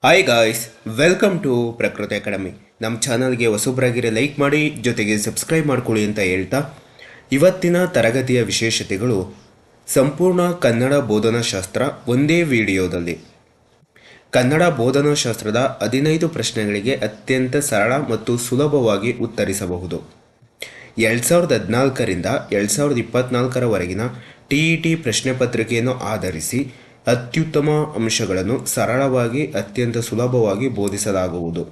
Hi guys, welcome to ಪ್ರಕೃತಿ academy. ನಮ್ಮ ಚಾನಲ್ಗೆ ಹೊಸಬ್ರಾಗಿರೋ ಲೈಕ್ ಮಾಡಿ, ಜೊತೆಗೆ ಸಬ್ಸ್ಕ್ರೈಬ್ ಮಾಡ್ಕೊಳ್ಳಿ ಅಂತ ಹೇಳ್ತಾ, ಇವತ್ತಿನ ತರಗತಿಯ ವಿಶೇಷತೆಗಳು ಸಂಪೂರ್ಣ ಕನ್ನಡ ಬೋಧನಾಶಾಸ್ತ್ರ ಒಂದೇ ವಿಡಿಯೋದಲ್ಲಿ. ಕನ್ನಡ ಬೋಧನಾಶಾಸ್ತ್ರದ 15 ಪ್ರಶ್ನೆಗಳಿಗೆ ಅತ್ಯಂತ ಸರಳ ಮತ್ತು ಸುಲಭವಾಗಿ ಉತ್ತರಿಸಬಹುದು. 2014ರಿಂದ 2024ರವರೆಗಿನ TET ಪ್ರಶ್ನೆ ಪತ್ರಿಕೆಯನ್ನು ಆಧರಿಸಿ ಅತ್ಯುತ್ತಮ ಅಂಶಗಳನ್ನು ಸರಳವಾಗಿ ಅತ್ಯಂತ ಸುಲಭವಾಗಿ ಬೋಧಿಸಲಾಗುವುದು.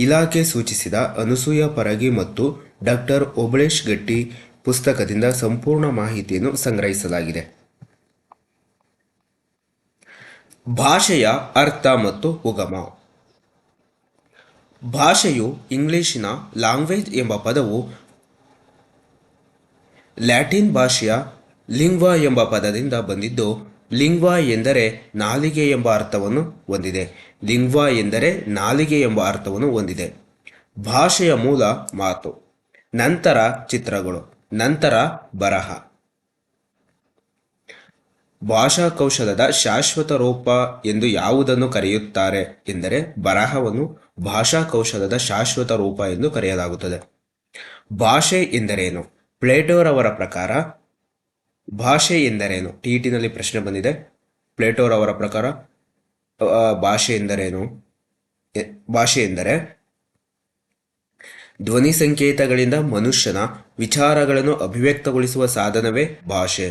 ಇಲಾಖೆ ಸೂಚಿಸಿದ ಅನಸೂಯ ಪರಗಿ ಮತ್ತು ಡಾಕ್ಟರ್ ಓಬಳೇಶ್ ಗಟ್ಟಿ ಪುಸ್ತಕದಿಂದ ಸಂಪೂರ್ಣ ಮಾಹಿತಿಯನ್ನು ಸಂಗ್ರಹಿಸಲಾಗಿದೆ. ಭಾಷೆಯ ಅರ್ಥ ಮತ್ತು ಉಗಮ. ಭಾಷೆಯು ಇಂಗ್ಲಿಶಿನ ಲ್ಯಾಂಗ್ವೇಜ್ ಎಂಬ ಪದವು ಲ್ಯಾಟಿನ್ ಭಾಷೆಯ ಲಿಂಗ್ವಾ ಎಂಬ ಪದದಿಂದ ಬಂದಿದ್ದು, ಲಿಂಗ್ವಾ ಎಂದರೆ ನಾಲಿಗೆ ಎಂಬ ಅರ್ಥವನ್ನು ಹೊಂದಿದೆ. ಲಿಂಗ್ವಾ ಎಂದರೆ ನಾಲಿಗೆ ಎಂಬ ಅರ್ಥವನ್ನು ಹೊಂದಿದೆ. ಭಾಷೆಯ ಮೂಲ ಮಾತು, ನಂತರ ಚಿತ್ರಗಳು, ನಂತರ ಬರಹ. ಭಾಷಾ ಕೌಶಲದ ಶಾಶ್ವತ ರೂಪ ಎಂದು ಯಾವುದನ್ನು ಕರೆಯುತ್ತಾರೆ ಎಂದರೆ ಬರಹವನ್ನು ಭಾಷಾ ಕೌಶಲದ ಶಾಶ್ವತ ರೂಪ ಎಂದು ಕರೆಯಲಾಗುತ್ತದೆ. ಭಾಷೆ ಎಂದರೇನು? ಪ್ಲೇಟೋರವರ ಪ್ರಕಾರ ಭಾಷೆ ಎಂದರೇನು? TETನಲ್ಲಿ ಪ್ರಶ್ನೆ ಬಂದಿದೆ. ಪ್ಲೇಟೋರವರ ಪ್ರಕಾರ ಭಾಷೆ ಎಂದರೇನು? ಭಾಷೆ ಎಂದರೆ ಧ್ವನಿ ಸಂಕೇತಗಳಿಂದ ಮನುಷ್ಯನ ವಿಚಾರಗಳನ್ನು ಅಭಿವ್ಯಕ್ತಗೊಳಿಸುವ ಸಾಧನವೇ ಭಾಷೆ.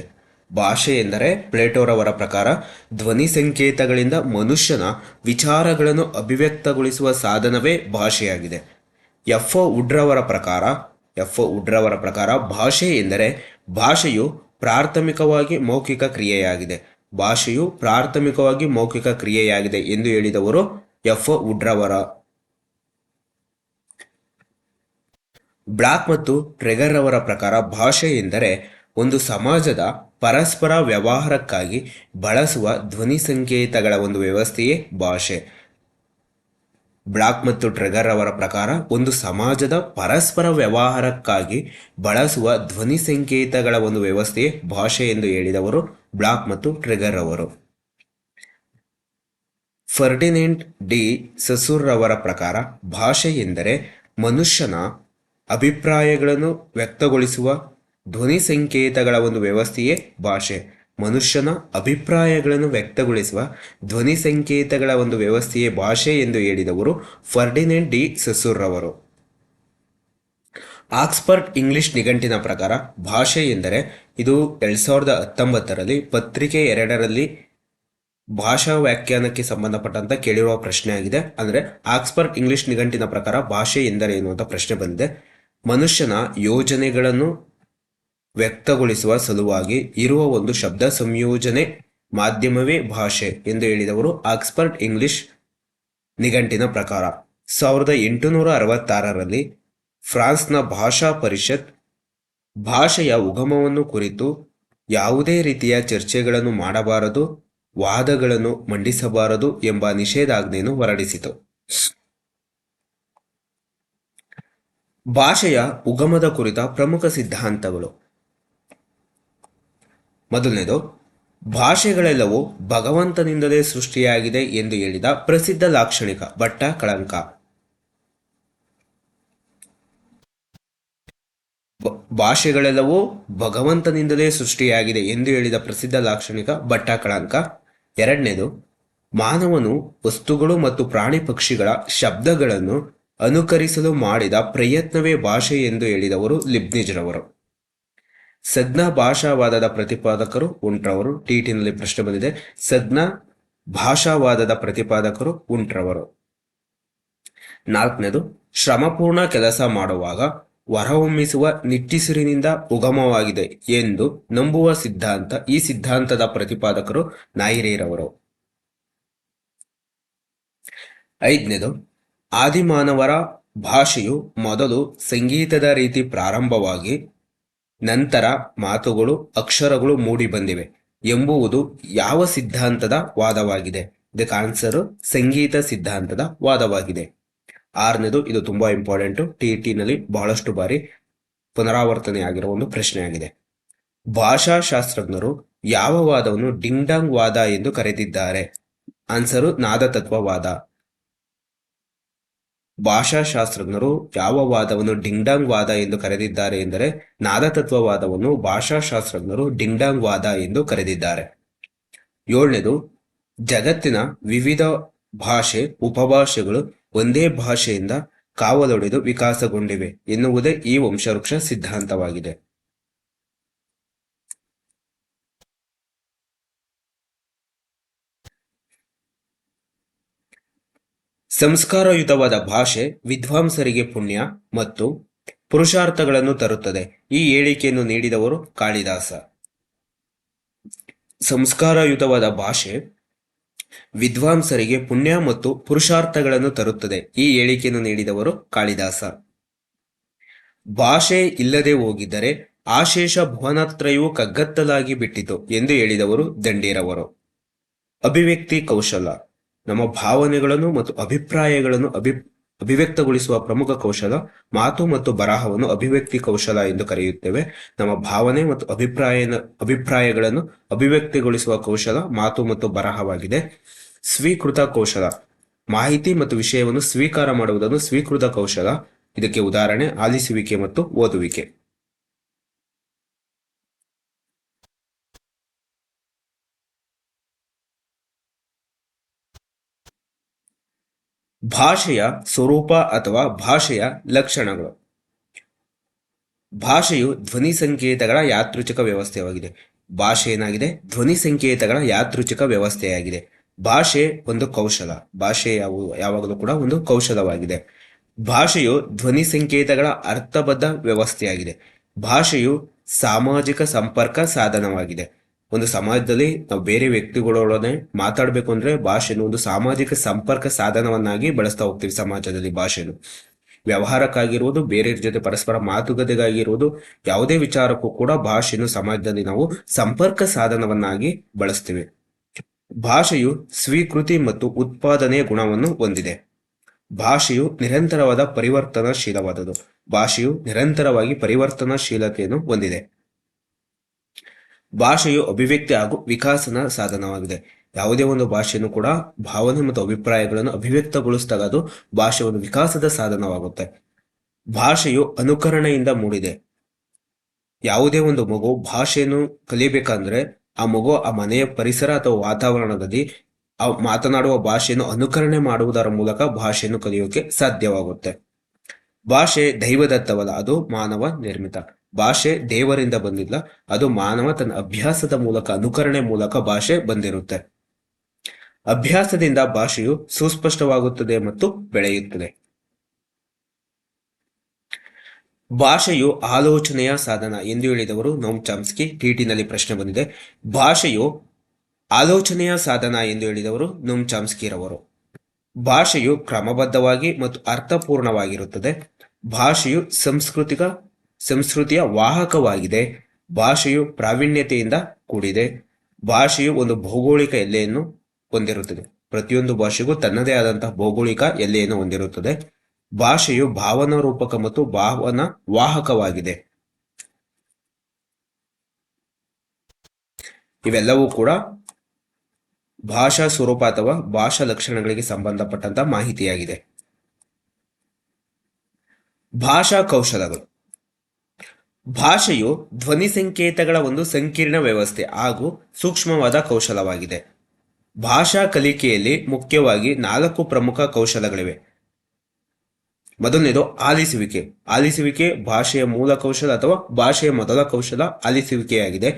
ಭಾಷೆ ಎಂದರೆ ಪ್ಲೇಟೋರವರ ಪ್ರಕಾರ ಧ್ವನಿ ಸಂಕೇತಗಳಿಂದ ಮನುಷ್ಯನ ವಿಚಾರಗಳನ್ನು ಅಭಿವ್ಯಕ್ತಗೊಳಿಸುವ ಸಾಧನವೇ ಭಾಷೆಯಾಗಿದೆ. ಎಫ್ ಒ ವುಡ್ರವರ ಪ್ರಕಾರ ಭಾಷೆ ಎಂದರೆ ಭಾಷೆಯು ಪ್ರಾಥಮಿಕವಾಗಿ ಮೌಖಿಕ ಕ್ರಿಯೆಯಾಗಿದೆ. ಭಾಷೆಯು ಪ್ರಾಥಮಿಕವಾಗಿ ಮೌಖಿಕ ಕ್ರಿಯೆಯಾಗಿದೆ ಎಂದು ಹೇಳಿದವರು ಎಫ್ ಒ ವುಡ್ರವರ. ಬ್ಲಾಕ್ ಮತ್ತು ಟ್ರೆಗರ್ ಅವರ ಪ್ರಕಾರ ಭಾಷೆ ಎಂದರೆ ಒಂದು ಸಮಾಜದ ಪರಸ್ಪರ ವ್ಯವಹಾರಕ್ಕಾಗಿ ಬಳಸುವ ಧ್ವನಿ ಸಂಕೇತಗಳ ಒಂದು ವ್ಯವಸ್ಥೆಯೇ ಭಾಷೆ. ಬ್ಲಾಕ್ ಮತ್ತು ಟ್ರೆಗರ್ ಅವರ ಪ್ರಕಾರ ಒಂದು ಸಮಾಜದ ಪರಸ್ಪರ ವ್ಯವಹಾರಕ್ಕಾಗಿ ಬಳಸುವ ಧ್ವನಿ ಸಂಕೇತಗಳ ಒಂದು ವ್ಯವಸ್ಥೆಯೇ ಭಾಷೆ ಎಂದು ಹೇಳಿದವರು ಬ್ಲಾಕ್ ಮತ್ತು ಟ್ರೆಗರ್ ಅವರು. ಫರ್ಡಿನೆಂಟ್ ಡಿ ಸಸುರ್ ರವರ ಪ್ರಕಾರ ಭಾಷೆ ಎಂದರೆ ಮನುಷ್ಯನ ಅಭಿಪ್ರಾಯಗಳನ್ನು ವ್ಯಕ್ತಗೊಳಿಸುವ ಧ್ವನಿ ಸಂಕೇತಗಳ ಒಂದು ವ್ಯವಸ್ಥೆಯೇ ಭಾಷೆ. ಮನುಷ್ಯನ ಅಭಿಪ್ರಾಯಗಳನ್ನು ವ್ಯಕ್ತಗೊಳಿಸುವ ಧ್ವನಿ ಸಂಕೇತಗಳ ಒಂದು ವ್ಯವಸ್ಥೆಯೇ ಭಾಷೆ ಎಂದು ಹೇಳಿದವರು ಫರ್ಡಿನೆಂಟ್ ಡಿ ಸಸುರ್ ರವರು. ಆಕ್ಸ್ಫರ್ಡ್ ಇಂಗ್ಲಿಷ್ ನಿಘಂಟಿನ ಪ್ರಕಾರ ಭಾಷೆ ಎಂದರೆ, ಇದು 2019ರಲ್ಲಿ ಪತ್ರಿಕೆ 2ರಲ್ಲಿ ಭಾಷಾ ವ್ಯಾಖ್ಯಾನಕ್ಕೆ ಸಂಬಂಧಪಟ್ಟಂತ ಕೇಳಿರುವ ಪ್ರಶ್ನೆ ಆಗಿದೆ. ಅಂದರೆ ಆಕ್ಸ್ಫರ್ಡ್ ಇಂಗ್ಲಿಷ್ ನಿಘಂಟಿನ ಪ್ರಕಾರ ಭಾಷೆ ಎಂದರೇನು ಅಂತ ಪ್ರಶ್ನೆ ಬಂದಿದೆ. ಮನುಷ್ಯನ ಯೋಜನೆಗಳನ್ನು ವ್ಯಕ್ತಗೊಳಿಸುವ ಸಲುವಾಗಿ ಇರುವ ಒಂದು ಶಬ್ದ ಸಂಯೋಜನೆ ಮಾಧ್ಯಮವೇ ಭಾಷೆ ಎಂದು ಹೇಳಿದವರು ಆಕ್ಸ್ಫರ್ಡ್ ಇಂಗ್ಲಿಷ್ ನಿಘಂಟಿನ ಪ್ರಕಾರ. 1866ರಲ್ಲಿ ಫ್ರಾನ್ಸ್ನ ಭಾಷಾ ಪರಿಷತ್ ಭಾಷೆಯ ಉಗಮವನ್ನು ಕುರಿತು ಯಾವುದೇ ರೀತಿಯ ಚರ್ಚೆಗಳನ್ನು ಮಾಡಬಾರದು, ವಾದಗಳನ್ನು ಮಂಡಿಸಬಾರದು ಎಂಬ ನಿಷೇಧಾಜ್ಞೆಯನ್ನು ಹೊರಡಿಸಿತು. ಭಾಷೆಯ ಉಗಮದ ಕುರಿತ ಪ್ರಮುಖ ಸಿದ್ಧಾಂತಗಳು. ಮೊದಲನೇದು, ಭಾಷೆಗಳೆಲ್ಲವೂ ಭಗವಂತನಿಂದಲೇ ಸೃಷ್ಟಿಯಾಗಿದೆ ಎಂದು ಹೇಳಿದ ಪ್ರಸಿದ್ಧ ಲಾಕ್ಷಣಿಕ ಭಟ್ಟ ಕಳಂಕ. ಭಾಷೆಗಳೆಲ್ಲವೂ ಭಗವಂತನಿಂದಲೇ ಸೃಷ್ಟಿಯಾಗಿದೆ ಎಂದು ಹೇಳಿದ ಪ್ರಸಿದ್ಧ ಲಾಕ್ಷಣಿಕ ಭಟ್ಟ ಕಳಂಕ. ಎರಡನೇದು, ಮಾನವನು ವಸ್ತುಗಳು ಮತ್ತು ಪ್ರಾಣಿ ಪಕ್ಷಿಗಳ ಶಬ್ದಗಳನ್ನು ಅನುಕರಿಸಲು ಮಾಡಿದ ಪ್ರಯತ್ನವೇ ಭಾಷೆ ಎಂದು ಹೇಳಿದವರು ಲಿಬ್ನಿಜ್ ರವರು. ಸಜ್ಞ ಭಾಷಾವಾದದ ಪ್ರತಿಪಾದಕರು ಉಂಟ್ರವರು. TETನಲ್ಲಿ ಪ್ರಶ್ನೆ ಬಂದಿದೆ. ಸಜ್ಞ ಭಾಷಾವಾದದ ಪ್ರತಿಪಾದಕರು ಉಂಟ್ರವರು. ನಾಲ್ಕನೇದು, ಶ್ರಮಪೂರ್ಣ ಕೆಲಸ ಮಾಡುವಾಗ ಹೊರಹೊಮ್ಮಿಸುವ ನಿಟ್ಟುಸಿರಿನಿಂದ ಉಗಮವಾಗಿದೆ ಎಂದು ನಂಬುವ ಸಿದ್ಧಾಂತ. ಈ ಸಿದ್ಧಾಂತದ ಪ್ರತಿಪಾದಕರು ನಾಯಿರೇರವರು. ಐದನೇದು, ಆದಿಮಾನವರ ಭಾಷೆಯು ಮೊದಲು ಸಂಗೀತದ ರೀತಿ ಪ್ರಾರಂಭವಾಗಿ ನಂತರ ಮಾತುಗಳು, ಅಕ್ಷರಗಳು ಮೂಡಿ ಬಂದಿವೆ ಎಂಬುವುದು ಯಾವ ಸಿದ್ಧಾಂತದ ವಾದವಾಗಿದೆ? ಇದಕ್ಕೆ ಆನ್ಸರ್ ಸಂಗೀತ ಸಿದ್ಧಾಂತದ ವಾದವಾಗಿದೆ. ಆರನೇದು, ಇದು ತುಂಬಾ ಇಂಪಾರ್ಟೆಂಟು, TETನಲ್ಲಿ ಬಹಳಷ್ಟು ಬಾರಿ ಪುನರಾವರ್ತನೆಯಾಗಿರುವ ಒಂದು ಪ್ರಶ್ನೆಯಾಗಿದೆ. ಭಾಷಾಶಾಸ್ತ್ರಜ್ಞರು ಯಾವ ವಾದವನ್ನು ಡಿಂಗ್ ಡಾಂಗ್ ವಾದ ಎಂದು ಕರೆದಿದ್ದಾರೆ? ಆನ್ಸರು ನಾದತತ್ವವಾದ. ಭಾಷಾಶಾಸ್ತ್ರಜ್ಞರು ಯಾವ ವಾದವನ್ನು ಡಿಂಗ್ಡಾಂಗ್ ವಾದ ಎಂದು ಕರೆದಿದ್ದಾರೆ ಎಂದರೆ ನಾದತತ್ವವಾದವನ್ನು ಭಾಷಾಶಾಸ್ತ್ರಜ್ಞರು ಡಿಂಗ್ಡಾಂಗ್ ವಾದ ಎಂದು ಕರೆದಿದ್ದಾರೆ. 7ನೇದು, ಜಗತ್ತಿನ ವಿವಿಧ ಭಾಷೆ ಉಪಭಾಷೆಗಳು ಒಂದೇ ಭಾಷೆಯಿಂದ ಕಾವಲೊಡೆದು ವಿಕಾಸಗೊಂಡಿವೆ ಎನ್ನುವುದೇ ಈ ವಂಶವೃಕ್ಷ ಸಿದ್ಧಾಂತವಾಗಿದೆ. ಸಂಸ್ಕಾರಯುತವಾದ ಭಾಷೆ ವಿದ್ವಾಂಸರಿಗೆ ಪುಣ್ಯ ಮತ್ತು ಪುರುಷಾರ್ಥಗಳನ್ನು ತರುತ್ತದೆ. ಈ ಹೇಳಿಕೆಯನ್ನು ನೀಡಿದವರು ಕಾಳಿದಾಸ. ಸಂಸ್ಕಾರಯುತವಾದ ಭಾಷೆ ವಿದ್ವಾಂಸರಿಗೆ ಪುಣ್ಯ ಮತ್ತು ಪುರುಷಾರ್ಥಗಳನ್ನು ತರುತ್ತದೆ. ಈ ಹೇಳಿಕೆಯನ್ನು ನೀಡಿದವರು ಕಾಳಿದಾಸ. ಭಾಷೆ ಇಲ್ಲದೆ ಹೋಗಿದ್ದರೆ ಆಶೇಷ ಭುವನತ್ರಯವು ಕಗ್ಗತ್ತಲಾಗಿ ಬಿಟ್ಟಿತು ಎಂದು ಹೇಳಿದವರು ದಂಡೀರವರು. ಅಭಿವ್ಯಕ್ತಿ ಕೌಶಲ ನಮ್ಮ ಭಾವನೆಗಳನ್ನು ಮತ್ತು ಅಭಿಪ್ರಾಯಗಳನ್ನು ಅಭಿವ್ಯಕ್ತಗೊಳಿಸುವ ಪ್ರಮುಖ ಕೌಶಲ. ಮಾತು ಮತ್ತು ಬರಹವನ್ನು ಅಭಿವ್ಯಕ್ತಿ ಕೌಶಲ ಎಂದು ಕರೆಯುತ್ತೇವೆ. ನಮ್ಮ ಭಾವನೆ ಮತ್ತು ಅಭಿಪ್ರಾಯಗಳನ್ನು ಅಭಿವ್ಯಕ್ತಿಗೊಳಿಸುವ ಕೌಶಲ ಮಾತು ಮತ್ತು ಬರಹವಾಗಿದೆ. ಸ್ವೀಕೃತ ಕೌಶಲ ಮಾಹಿತಿ ಮತ್ತು ವಿಷಯವನ್ನು ಸ್ವೀಕಾರ ಮಾಡುವುದನ್ನು ಸ್ವೀಕೃತ ಕೌಶಲ. ಇದಕ್ಕೆ ಉದಾಹರಣೆ ಆಲಿಸುವಿಕೆ ಮತ್ತು ಓದುವಿಕೆ. ಭಾಷೆಯ ಸ್ವರೂಪ ಅಥವಾ ಭಾಷೆಯ ಲಕ್ಷಣಗಳು. ಭಾಷೆಯು ಧ್ವನಿ ಸಂಕೇತಗಳ ಯಾದೃಚ್ಛಿಕ ವ್ಯವಸ್ಥೆಯಾಗಿದೆ. ಭಾಷೆ ಏನಾಗಿದೆ? ಧ್ವನಿ ಸಂಕೇತಗಳ ಯಾದೃಚ್ಛಿಕ ವ್ಯವಸ್ಥೆಯಾಗಿದೆ. ಭಾಷೆ ಒಂದು ಕೌಶಲ. ಭಾಷೆ ಯಾವಾಗಲೂ ಕೂಡ ಒಂದು ಕೌಶಲವಾಗಿದೆ. ಭಾಷೆಯು ಧ್ವನಿ ಸಂಕೇತಗಳ ಅರ್ಥಬದ್ಧ ವ್ಯವಸ್ಥೆಯಾಗಿದೆ. ಭಾಷೆಯು ಸಾಮಾಜಿಕ ಸಂಪರ್ಕ ಸಾಧನವಾಗಿದೆ. ಒಂದು ಸಮಾಜದಲ್ಲಿ ನಾವು ಬೇರೆ ವ್ಯಕ್ತಿಗಳೊಡನೆ ಮಾತಾಡಬೇಕು ಅಂದ್ರೆ ಭಾಷೆಯನ್ನು ಒಂದು ಸಾಮಾಜಿಕ ಸಂಪರ್ಕ ಸಾಧನವನ್ನಾಗಿ ಬಳಸ್ತಾ ಹೋಗ್ತೀವಿ. ಸಮಾಜದಲ್ಲಿ ಭಾಷೆನು ವ್ಯವಹಾರಕ್ಕಾಗಿರುವುದು, ಬೇರೆಯವ್ರ ಜೊತೆ ಪರಸ್ಪರ ಮಾತುಕತೆಗಾಗಿರುವುದು, ಯಾವುದೇ ವಿಚಾರಕ್ಕೂ ಕೂಡ ಭಾಷೆಯನ್ನು ಸಮಾಜದಲ್ಲಿ ನಾವು ಸಂಪರ್ಕ ಸಾಧನವನ್ನಾಗಿ ಬಳಸ್ತೀವಿ. ಭಾಷೆಯು ಸ್ವೀಕೃತಿ ಮತ್ತು ಉತ್ಪಾದನೆಯ ಗುಣವನ್ನು ಹೊಂದಿದೆ. ಭಾಷೆಯು ನಿರಂತರವಾದ ಪರಿವರ್ತನಾಶೀಲವಾದದ್ದು. ಭಾಷೆಯು ನಿರಂತರವಾಗಿ ಪರಿವರ್ತನಾಶೀಲತೆಯನ್ನು ಹೊಂದಿದೆ. ಭಾಷೆಯು ಅಭಿವ್ಯಕ್ತಿ ಹಾಗೂ ವಿಕಾಸನ ಸಾಧನವಾಗಿದೆ. ಯಾವುದೇ ಒಂದು ಭಾಷೆಯನ್ನು ಕೂಡ ಭಾವನೆ ಮತ್ತು ಅಭಿಪ್ರಾಯಗಳನ್ನು ಅಭಿವ್ಯಕ್ತಗೊಳಿಸಿದಾಗ ಅದು ಭಾಷೆ ಒಂದು ವಿಕಾಸದ ಸಾಧನವಾಗುತ್ತೆ. ಭಾಷೆಯು ಅನುಕರಣೆಯಿಂದ ಮೂಡಿದೆ. ಯಾವುದೇ ಒಂದು ಮಗು ಭಾಷೆಯನ್ನು ಕಲಿಯಬೇಕಂದ್ರೆ ಆ ಮಗು ಆ ಮನೆಯ ಪರಿಸರ ಅಥವಾ ವಾತಾವರಣದಲ್ಲಿ ಆ ಮಾತನಾಡುವ ಭಾಷೆಯನ್ನು ಅನುಕರಣೆ ಮಾಡುವುದರ ಮೂಲಕ ಭಾಷೆಯನ್ನು ಕಲಿಯೋಕೆ ಸಾಧ್ಯವಾಗುತ್ತೆ. ಭಾಷೆ ದೈವದತ್ತವಲ್ಲ, ಅದು ಮಾನವ ನಿರ್ಮಿತ. ಭಾಷೆ ದೇವರಿಂದ ಬಂದಿಲ್ಲ, ಅದು ಮಾನವ ತನ್ನ ಅಭ್ಯಾಸದ ಮೂಲಕ ಅನುಕರಣೆ ಮೂಲಕ ಭಾಷೆ ಬಂದಿರುತ್ತೆ. ಅಭ್ಯಾಸದಿಂದ ಭಾಷೆಯು ಸುಸ್ಪಷ್ಟವಾಗುತ್ತದೆ ಮತ್ತು ಬೆಳೆಯುತ್ತದೆ. ಭಾಷೆಯು ಆಲೋಚನೆಯ ಸಾಧನ ಎಂದು ಹೇಳಿದವರು ನೋಮ್ ಚಾಮ್ಸ್ಕಿ. ಟಿಟಿನಲ್ಲಿ ಪ್ರಶ್ನೆ ಬಂದಿದೆ. ಭಾಷೆಯು ಆಲೋಚನೆಯ ಸಾಧನ ಎಂದು ಹೇಳಿದವರು ನೋಮ್ ಚಾಮ್ಸ್ಕಿರವರು. ಭಾಷೆಯು ಕ್ರಮಬದ್ಧವಾಗಿ ಮತ್ತು ಅರ್ಥಪೂರ್ಣವಾಗಿರುತ್ತದೆ. ಭಾಷೆಯು ಸಂಸ್ಕೃತಿಯ ವಾಹಕವಾಗಿದೆ. ಭಾಷೆಯು ಪ್ರಾವೀಣ್ಯತೆಯಿಂದ ಕೂಡಿದೆ. ಭಾಷೆಯು ಒಂದು ಭೌಗೋಳಿಕ ಎಲ್ಲೆಯನ್ನು ಹೊಂದಿರುತ್ತದೆ. ಪ್ರತಿಯೊಂದು ಭಾಷೆಗೂ ತನ್ನದೇ ಆದಂತಹ ಭೌಗೋಳಿಕ ಎಲ್ಲೆಯನ್ನು ಹೊಂದಿರುತ್ತದೆ. ಭಾಷೆಯು ಭಾವನಾ ರೂಪಕ ಮತ್ತು ಭಾವನಾ ವಾಹಕವಾಗಿದೆ. ಇವೆಲ್ಲವೂ ಕೂಡ ಭಾಷಾ ಸ್ವರೂಪ ಅಥವಾ ಭಾಷಾ ಲಕ್ಷಣಗಳಿಗೆ ಸಂಬಂಧಪಟ್ಟಂತ ಮಾಹಿತಿಯಾಗಿದೆ. ಭಾಷಾ ಕೌಶಲಗಳು. ಭಾಷೆಯು ಧ್ವನಿ ಸಂಕೇತಗಳ ಒಂದು ಸಂಕೀರ್ಣ ವ್ಯವಸ್ಥೆ ಹಾಗೂ ಸೂಕ್ಷ್ಮವಾದ ಕೌಶಲವಾಗಿದೆ. ಭಾಷಾ ಕಲಿಕೆಯಲ್ಲಿ ಮುಖ್ಯವಾಗಿ 4 ಪ್ರಮುಖ ಕೌಶಲಗಳಿವೆ. ಮೊದಲನೇದು ಆಲಿಸುವಿಕೆ. ಆಲಿಸುವಿಕೆ ಭಾಷೆಯ ಮೂಲ ಕೌಶಲ ಅಥವಾ ಭಾಷೆಯ ಮೊದಲ ಕೌಶಲ ಆಲಿಸುವಿಕೆಯಾಗಿದೆ.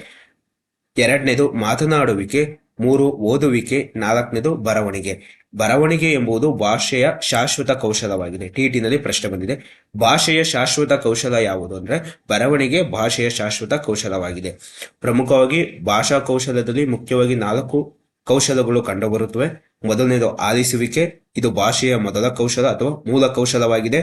2ನೇದು ಮಾತನಾಡುವಿಕೆ. 3 ಓದುವಿಕೆ. 4ನೇದು ಬರವಣಿಗೆ. ಬರವಣಿಗೆ ಎಂಬುದು ಭಾಷೆಯ ಶಾಶ್ವತ ಕೌಶಲವಾಗಿದೆ. ಟಿಟಿನಲ್ಲಿ ಪ್ರಶ್ನೆ ಬಂದಿದೆ. ಭಾಷೆಯ ಶಾಶ್ವತ ಕೌಶಲ ಯಾವುದು ಅಂದ್ರೆ ಬರವಣಿಗೆ ಭಾಷೆಯ ಶಾಶ್ವತ ಕೌಶಲವಾಗಿದೆ. ಪ್ರಮುಖವಾಗಿ ಭಾಷಾ ಕೌಶಲದಲ್ಲಿ ಮುಖ್ಯವಾಗಿ 4 ಕೌಶಲಗಳು ಕಂಡುಬರುತ್ತವೆ. ಮೊದಲನೇದು ಆಲಿಸುವಿಕೆ. ಇದು ಭಾಷೆಯ ಮೊದಲ ಕೌಶಲ ಅಥವಾ ಮೂಲ ಕೌಶಲವಾಗಿದೆ.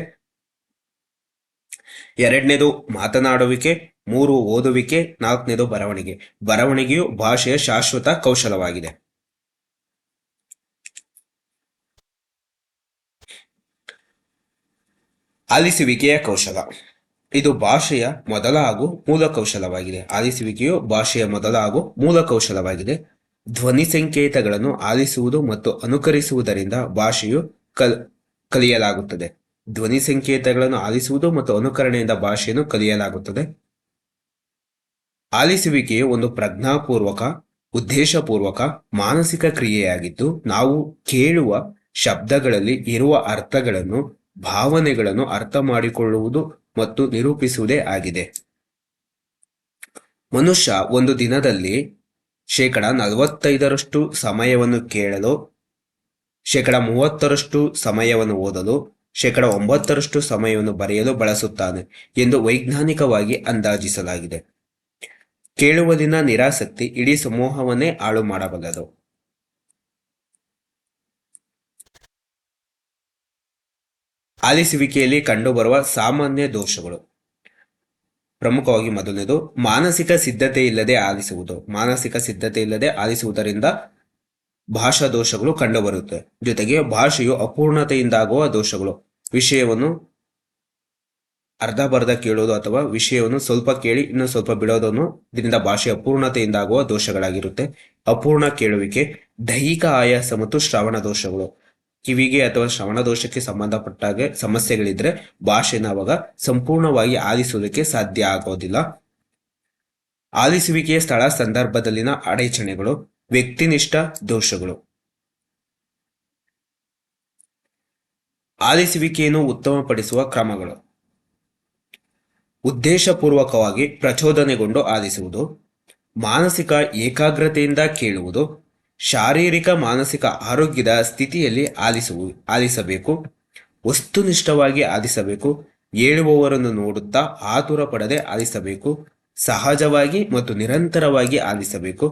2ನೇದು ಮಾತನಾಡುವಿಕೆ. 3 ಓದುವಿಕೆ. 4ನೇದು ಬರವಣಿಗೆ. ಬರವಣಿಗೆಯು ಭಾಷೆಯ ಶಾಶ್ವತ ಕೌಶಲವಾಗಿದೆ. ಆಲಿಸುವಿಕೆಯ ಕೌಶಲ. ಇದು ಭಾಷೆಯ ಮೊದಲ ಹಾಗೂ ಮೂಲ ಕೌಶಲವಾಗಿದೆ. ಆಲಿಸುವಿಕೆಯು ಭಾಷೆಯ ಮೊದಲ ಹಾಗೂ ಮೂಲ ಕೌಶಲವಾಗಿದೆ. ಧ್ವನಿ ಸಂಕೇತಗಳನ್ನು ಆಲಿಸುವುದು ಮತ್ತು ಅನುಕರಿಸುವುದರಿಂದ ಭಾಷೆಯು ಕಲಿಯಲಾಗುತ್ತದೆ. ಧ್ವನಿ ಸಂಕೇತಗಳನ್ನು ಆಲಿಸುವುದು ಮತ್ತು ಅನುಕರಣೆಯಿಂದ ಭಾಷೆಯನ್ನು ಕಲಿಯಲಾಗುತ್ತದೆ. ಆಲಿಸುವಿಕೆಯು ಒಂದು ಪ್ರಜ್ಞಾಪೂರ್ವಕ, ಉದ್ದೇಶಪೂರ್ವಕ ಮಾನಸಿಕ ಕ್ರಿಯೆಯಾಗಿದ್ದು, ನಾವು ಕೇಳುವ ಶಬ್ದಗಳಲ್ಲಿ ಇರುವ ಅರ್ಥಗಳನ್ನು, ಭಾವನೆಗಳನ್ನು ಅರ್ಥ ಮಾಡಿಕೊಳ್ಳುವುದು ಮತ್ತು ನಿರೂಪಿಸುವುದೇ ಆಗಿದೆ. ಮನುಷ್ಯ ಒಂದು ದಿನದಲ್ಲಿ 45% ಸಮಯವನ್ನು ಕೇಳಲು, 30% ಸಮಯವನ್ನು ಓದಲು, 9% ಸಮಯವನ್ನು ಬರೆಯಲು ಬಳಸುತ್ತಾನೆ ಎಂದು ವೈಜ್ಞಾನಿಕವಾಗಿ ಅಂದಾಜಿಸಲಾಗಿದೆ. ಕೇಳುವಲ್ಲಿನ ನಿರಾಸಕ್ತಿ ಇಡೀ ಸಮೂಹವನ್ನೇ ಹಾಳು ಮಾಡಬಲ್ಲದು. ಆಲಿಸುವಿಕೆಯಲ್ಲಿ ಕಂಡುಬರುವ ಸಾಮಾನ್ಯ ದೋಷಗಳು. ಪ್ರಮುಖವಾಗಿ ಮೊದಲನೇದು ಮಾನಸಿಕ ಸಿದ್ಧತೆ ಇಲ್ಲದೆ ಆಲಿಸುವುದು. ಮಾನಸಿಕ ಸಿದ್ಧತೆ ಇಲ್ಲದೆ ಆಲಿಸುವುದರಿಂದ ಭಾಷಾ ದೋಷಗಳು ಕಂಡುಬರುತ್ತೆ. ಜೊತೆಗೆ ಭಾಷೆಯು ಅಪೂರ್ಣತೆಯಿಂದಾಗುವ ದೋಷಗಳು. ವಿಷಯವನ್ನು ಅರ್ಧಬರ್ಧ ಕೇಳೋದು ಅಥವಾ ವಿಷಯವನ್ನು ಸ್ವಲ್ಪ ಕೇಳಿ ಇನ್ನು ಸ್ವಲ್ಪ ಬಿಡೋದನ್ನು ಇದರಿಂದ ಭಾಷೆ ಅಪೂರ್ಣತೆಯಿಂದಾಗುವ ದೋಷಗಳಾಗಿರುತ್ತೆ. ಅಪೂರ್ಣ ಕೇಳುವಿಕೆ, ದೈಹಿಕ ಆಯಾಸ ಮತ್ತು ಶ್ರವಣ ದೋಷಗಳು. ಕಿವಿಗೆ ಅಥವಾ ಶ್ರವಣ ದೋಷಕ್ಕೆ ಸಂಬಂಧಪಟ್ಟಾಗೆ ಸಮಸ್ಯೆಗಳಿದ್ರೆ ಭಾಷೆನ ಅವಾಗ ಸಂಪೂರ್ಣವಾಗಿ ಆಲಿಸುವುದಕ್ಕೆ ಸಾಧ್ಯ ಆಗೋದಿಲ್ಲ. ಆಲಿಸುವಿಕೆಯ ಸ್ಥಳ ಸಂದರ್ಭದಲ್ಲಿನ ಅಡಚಣೆಗಳು, ವ್ಯಕ್ತಿನಿಷ್ಠ ದೋಷಗಳು. ಆಲಿಸುವಿಕೆಯನ್ನು ಉತ್ತಮಪಡಿಸುವ ಕ್ರಮಗಳು. ಉದ್ದೇಶಪೂರ್ವಕವಾಗಿ ಪ್ರಚೋದನೆಗೊಂಡು ಆಲಿಸುವುದು, ಮಾನಸಿಕ ಏಕಾಗ್ರತೆಯಿಂದ ಕೇಳುವುದು, ಶಾರೀರಿಕ ಮಾನಸಿಕ ಆರೋಗ್ಯದ ಸ್ಥಿತಿಯಲ್ಲಿ ಆಲಿಸಬೇಕು, ವಸ್ತುನಿಷ್ಠವಾಗಿ ಆಲಿಸಬೇಕು, ಹೇಳುವವರನ್ನು ನೋಡುತ್ತಾ ಆತುರ ಪಡದೆ ಆಲಿಸಬೇಕು, ಸಹಜವಾಗಿ ಮತ್ತು ನಿರಂತರವಾಗಿ ಆಲಿಸಬೇಕು,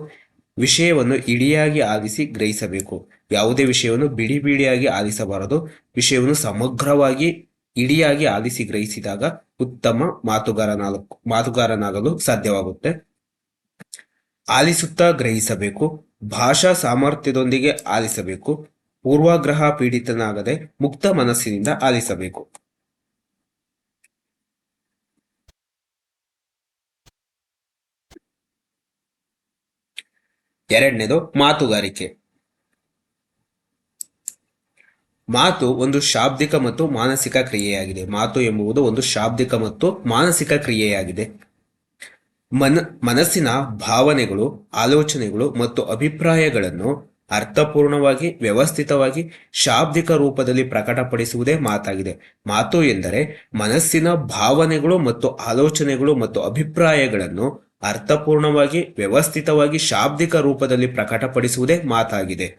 ವಿಷಯವನ್ನು ಇಡಿಯಾಗಿ ಆಲಿಸಿ ಗ್ರಹಿಸಬೇಕು. ಯಾವುದೇ ವಿಷಯವನ್ನು ಬಿಡಿ ಬಿಡಿಯಾಗಿ ಆಲಿಸಬಾರದು. ವಿಷಯವನ್ನು ಸಮಗ್ರವಾಗಿ ಇಡಿಯಾಗಿ ಆಲಿಸಿ ಗ್ರಹಿಸಿದಾಗ ಉತ್ತಮ ಮಾತುಗಾರನಾಗಲು ಸಾಧ್ಯವಾಗುತ್ತೆ. ಆಲಿಸುತ್ತಾ ಗ್ರಹಿಸಬೇಕು, ಭಾಷಾ ಸಾಮರ್ಥ್ಯದೊಂದಿಗೆ ಆಲಿಸಬೇಕು, ಪೂರ್ವಾಗ್ರಹ ಪೀಡಿತನಾಗದೆ ಮುಕ್ತ ಮನಸ್ಸಿನಿಂದ ಆಲಿಸಬೇಕು. ಎರಡನೇದು ಮಾತುಗಾರಿಕೆ. ಮಾತು ಒಂದು ಶಾಬ್ದಿಕ ಮತ್ತು ಮಾನಸಿಕ ಕ್ರಿಯೆಯಾಗಿದೆ. ಮಾತು ಎಂಬುದು ಒಂದು ಶಾಬ್ದಿಕ ಮತ್ತು ಮಾನಸಿಕ ಕ್ರಿಯೆಯಾಗಿದೆ. ಮನಸ್ಸಿನ ಭಾವನೆಗಳು, ಆಲೋಚನೆಗಳು ಮತ್ತು ಅಭಿಪ್ರಾಯಗಳನ್ನು ಅರ್ಥಪೂರ್ಣವಾಗಿ, ವ್ಯವಸ್ಥಿತವಾಗಿ, ಶಾಬ್ದಿಕ ರೂಪದಲ್ಲಿ ಪ್ರಕಟಪಡಿಸುವುದೇ ಮಾತಾಗಿದೆ. ಮಾತು ಎಂದರೆ ಮನಸ್ಸಿನ ಭಾವನೆಗಳು ಮತ್ತು ಆಲೋಚನೆಗಳು ಮತ್ತು ಅಭಿಪ್ರಾಯಗಳನ್ನು ಅರ್ಥಪೂರ್ಣವಾಗಿ, ವ್ಯವಸ್ಥಿತವಾಗಿ, ಶಾಬ್ದಿಕ ರೂಪದಲ್ಲಿ ಪ್ರಕಟಪಡಿಸುವುದೇ ಮಾತಾಗಿದೆ.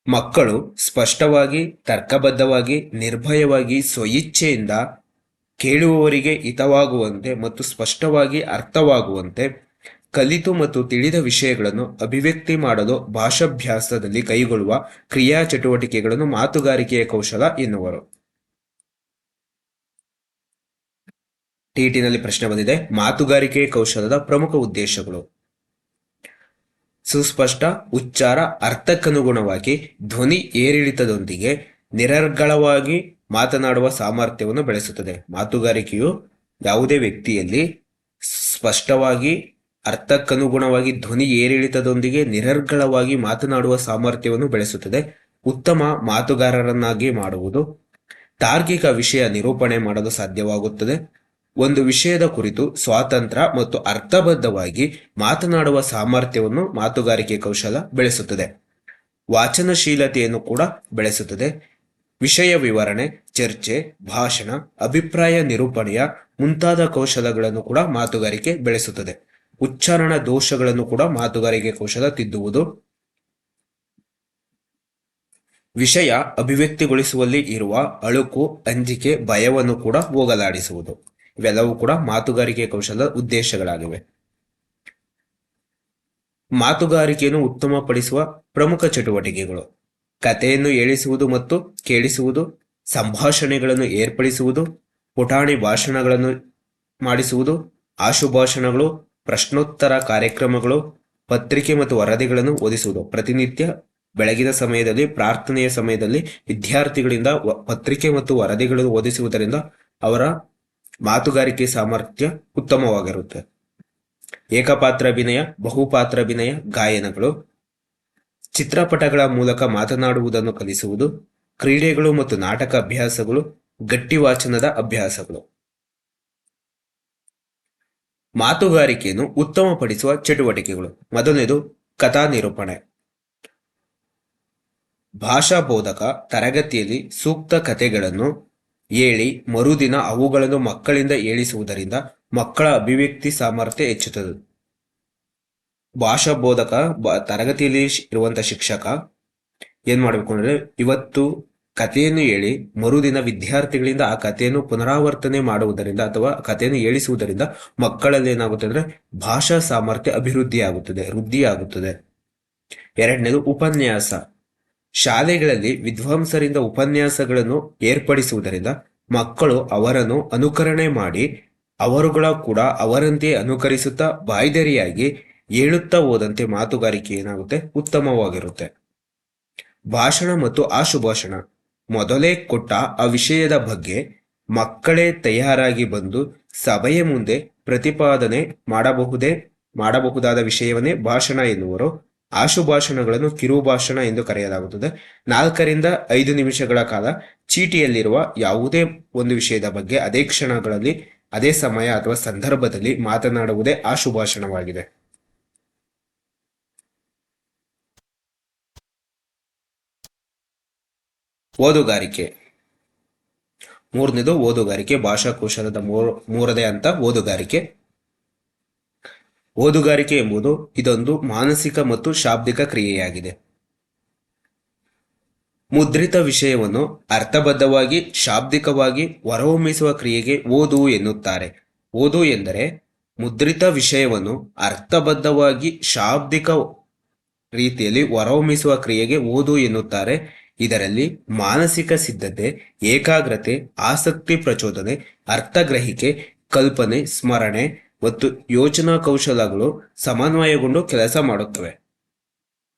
ಮಕ್ಕಳು ಸ್ಪಷ್ಟವಾಗಿ, ತರ್ಕಬದ್ಧವಾಗಿ, ನಿರ್ಭಯವಾಗಿ, ಸ್ವಇಚ್ಛೆಯಿಂದ ಕೇಳುವವರಿಗೆ ಹಿತವಾಗುವಂತೆ ಮತ್ತು ಸ್ಪಷ್ಟವಾಗಿ ಅರ್ಥವಾಗುವಂತೆ ಕಲಿತು ಮತ್ತು ತಿಳಿದ ವಿಷಯಗಳನ್ನು ಅಭಿವ್ಯಕ್ತಿ ಮಾಡಲು ಭಾಷಾಭ್ಯಾಸದಲ್ಲಿ ಕೈಗೊಳ್ಳುವ ಕ್ರಿಯಾ ಚಟುವಟಿಕೆಗಳನ್ನು ಮಾತುಗಾರಿಕೆಯ ಕೌಶಲ ಎನ್ನುವರು. ಟಿಟಿನಲ್ಲಿ ಪ್ರಶ್ನೆ ಬಂದಿದೆ, ಮಾತುಗಾರಿಕೆಯ ಕೌಶಲದ ಪ್ರಮುಖ ಉದ್ದೇಶಗಳು. ಸುಸ್ಪಷ್ಟ ಉಚ್ಚಾರ, ಅರ್ಥಕ್ಕನುಗುಣವಾಗಿ ಧ್ವನಿ ಏರಿಳಿತದೊಂದಿಗೆ ನಿರರ್ಗಳವಾಗಿ ಮಾತನಾಡುವ ಸಾಮರ್ಥ್ಯವನ್ನು ಬೆಳೆಸುತ್ತದೆ. ಮಾತುಗಾರಿಕೆಯು ಯಾವುದೇ ವ್ಯಕ್ತಿಯಲ್ಲಿ ಸ್ಪಷ್ಟವಾಗಿ, ಅರ್ಥಕ್ಕನುಗುಣವಾಗಿ ಧ್ವನಿ ಏರಿಳಿತದೊಂದಿಗೆ ನಿರರ್ಗಳವಾಗಿ ಮಾತನಾಡುವ ಸಾಮರ್ಥ್ಯವನ್ನು ಬೆಳೆಸುತ್ತದೆ. ಉತ್ತಮ ಮಾತುಗಾರರನ್ನಾಗಿ ಮಾಡುವುದು. ತಾರ್ಕಿಕ ವಿಷಯ ನಿರೂಪಣೆ ಮಾಡಲು ಸಾಧ್ಯವಾಗುತ್ತದೆ. ಒಂದು ವಿಷಯದ ಕುರಿತು ಸ್ವಾತಂತ್ರ್ಯ ಮತ್ತು ಅರ್ಥಬದ್ಧವಾಗಿ ಮಾತನಾಡುವ ಸಾಮರ್ಥ್ಯವನ್ನು ಮಾತುಗಾರಿಕೆ ಕೌಶಲ ಬೆಳೆಸುತ್ತದೆ. ವಾಚನಶೀಲತೆಯನ್ನು ಕೂಡ ಬೆಳೆಸುತ್ತದೆ. ವಿಷಯ ವಿವರಣೆ, ಚರ್ಚೆ, ಭಾಷಣ, ಅಭಿಪ್ರಾಯ ನಿರೂಪಣೆಯ ಮುಂತಾದ ಕೌಶಲಗಳನ್ನು ಕೂಡ ಮಾತುಗಾರಿಕೆ ಬೆಳೆಸುತ್ತದೆ. ಉಚ್ಚಾರಣ ದೋಷಗಳನ್ನು ಕೂಡ ಮಾತುಗಾರಿಕೆ ಕೌಶಲ ತಿದ್ದುವುದು. ವಿಷಯ ಅಭಿವ್ಯಕ್ತಿಗೊಳಿಸುವಲ್ಲಿ ಇರುವ ಅಳುಕು, ಅಂಜಿಕೆ, ಭಯವನ್ನು ಕೂಡ ಹೋಗಲಾಡಿಸುವುದು. ಇವೆಲ್ಲವೂ ಕೂಡ ಮಾತುಗಾರಿಕೆ ಕೌಶಲದ ಉದ್ದೇಶಗಳಾಗಿವೆ. ಮಾತುಗಾರಿಕೆಯನ್ನು ಉತ್ತಮಪಡಿಸುವ ಪ್ರಮುಖ ಚಟುವಟಿಕೆಗಳು: ಕಥೆಯನ್ನು ಹೇಳಿಸುವುದು ಮತ್ತು ಕೇಳಿಸುವುದು, ಸಂಭಾಷಣೆಗಳನ್ನು ಏರ್ಪಡಿಸುವುದು, ಪುಟಾಣಿ ಭಾಷಣಗಳನ್ನು ಮಾಡಿಸುವುದು, ಆಶುಭಾಷಣಗಳು, ಪ್ರಶ್ನೋತ್ತರ ಕಾರ್ಯಕ್ರಮಗಳು, ಪತ್ರಿಕೆ ಮತ್ತು ವರದಿಗಳನ್ನು ಓದಿಸುವುದು. ಪ್ರತಿನಿತ್ಯ ಬೆಳಗಿನ ಸಮಯದಲ್ಲಿ ಪ್ರಾರ್ಥನೆಯ ಸಮಯದಲ್ಲಿ ವಿದ್ಯಾರ್ಥಿಗಳಿಂದ ಪತ್ರಿಕೆ ಮತ್ತು ವರದಿಗಳನ್ನು ಓದಿಸುವುದರಿಂದ ಅವರ ಮಾತುಗಾರಿಕೆ ಸಾಮರ್ಥ್ಯ ಉತ್ತಮವಾಗಿರುತ್ತೆ. ಏಕಪಾತ್ರಾಭಿನಯ, ಬಹುಪಾತ್ರಾಭಿನಯ, ಗಾಯನಗಳು, ಚಿತ್ರಪಟಗಳ ಮೂಲಕ ಮಾತನಾಡುವುದನ್ನು ಕಲಿಸುವುದು, ಕ್ರೀಡೆಗಳು ಮತ್ತು ನಾಟಕ ಅಭ್ಯಾಸಗಳು, ಗಟ್ಟಿ ವಾಚನದ ಅಭ್ಯಾಸಗಳು. ಮಾತುಗಾರಿಕೆಯನ್ನು ಉತ್ತಮಪಡಿಸುವ ಚಟುವಟಿಕೆಗಳು. ಮೊದಲನೇದು ಕಥಾ ನಿರೂಪಣೆ. ಭಾಷಾ ಬೋಧಕ ತರಗತಿಯಲ್ಲಿ ಸೂಕ್ತ ಕಥೆಗಳನ್ನು ಹೇಳಿ ಮರುದಿನ ಅವುಗಳನ್ನು ಮಕ್ಕಳಿಂದ ಹೇಳಿಸುವುದರಿಂದ ಮಕ್ಕಳ ಅಭಿವ್ಯಕ್ತಿ ಸಾಮರ್ಥ್ಯ ಹೆಚ್ಚುತ್ತದೆ. ಭಾಷಾ ಬೋಧಕ ತರಗತಿಯಲ್ಲಿ ಇರುವಂತ ಶಿಕ್ಷಕ ಏನ್ ಮಾಡ್ಬೇಕು ಅಂದ್ರೆ, ಇವತ್ತು ಕಥೆಯನ್ನು ಹೇಳಿ ಮರುದಿನ ವಿದ್ಯಾರ್ಥಿಗಳಿಂದ ಆ ಕಥೆಯನ್ನು ಪುನರಾವರ್ತನೆ ಮಾಡುವುದರಿಂದ ಅಥವಾ ಕಥೆಯನ್ನು ಹೇಳಿಸುವುದರಿಂದ ಮಕ್ಕಳಲ್ಲಿ ಏನಾಗುತ್ತೆ ಅಂದ್ರೆ ಭಾಷಾ ಸಾಮರ್ಥ್ಯ ಅಭಿವೃದ್ಧಿ ಆಗುತ್ತದೆ, ವೃದ್ಧಿ ಆಗುತ್ತದೆ. ಎರಡನೇದು ಉಪನ್ಯಾಸ. ಶಾಲೆಗಳಲ್ಲಿ ವಿದ್ವಾಂಸರಿಂದ ಉಪನ್ಯಾಸಗಳನ್ನು ಏರ್ಪಡಿಸುವುದರಿಂದ ಮಕ್ಕಳು ಅವರನ್ನು ಅನುಕರಣೆ ಮಾಡಿ ಅವರುಗಳ ಕೂಡ ಅವರಂತೆ ಅನುಕರಿಸುತ್ತಾ ಬಾಯ್ದರಿಯಾಗಿ ಹೇಳುತ್ತಾ ಹೋದಂತೆ ಮಾತುಗಾರಿಕೆ ಏನಾಗುತ್ತೆ, ಉತ್ತಮವಾಗಿರುತ್ತೆ. ಭಾಷಣ ಮತ್ತು ಆಶುಭಾಷಣ. ಮೊದಲೇ ಕೊಟ್ಟ ಆ ವಿಷಯದ ಬಗ್ಗೆ ಮಕ್ಕಳೇ ತಯಾರಾಗಿ ಬಂದು ಸಭೆಯ ಮುಂದೆ ಪ್ರತಿಪಾದನೆ ಮಾಡಬಹುದಾದ ವಿಷಯವನ್ನೇ ಭಾಷಣ ಎನ್ನುವರು. ಆಶುಭಾಷಣಗಳನ್ನು ಕಿರುಭಾಷಣ ಎಂದು ಕರೆಯಲಾಗುತ್ತದೆ. 4 ರಿಂದ 5 ನಿಮಿಷಗಳ ಕಾಲ ಚೀಟಿಯಲ್ಲಿರುವ ಯಾವುದೇ ಒಂದು ವಿಷಯದ ಬಗ್ಗೆ ಅದೇ ಕ್ಷಣಗಳಲ್ಲಿ ಅದೇ ಸಮಯ ಅಥವಾ ಸಂದರ್ಭದಲ್ಲಿ ಮಾತನಾಡುವುದೇ ಆಶುಭಾಷಣವಾಗಿದೆ. ಓದುಗಾರಿಕೆ. ಮೂರನೇದು ಓದುಗಾರಿಕೆ. ಭಾಷಾಕೌಶಲದ ಮೂರನೇ ಹಂತ ಓದುಗಾರಿಕೆ. ಓದುಗಾರಿಕೆ ಎಂಬುದು ಇದೊಂದು ಮಾನಸಿಕ ಮತ್ತು ಶಾಬ್ದಿಕ ಕ್ರಿಯೆಯಾಗಿದೆ. ಮುದ್ರಿತ ವಿಷಯವನ್ನು ಅರ್ಥಬದ್ಧವಾಗಿ ಶಾಬ್ದಿಕವಾಗಿ ಹೊರಹೊಮ್ಮಿಸುವ ಕ್ರಿಯೆಗೆ ಓದು ಎನ್ನುತ್ತಾರೆ. ಓದು ಎಂದರೆ ಮುದ್ರಿತ ವಿಷಯವನ್ನು ಅರ್ಥಬದ್ಧವಾಗಿ ಶಾಬ್ದಿಕ ರೀತಿಯಲ್ಲಿ ಹೊರಹೊಮ್ಮಿಸುವ ಕ್ರಿಯೆಗೆ ಓದು ಎನ್ನುತ್ತಾರೆ. ಇದರಲ್ಲಿ ಮಾನಸಿಕ ಸಿದ್ಧತೆ, ಏಕಾಗ್ರತೆ, ಆಸಕ್ತಿ ಪ್ರಚೋದನೆ, ಅರ್ಥಗ್ರಹಿಕೆ, ಕಲ್ಪನೆ, ಸ್ಮರಣೆ ಮತ್ತು ಯೋಚನಾ ಕೌಶಲಗಳು ಸಮನ್ವಯಗೊಂಡು ಕೆಲಸ ಮಾಡುತ್ತವೆ.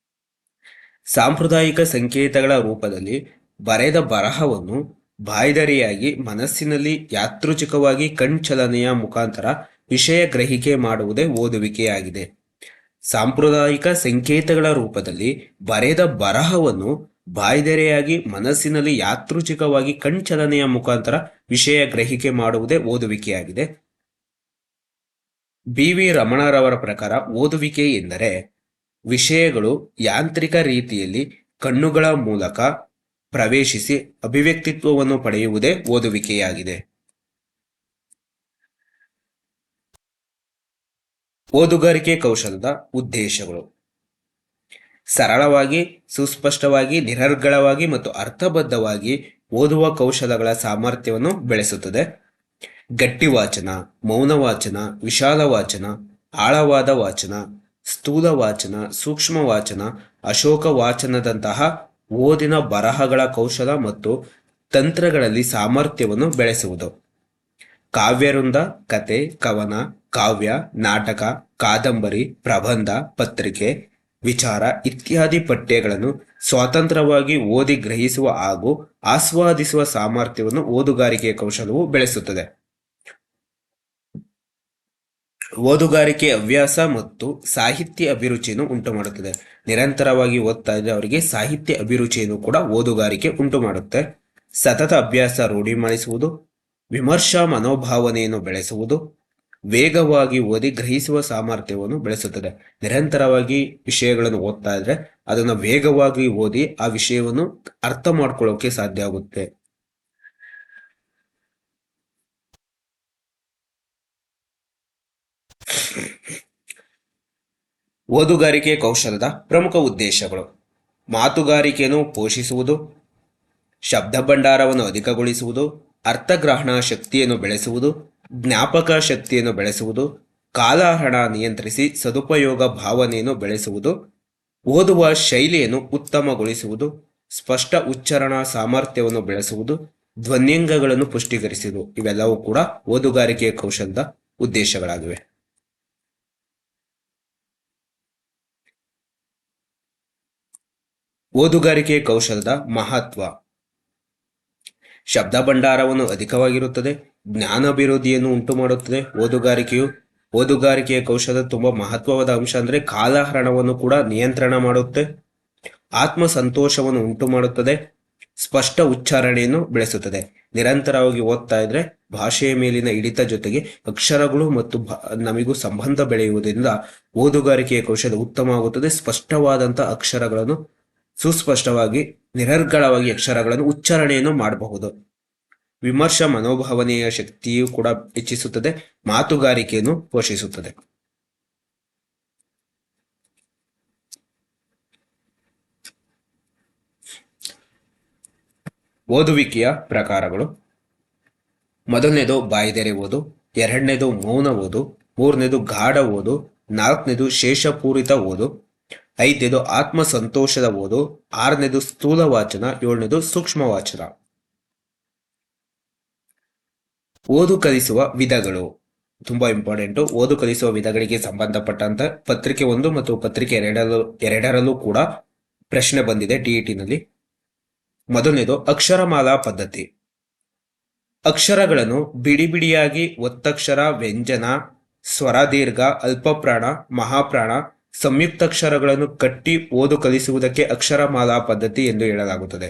ಸಾಂಪ್ರದಾಯಿಕ ಸಂಕೇತಗಳ ರೂಪದಲ್ಲಿ ಬರೆದ ಬರಹವನ್ನು ಬಾಯ್ದರಿಯಾಗಿ ಮನಸ್ಸಿನಲ್ಲಿ ಯಾದೃಚ್ಛಿಕವಾಗಿ ಕಣ್ಚಲನೆಯ ಮುಖಾಂತರ ವಿಷಯ ಗ್ರಹಿಕೆ ಮಾಡುವುದೇ ಓದುವಿಕೆಯಾಗಿದೆ. ಸಾಂಪ್ರದಾಯಿಕ ಸಂಕೇತಗಳ ರೂಪದಲ್ಲಿ ಬರೆದ ಬರಹವನ್ನು ಬಾಯ್ದೆರೆಯಾಗಿ ಮನಸ್ಸಿನಲ್ಲಿ ಯಾದೃಚ್ಛಿಕವಾಗಿ ಕಣ್ಚಲನೆಯ ಮುಖಾಂತರ ವಿಷಯ ಗ್ರಹಿಕೆ ಮಾಡುವುದೇ ಓದುವಿಕೆಯಾಗಿದೆ. ಬಿ.ವಿ. ರಮಣರವರ ಪ್ರಕಾರ ಓದುವಿಕೆ ಎಂದರೆ ವಿಷಯಗಳು ಯಾಂತ್ರಿಕ ರೀತಿಯಲ್ಲಿ ಕಣ್ಣುಗಳ ಮೂಲಕ ಪ್ರವೇಶಿಸಿ ಅಭಿವ್ಯಕ್ತಿತ್ವವನ್ನು ಪಡೆಯುವುದೇ ಓದುವಿಕೆಯಾಗಿದೆ. ಓದುಗಾರಿಕೆ ಕೌಶಲದ ಉದ್ದೇಶಗಳು. ಸರಳವಾಗಿ, ಸುಸ್ಪಷ್ಟವಾಗಿ, ನಿರರ್ಗಳವಾಗಿ ಮತ್ತು ಅರ್ಥಬದ್ಧವಾಗಿ ಓದುವ ಕೌಶಲಗಳ ಸಾಮರ್ಥ್ಯವನ್ನು ಬೆಳೆಸುತ್ತದೆ. ಗಟ್ಟಿ ವಾಚನ, ಮೌನ ವಾಚನ, ವಿಶಾಲ ವಾಚನ, ಆಳವಾದ ವಾಚನ, ಸ್ಥೂಲ ವಾಚನ, ಸೂಕ್ಷ್ಮ ವಾಚನ, ಅಶೋಕ ವಾಚನದಂತಹ ಓದಿನ ಬರಹಗಳ ಕೌಶಲ ಮತ್ತು ತಂತ್ರಗಳಲ್ಲಿ ಸಾಮರ್ಥ್ಯವನ್ನು ಬೆಳೆಸುವುದು. ಕಾವ್ಯವೃಂದ, ಕತೆ, ಕವನ, ಕಾವ್ಯ, ನಾಟಕ, ಕಾದಂಬರಿ, ಪ್ರಬಂಧ, ಪತ್ರಿಕೆ, ವಿಚಾರ ಇತ್ಯಾದಿ ಪಠ್ಯಗಳನ್ನು ಸ್ವತಂತ್ರವಾಗಿ ಓದಿ ಗ್ರಹಿಸುವ ಹಾಗೂ ಆಸ್ವಾದಿಸುವ ಸಾಮರ್ಥ್ಯವನ್ನು ಓದುಗಾರಿಕೆಯ ಕೌಶಲವು ಬೆಳೆಸುತ್ತದೆ. ಓದುಗಾರಿಕೆ ಹವ್ಯಾಸ ಮತ್ತು ಸಾಹಿತ್ಯ ಅಭಿರುಚಿಯನ್ನು ಉಂಟು ಮಾಡುತ್ತದೆ. ನಿರಂತರವಾಗಿ ಓದ್ತಾ ಇದ್ರೆ ಅವರಿಗೆ ಸಾಹಿತ್ಯ ಅಭಿರುಚಿಯನ್ನು ಕೂಡ ಓದುಗಾರಿಕೆ ಉಂಟು ಮಾಡುತ್ತೆ. ಸತತ ಅಭ್ಯಾಸ ರೂಢಿ ಮಾಡಿಸುವುದು, ವಿಮರ್ಶಾ ಮನೋಭಾವನೆಯನ್ನು ಬೆಳೆಸುವುದು, ವೇಗವಾಗಿ ಓದಿ ಗ್ರಹಿಸುವ ಸಾಮರ್ಥ್ಯವನ್ನು ಬೆಳೆಸುತ್ತದೆ. ನಿರಂತರವಾಗಿ ವಿಷಯಗಳನ್ನು ಓದ್ತಾ ಇದ್ರೆ ಅದನ್ನು ವೇಗವಾಗಿ ಓದಿ ಆ ವಿಷಯವನ್ನು ಅರ್ಥ ಮಾಡ್ಕೊಳ್ಳೋಕೆ ಸಾಧ್ಯ ಆಗುತ್ತೆ. ಓದುಗಾರಿಕೆ ಕೌಶಲದ ಪ್ರಮುಖ ಉದ್ದೇಶಗಳು: ಮಾತುಗಾರಿಕೆಯನ್ನು ಪೋಷಿಸುವುದು, ಶಬ್ದ ಭಂಡಾರವನ್ನು ಅಧಿಕಗೊಳಿಸುವುದು, ಅರ್ಥಗ್ರಹಣ ಶಕ್ತಿಯನ್ನು ಬೆಳೆಸುವುದು, ಜ್ಞಾಪಕ ಶಕ್ತಿಯನ್ನು ಬೆಳೆಸುವುದು, ಕಾಲಹರಣ ನಿಯಂತ್ರಿಸಿ ಸದುಪಯೋಗ ಭಾವನೆಯನ್ನು ಬೆಳೆಸುವುದು, ಓದುವ ಶೈಲಿಯನ್ನು ಉತ್ತಮಗೊಳಿಸುವುದು, ಸ್ಪಷ್ಟ ಉಚ್ಚಾರಣಾ ಸಾಮರ್ಥ್ಯವನ್ನು ಬೆಳೆಸುವುದು, ಧ್ವನ್ಯಂಗಗಳನ್ನು ಪುಷ್ಟೀಕರಿಸುವುದು. ಇವೆಲ್ಲವೂ ಕೂಡ ಓದುಗಾರಿಕೆಯ ಕೌಶಲದ ಉದ್ದೇಶಗಳಾಗಿವೆ. ಓದುಗಾರಿಕೆ ಕೌಶಲದ ಮಹತ್ವ. ಶಬ್ದ ಭಂಡಾರವನ್ನು ಅಧಿಕವಾಗಿರುತ್ತದೆ, ಜ್ಞಾನಾಭಿವೃದ್ಧಿಯನ್ನು ಉಂಟು ಮಾಡುತ್ತದೆ. ಓದುಗಾರಿಕೆಯ ಕೌಶಲ ತುಂಬಾ ಮಹತ್ವವಾದ ಅಂಶ. ಅಂದ್ರೆ ಕಾಲಹರಣವನ್ನು ಕೂಡ ನಿಯಂತ್ರಣ ಮಾಡುತ್ತೆ, ಆತ್ಮ ಸಂತೋಷವನ್ನು ಉಂಟು ಮಾಡುತ್ತದೆ, ಸ್ಪಷ್ಟ ಉಚ್ಚಾರಣೆಯನ್ನು ಬೆಳೆಸುತ್ತದೆ. ನಿರಂತರವಾಗಿ ಓದ್ತಾ ಇದ್ರೆ ಭಾಷೆಯ ಮೇಲಿನ ಹಿಡಿತ ಜೊತೆಗೆ ಅಕ್ಷರಗಳು ಮತ್ತು ನಮಗೂ ಸಂಬಂಧ ಬೆಳೆಯುವುದರಿಂದ ಓದುಗಾರಿಕೆಯ ಕೌಶಲ ಉತ್ತಮವಾಗುತ್ತದೆ. ಸ್ಪಷ್ಟವಾದಂತ ಅಕ್ಷರಗಳನ್ನು ಸುಸ್ಪಷ್ಟವಾಗಿ ನಿರರ್ಗಳವಾಗಿ ಅಕ್ಷರಗಳನ್ನು ಉಚ್ಚಾರಣೆಯನ್ನು ಮಾಡಬಹುದು. ವಿಮರ್ಶಾ ಮನೋಭಾವನೆಯ ಶಕ್ತಿಯು ಕೂಡ ಹೆಚ್ಚಿಸುತ್ತದೆ, ಮಾತುಗಾರಿಕೆಯನ್ನು ಪೋಷಿಸುತ್ತದೆ. ಓದುವಿಕೆಯ ಪ್ರಕಾರಗಳು. ಮೊದಲನೇದು ಬಾಯ್ದೆರೆ ಓದು, ಎರಡನೇದು ಮೌನ ಓದು, ಮೂರನೇದು ಗಾಢ ಓದು, ನಾಲ್ಕನೇದು ಶೇಷಪೂರಿತ ಓದು, ಐದನೇದು ಆತ್ಮ ಸಂತೋಷದ ಓದು, ಆರನೇದು ಸ್ಥೂಲ ವಾಚನ, ಏಳನೇದು ಸೂಕ್ಷ್ಮ ವಾಚನ. ಓದು ಕಲಿಸುವ ವಿಧಗಳು ತುಂಬಾ ಇಂಪಾರ್ಟೆಂಟ್. ಓದು ಕಲಿಸುವ ವಿಧಗಳಿಗೆ ಸಂಬಂಧಪಟ್ಟಂತ ಪತ್ರಿಕೆ 1 ಮತ್ತು ಪತ್ರಿಕೆ 2ರಲ್ಲೂ ಕೂಡ ಪ್ರಶ್ನೆ ಬಂದಿದೆ ಟಿಇಟಿನಲ್ಲಿ. ಮೊದಲನೇದು ಅಕ್ಷರಮಾಲಾ ಪದ್ಧತಿ. ಅಕ್ಷರಗಳನ್ನು ಬಿಡಿ ಬಿಡಿಯಾಗಿ ಒತ್ತಕ್ಷರ, ವ್ಯಂಜನ, ಸ್ವರ, ದೀರ್ಘ, ಅಲ್ಪಪ್ರಾಣ, ಮಹಾಪ್ರಾಣ, ಸಂಯುಕ್ತಾಕ್ಷರಗಳನ್ನು ಕಟ್ಟಿ ಓದು ಕಲಿಸುವುದಕ್ಕೆ ಅಕ್ಷರಮಾಲಾ ಪದ್ಧತಿ ಎಂದು ಹೇಳಲಾಗುತ್ತದೆ.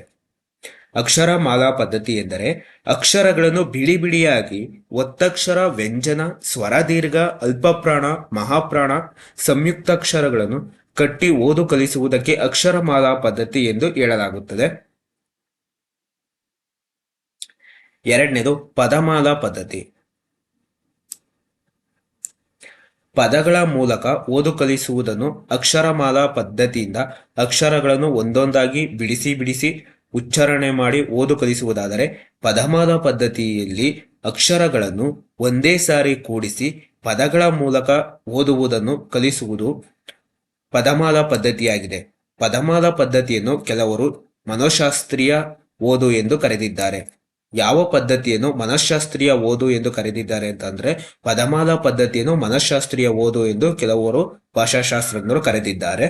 ಅಕ್ಷರಮಾಲಾ ಪದ್ಧತಿ ಎಂದರೆ ಅಕ್ಷರಗಳನ್ನು ಬಿಡಿ ಬಿಡಿಯಾಗಿ ಒತ್ತಕ್ಷರ, ವ್ಯಂಜನ, ಸ್ವರ, ದೀರ್ಘ, ಅಲ್ಪಪ್ರಾಣ, ಮಹಾಪ್ರಾಣ, ಸಂಯುಕ್ತಾಕ್ಷರಗಳನ್ನು ಕಟ್ಟಿ ಓದು ಕಲಿಸುವುದಕ್ಕೆ ಅಕ್ಷರಮಾಲಾ ಪದ್ಧತಿ ಎಂದು ಹೇಳಲಾಗುತ್ತದೆ. ಎರಡನೇದು ಪದಮಾಲಾ ಪದ್ಧತಿ. ಪದಗಳ ಮೂಲಕ ಓದು ಕಲಿಸುವುದನ್ನು ಅಕ್ಷರಮಾಲಾ ಪದ್ಧತಿಯಿಂದ ಅಕ್ಷರಗಳನ್ನು ಒಂದೊಂದಾಗಿ ಬಿಡಿಸಿ ಉಚ್ಚಾರಣೆ ಮಾಡಿ ಓದು ಕಲಿಸುವುದಾದರೆ, ಪದಮಾಲಾ ಪದ್ಧತಿಯಲ್ಲಿ ಅಕ್ಷರಗಳನ್ನು ಒಂದೇ ಸಾರಿ ಕೂಡಿಸಿ ಪದಗಳ ಮೂಲಕ ಓದುವುದನ್ನು ಕಲಿಸುವುದು ಪದಮಾಲಾ ಪದ್ಧತಿಯಾಗಿದೆ. ಪದಮಾಲಾ ಪದ್ಧತಿಯನ್ನು ಕೆಲವರು ಮನೋಶಾಸ್ತ್ರೀಯ ಓದು ಎಂದು ಕರೆದಿದ್ದಾರೆ. ಯಾವ ಪದ್ಧತಿಯನ್ನು ಮನಃಶಾಸ್ತ್ರೀಯ ಓದು ಎಂದು ಕರೆದಿದ್ದಾರೆ ಅಂತಂದ್ರೆ, ಪದಮಾಲಾ ಪದ್ಧತಿಯನ್ನು ಮನಃಶಾಸ್ತ್ರೀಯ ಓದು ಎಂದು ಕೆಲವರು ಭಾಷಾಶಾಸ್ತ್ರಜ್ಞರು ಕರೆದಿದ್ದಾರೆ.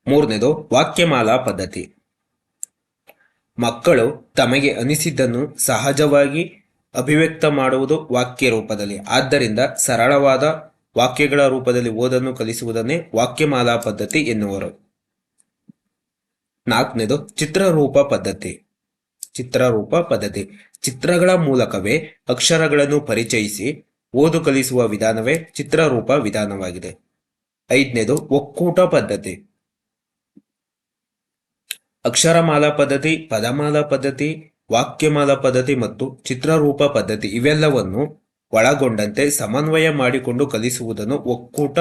ಮೂರನೇದು ವಾಕ್ಯಮಾಲಾ ಪದ್ಧತಿ. ಮಕ್ಕಳು ತಮಗೆ ಅನಿಸಿದ್ದನ್ನು ಸಹಜವಾಗಿ ಅಭಿವ್ಯಕ್ತ ಮಾಡುವುದು ವಾಕ್ಯ ರೂಪದಲ್ಲಿ. ಆದ್ದರಿಂದ ಸರಳವಾದ ವಾಕ್ಯಗಳ ರೂಪದಲ್ಲಿ ಓದನ್ನು ಕಲಿಸುವುದನ್ನೇ ವಾಕ್ಯಮಾಲಾ ಪದ್ಧತಿ ಎನ್ನುವರು. ನಾಲ್ಕನೇದು ಚಿತ್ರರೂಪ ಪದ್ಧತಿ. ಚಿತ್ರಗಳ ಮೂಲಕವೇ ಅಕ್ಷರಗಳನ್ನು ಪರಿಚಯಿಸಿ ಓದು ಕಲಿಸುವ ವಿಧಾನವೇ ಚಿತ್ರರೂಪ ವಿಧಾನವಾಗಿದೆ. ಐದನೇದು ಒಕ್ಕೂಟ ಪದ್ಧತಿ. ಅಕ್ಷರಮಾಲಾ ಪದ್ಧತಿ, ಪದಮಾಲಾ ಪದ್ಧತಿ, ವಾಕ್ಯಮಾಲಾ ಪದ್ಧತಿ ಮತ್ತು ಚಿತ್ರರೂಪ ಪದ್ಧತಿ ಇವೆಲ್ಲವನ್ನು ಒಳಗೊಂಡಂತೆ ಸಮನ್ವಯ ಮಾಡಿಕೊಂಡು ಕಲಿಸುವುದನ್ನು ಒಕ್ಕೂಟ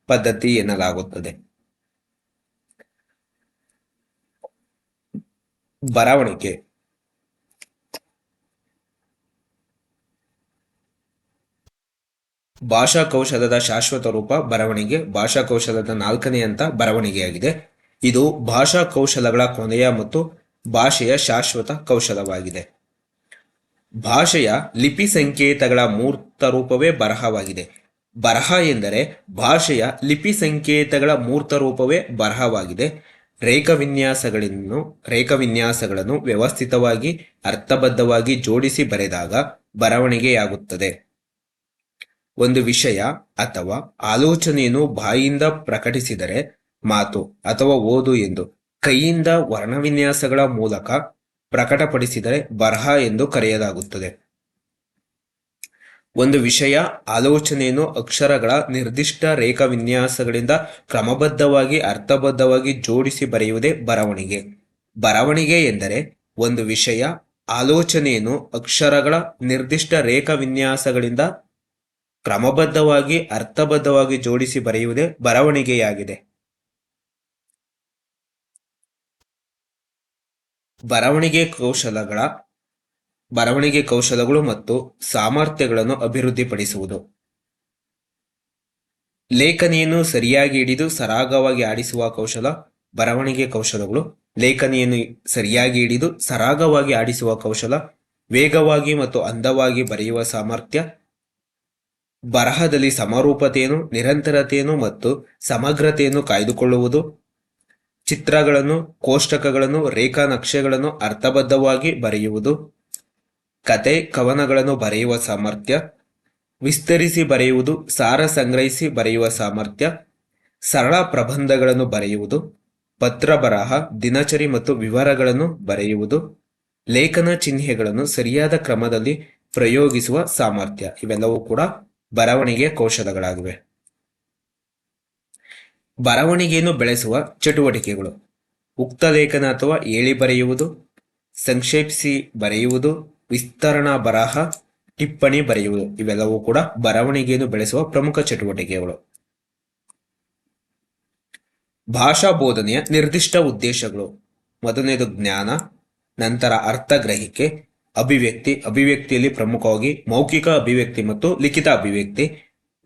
ಪದ್ಧತಿ ಎನ್ನಲಾಗುತ್ತದೆ. ಬರವಣಿಗೆ. ಭಾಷಾ ಕೌಶಲದ ಶಾಶ್ವತ ರೂಪ ಬರವಣಿಗೆ. ಭಾಷಾ ಕೌಶಲದ 4ನೇ ಹಂತ ಬರವಣಿಗೆಯಾಗಿದೆ. ಇದು ಭಾಷಾ ಕೌಶಲಗಳ ಕೊನೆಯ ಮತ್ತು ಭಾಷೆಯ ಶಾಶ್ವತ ಕೌಶಲವಾಗಿದೆ. ಭಾಷೆಯ ಲಿಪಿ ಸಂಕೇತಗಳ ಮೂರ್ತ ರೂಪವೇ ಬರಹವಾಗಿದೆ. ಬರಹ ಎಂದರೆ ಭಾಷೆಯ ಲಿಪಿ ಸಂಕೇತಗಳ ಮೂರ್ತ ರೂಪವೇ ಬರಹವಾಗಿದೆ. ರೇಖಾವಿನ್ಯಾಸಗಳನ್ನು ವ್ಯವಸ್ಥಿತವಾಗಿ ಅರ್ಥಬದ್ಧವಾಗಿ ಜೋಡಿಸಿ ಬರೆದಾಗ ಬರವಣಿಗೆಯಾಗುತ್ತದೆ. ಒಂದು ವಿಷಯ ಅಥವಾ ಆಲೋಚನೆಯನ್ನು ಬಾಯಿಂದ ಪ್ರಕಟಿಸಿದರೆ ಮಾತು ಅಥವಾ ಓದು ಎಂದು, ಕೈಯಿಂದ ವರ್ಣವಿನ್ಯಾಸಗಳ ಮೂಲಕ ಪ್ರಕಟಪಡಿಸಿದರೆ ಬರಹ ಎಂದು ಕರೆಯಲಾಗುತ್ತದೆ. ಒಂದು ವಿಷಯ ಆಲೋಚನೆಯನ್ನು ಅಕ್ಷರಗಳ ನಿರ್ದಿಷ್ಟ ರೇಖಾವಿನ್ಯಾಸಗಳಿಂದ ಕ್ರಮಬದ್ಧವಾಗಿ ಅರ್ಥಬದ್ಧವಾಗಿ ಜೋಡಿಸಿ ಬರೆಯುವುದೇ ಬರವಣಿಗೆ. ಬರವಣಿಗೆ ಎಂದರೆ ಒಂದು ವಿಷಯ ಆಲೋಚನೆಯನ್ನು ಅಕ್ಷರಗಳ ನಿರ್ದಿಷ್ಟ ರೇಖಾವಿನ್ಯಾಸಗಳಿಂದ ಕ್ರಮಬದ್ಧವಾಗಿ ಅರ್ಥಬದ್ಧವಾಗಿ ಜೋಡಿಸಿ ಬರೆಯುವುದೇ ಬರವಣಿಗೆಯಾಗಿದೆ. ಬರವಣಿಗೆ ಕೌಶಲಗಳು ಮತ್ತು ಸಾಮರ್ಥ್ಯಗಳನ್ನು ಅಭಿವೃದ್ಧಿಪಡಿಸುವುದು. ಲೇಖನಿಯನ್ನು ಸರಿಯಾಗಿ ಹಿಡಿದು ಸರಾಗವಾಗಿ ಆಡಿಸುವ ಕೌಶಲ, ಬರವಣಿಗೆ ಕೌಶಲಗಳು: ಲೇಖನಿಯನ್ನು ಸರಿಯಾಗಿ ಹಿಡಿದು ಸರಾಗವಾಗಿ ಆಡಿಸುವ ಕೌಶಲ, ವೇಗವಾಗಿ ಮತ್ತು ಅಂದವಾಗಿ ಬರೆಯುವ ಸಾಮರ್ಥ್ಯ, ಬರಹದಲ್ಲಿ ಸಮರೂಪತೆಯನ್ನು, ನಿರಂತರತೆಯನ್ನು ಮತ್ತು ಸಮಗ್ರತೆಯನ್ನು ಕಾಯ್ದುಕೊಳ್ಳುವುದು, ಚಿತ್ರಗಳನ್ನು, ಕೋಷ್ಟಕಗಳನ್ನು, ರೇಖಾ ನಕ್ಷೆಗಳನ್ನು ಅರ್ಥಬದ್ಧವಾಗಿ ಬರೆಯುವುದು, ಕತೆ ಕವನಗಳನ್ನು ಬರೆಯುವ ಸಾಮರ್ಥ್ಯ, ವಿಸ್ತರಿಸಿ ಬರೆಯುವುದು, ಸಾರ ಸಂಗ್ರಹಿಸಿ ಬರೆಯುವ ಸಾಮರ್ಥ್ಯ, ಸರಳ ಪ್ರಬಂಧಗಳನ್ನು ಬರೆಯುವುದು, ಪತ್ರ ಬರಹ, ದಿನಚರಿ ಮತ್ತು ವಿವರಗಳನ್ನು ಬರೆಯುವುದು, ಲೇಖನ ಚಿಹ್ನೆಗಳನ್ನು ಸರಿಯಾದ ಕ್ರಮದಲ್ಲಿ ಪ್ರಯೋಗಿಸುವ ಸಾಮರ್ಥ್ಯ. ಇವೆಲ್ಲವೂ ಕೂಡ ಬರವಣಿಗೆಯ ಕೌಶಲಗಳಾಗಿವೆ. ಬರವಣಿಗೆಯನ್ನು ಬೆಳೆಸುವ ಚಟುವಟಿಕೆಗಳು: ಉಕ್ತ ಲೇಖನ ಅಥವಾ ಏಳಿ ಬರೆಯುವುದು, ಸಂಕ್ಷೇಪಿಸಿ ಬರೆಯುವುದು, ವಿಸ್ತರಣಾ ಬರಹ, ಟಿಪ್ಪಣಿ ಬರೆಯುವುದು. ಇವೆಲ್ಲವೂ ಕೂಡ ಬರವಣಿಗೆಯನ್ನು ಬೆಳೆಸುವ ಪ್ರಮುಖ ಚಟುವಟಿಕೆಗಳು. ಭಾಷಾ ಬೋಧನೆಯ ನಿರ್ದಿಷ್ಟ ಉದ್ದೇಶಗಳು: ಮೊದಲನೇದು ಜ್ಞಾನ, ನಂತರ ಅರ್ಥಗ್ರಹಿಕೆ, ಅಭಿವ್ಯಕ್ತಿ, ಅಭಿವ್ಯಕ್ತಿಯಲ್ಲಿ ಪ್ರಮುಖವಾಗಿ ಮೌಖಿಕ ಅಭಿವ್ಯಕ್ತಿ ಮತ್ತು ಲಿಖಿತ ಅಭಿವ್ಯಕ್ತಿ.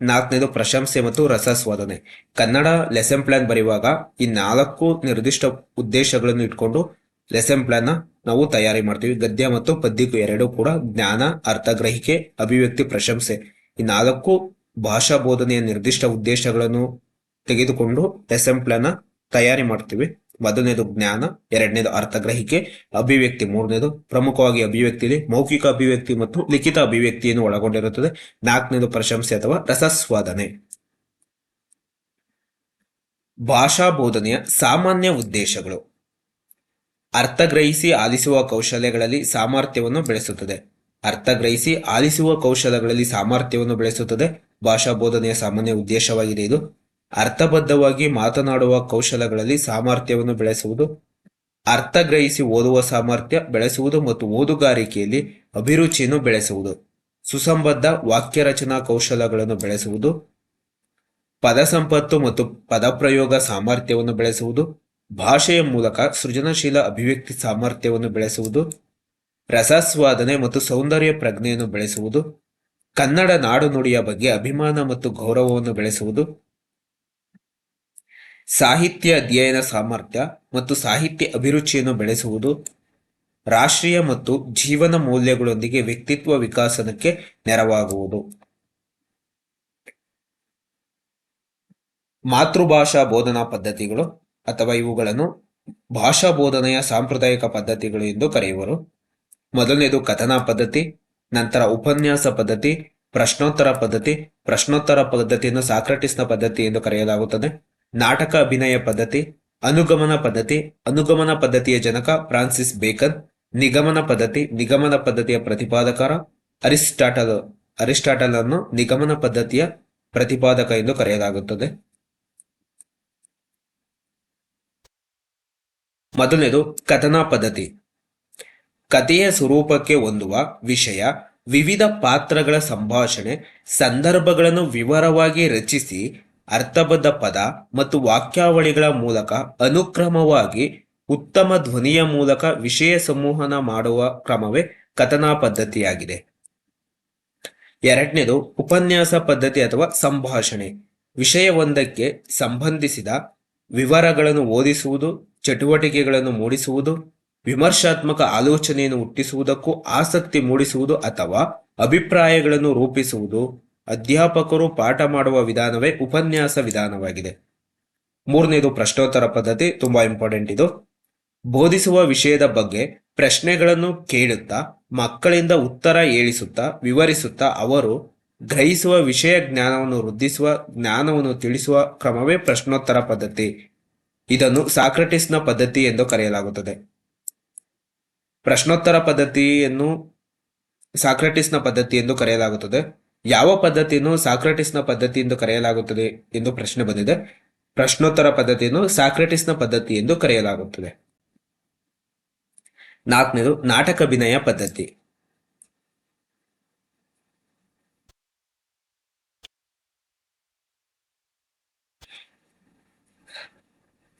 ನಾಲ್ಕನೇದು ಪ್ರಶಂಸೆ ಮತ್ತು ರಸಸ್ವಾದನೆ. ಕನ್ನಡ ಲೆಸನ್ ಪ್ಲಾನ್ ಬರೆಯುವಾಗ ಈ 4 ನಿರ್ದಿಷ್ಟ ಉದ್ದೇಶಗಳನ್ನು ಇಟ್ಕೊಂಡು ಲೆಸನ್ ಪ್ಲಾನ್ ನಾವು ತಯಾರಿ ಮಾಡ್ತೀವಿ. ಗದ್ಯ ಮತ್ತು ಪದ್ಯಕ್ಕೂ ಎರಡೂ ಕೂಡ ಜ್ಞಾನ, ಅರ್ಥಗ್ರಹಿಕೆ, ಅಭಿವ್ಯಕ್ತಿ, ಪ್ರಶಂಸೆ, ಈ 4 ಭಾಷಾ ಬೋಧನೆಯ ನಿರ್ದಿಷ್ಟ ಉದ್ದೇಶಗಳನ್ನು ತೆಗೆದುಕೊಂಡು ಲೆಸನ್ ಪ್ಲಾನ್ ತಯಾರಿ ಮಾಡ್ತೀವಿ. ಮೊದಲನೇದು ಜ್ಞಾನ, ಎರಡನೇದು ಅರ್ಥಗ್ರಹಿಕೆ, ಅಭಿವ್ಯಕ್ತಿ ಮೂರನೇದು. ಪ್ರಮುಖವಾಗಿ ಅಭಿವ್ಯಕ್ತಿಯಲ್ಲಿ ಮೌಖಿಕ ಅಭಿವ್ಯಕ್ತಿ ಮತ್ತು ಲಿಖಿತ ಅಭಿವ್ಯಕ್ತಿಯನ್ನು ಒಳಗೊಂಡಿರುತ್ತದೆ. ನಾಲ್ಕನೇದು ಪ್ರಶಂಸೆ ಅಥವಾ ರಸಸ್ವಾದನೆ. ಭಾಷಾ ಬೋಧನೆಯ ಸಾಮಾನ್ಯ ಉದ್ದೇಶಗಳು: ಅರ್ಥಗ್ರಹಿಸಿ ಆಲಿಸುವ ಕೌಶಲ್ಯಗಳಲ್ಲಿ ಸಾಮರ್ಥ್ಯವನ್ನು ಬೆಳೆಸುತ್ತದೆ. ಅರ್ಥಗ್ರಹಿಸಿ ಆಲಿಸುವ ಕೌಶಲ್ಯಗಳಲ್ಲಿ ಸಾಮರ್ಥ್ಯವನ್ನು ಬೆಳೆಸುತ್ತದೆ ಭಾಷಾ ಬೋಧನೆಯ ಸಾಮಾನ್ಯ ಉದ್ದೇಶವಾಗಿದೆ. ಇದು ಅರ್ಥಬದ್ಧವಾಗಿ ಮಾತನಾಡುವ ಕೌಶಲ್ಯಗಳಲ್ಲಿ ಸಾಮರ್ಥ್ಯವನ್ನು ಬೆಳೆಸುವುದು, ಅರ್ಥಗ್ರಹಿಸಿ ಓದುವ ಸಾಮರ್ಥ್ಯ ಬೆಳೆಸುವುದು ಮತ್ತು ಓದುಗಾರಿಕೆಯಲ್ಲಿ ಅಭಿರುಚಿಯನ್ನು ಬೆಳೆಸುವುದು, ಸುಸಂಬದ್ಧ ವಾಕ್ಯ ರಚನಾ ಕೌಶಲ್ಯಗಳನ್ನು ಬೆಳೆಸುವುದು, ಪದ ಸಂಪತ್ತು ಮತ್ತು ಪದಪ್ರಯೋಗ ಸಾಮರ್ಥ್ಯವನ್ನು ಬೆಳೆಸುವುದು, ಭಾಷೆಯ ಮೂಲಕ ಸೃಜನಶೀಲ ಅಭಿವ್ಯಕ್ತಿ ಸಾಮರ್ಥ್ಯವನ್ನು ಬೆಳೆಸುವುದು, ರಸಸ್ವಾದನೆ ಮತ್ತು ಸೌಂದರ್ಯ ಪ್ರಜ್ಞೆಯನ್ನು ಬೆಳೆಸುವುದು, ಕನ್ನಡ ನಾಡು ನುಡಿಯ ಬಗ್ಗೆ ಅಭಿಮಾನ ಮತ್ತು ಗೌರವವನ್ನು ಬೆಳೆಸುವುದು, ಸಾಹಿತ್ಯ ಅಧ್ಯಯನ ಸಾಮರ್ಥ್ಯ ಮತ್ತು ಸಾಹಿತ್ಯ ಅಭಿರುಚಿಯನ್ನು ಬೆಳೆಸುವುದು, ರಾಷ್ಟ್ರೀಯ ಮತ್ತು ಜೀವನ ಮೌಲ್ಯಗಳೊಂದಿಗೆ ವ್ಯಕ್ತಿತ್ವ ವಿಕಾಸನಕ್ಕೆ ನೆರವಾಗುವುದು. ಮಾತೃಭಾಷಾ ಬೋಧನಾ ಪದ್ಧತಿಗಳು ಅಥವಾ ಇವುಗಳನ್ನು ಭಾಷಾ ಬೋಧನೆಯ ಸಾಂಪ್ರದಾಯಿಕ ಪದ್ಧತಿಗಳು ಎಂದು ಕರೆಯುವರು. ಮೊದಲನೇದು ಕಥನ ಪದ್ಧತಿ, ನಂತರ ಉಪನ್ಯಾಸ ಪದ್ಧತಿ, ಪ್ರಶ್ನೋತ್ತರ ಪದ್ಧತಿ. ಪ್ರಶ್ನೋತ್ತರ ಪದ್ಧತಿಯನ್ನು ಸಾಕ್ರಟಿಸ್ನ ಪದ್ಧತಿ ಎಂದು ಕರೆಯಲಾಗುತ್ತದೆ. ನಾಟಕ ಅಭಿನಯ ಪದ್ಧತಿ, ಅನುಗಮನ ಪದ್ಧತಿ. ಅನುಗಮನ ಪದ್ಧತಿಯ ಜನಕ ಫ್ರಾನ್ಸಿಸ್ ಬೇಕನ್. ನಿಗಮನ ಪದ್ಧತಿ, ನಿಗಮನ ಪದ್ಧತಿಯ ಪ್ರತಿಪಾದಕರ ಅರಿಸ್ಟಾಟಲ್ ಅನ್ನು ನಿಗಮನ ಪದ್ಧತಿಯ ಪ್ರತಿಪಾದಕ ಎಂದು ಕರೆಯಲಾಗುತ್ತದೆ. ಮೊದಲನೇದು ಕಥನ ಪದ್ಧತಿ. ಕಥೆಯ ಸ್ವರೂಪಕ್ಕೆ ಹೊಂದುವ ವಿಷಯ, ವಿವಿಧ ಪಾತ್ರಗಳ ಸಂಭಾಷಣೆ, ಸಂದರ್ಭಗಳನ್ನು ವಿವರವಾಗಿ ರಚಿಸಿ ಅರ್ಥಬದ್ಧ ಪದ ಮತ್ತು ವಾಕ್ಯಾವಳಿಗಳ ಮೂಲಕ ಅನುಕ್ರಮವಾಗಿ ಉತ್ತಮ ಧ್ವನಿಯ ಮೂಲಕ ವಿಷಯ ಸಂವಹನ ಮಾಡುವ ಕ್ರಮವೇ ಕಥನ ಪದ್ಧತಿಯಾಗಿದೆ. ಎರಡನೇದು ಉಪನ್ಯಾಸ ಪದ್ಧತಿ ಅಥವಾ ಸಂಭಾಷಣೆ. ವಿಷಯವೊಂದಕ್ಕೆ ಸಂಬಂಧಿಸಿದ ವಿವರಗಳನ್ನು ಓದಿಸುವುದು, ಚಟುವಟಿಕೆಗಳನ್ನು ಮೂಡಿಸುವುದು, ವಿಮರ್ಶಾತ್ಮಕ ಆಲೋಚನೆಯನ್ನು ಹುಟ್ಟಿಸುವುದಕ್ಕೂ ಆಸಕ್ತಿ ಮೂಡಿಸುವುದು ಅಥವಾ ಅಭಿಪ್ರಾಯಗಳನ್ನು ರೂಪಿಸುವುದು. ಅಧ್ಯಾಪಕರು ಪಾಠ ಮಾಡುವ ವಿಧಾನವೇ ಉಪನ್ಯಾಸ ವಿಧಾನವಾಗಿದೆ. ಮೂರನೇದು ಪ್ರಶ್ನೋತ್ತರ ಪದ್ಧತಿ, ತುಂಬಾ ಇಂಪಾರ್ಟೆಂಟ್ ಇದು. ಬೋಧಿಸುವ ವಿಷಯದ ಬಗ್ಗೆ ಪ್ರಶ್ನೆಗಳನ್ನು ಕೇಳುತ್ತಾ ಮಕ್ಕಳಿಂದ ಉತ್ತರ ಹೇಳಿಸುತ್ತಾ ವಿವರಿಸುತ್ತಾ ಅವರು ಗ್ರಹಿಸುವ ವಿಷಯ ಜ್ಞಾನವನ್ನು ವೃದ್ಧಿಸುವ, ಜ್ಞಾನವನ್ನು ತಿಳಿಸುವ ಕ್ರಮವೇ ಪ್ರಶ್ನೋತ್ತರ ಪದ್ಧತಿ. ಇದನ್ನು ಸಾಕ್ರಟಿಸ್ನ ಪದ್ಧತಿ ಎಂದು ಕರೆಯಲಾಗುತ್ತದೆ. ಪ್ರಶ್ನೋತ್ತರ ಪದ್ಧತಿಯನ್ನು ಸಾಕ್ರಟಿಸ್ನ ಪದ್ಧತಿ ಎಂದು ಕರೆಯಲಾಗುತ್ತದೆ. ಯಾವ ಪದ್ಧತಿಯನ್ನು ಸಾಕ್ರಟಿಸ್ನ ಪದ್ಧತಿ ಎಂದು ಕರೆಯಲಾಗುತ್ತದೆ ಎಂದು ಪ್ರಶ್ನೆ ಬಂದಿದೆ. ಪ್ರಶ್ನೋತ್ತರ ಪದ್ಧತಿಯನ್ನು ಸಾಕ್ರಟಿಸ್ನ ಪದ್ಧತಿ ಎಂದು ಕರೆಯಲಾಗುತ್ತದೆ. ನಾಲ್ಕನೇದು ನಾಟಕ ಅಭಿನಯ ಪದ್ಧತಿ.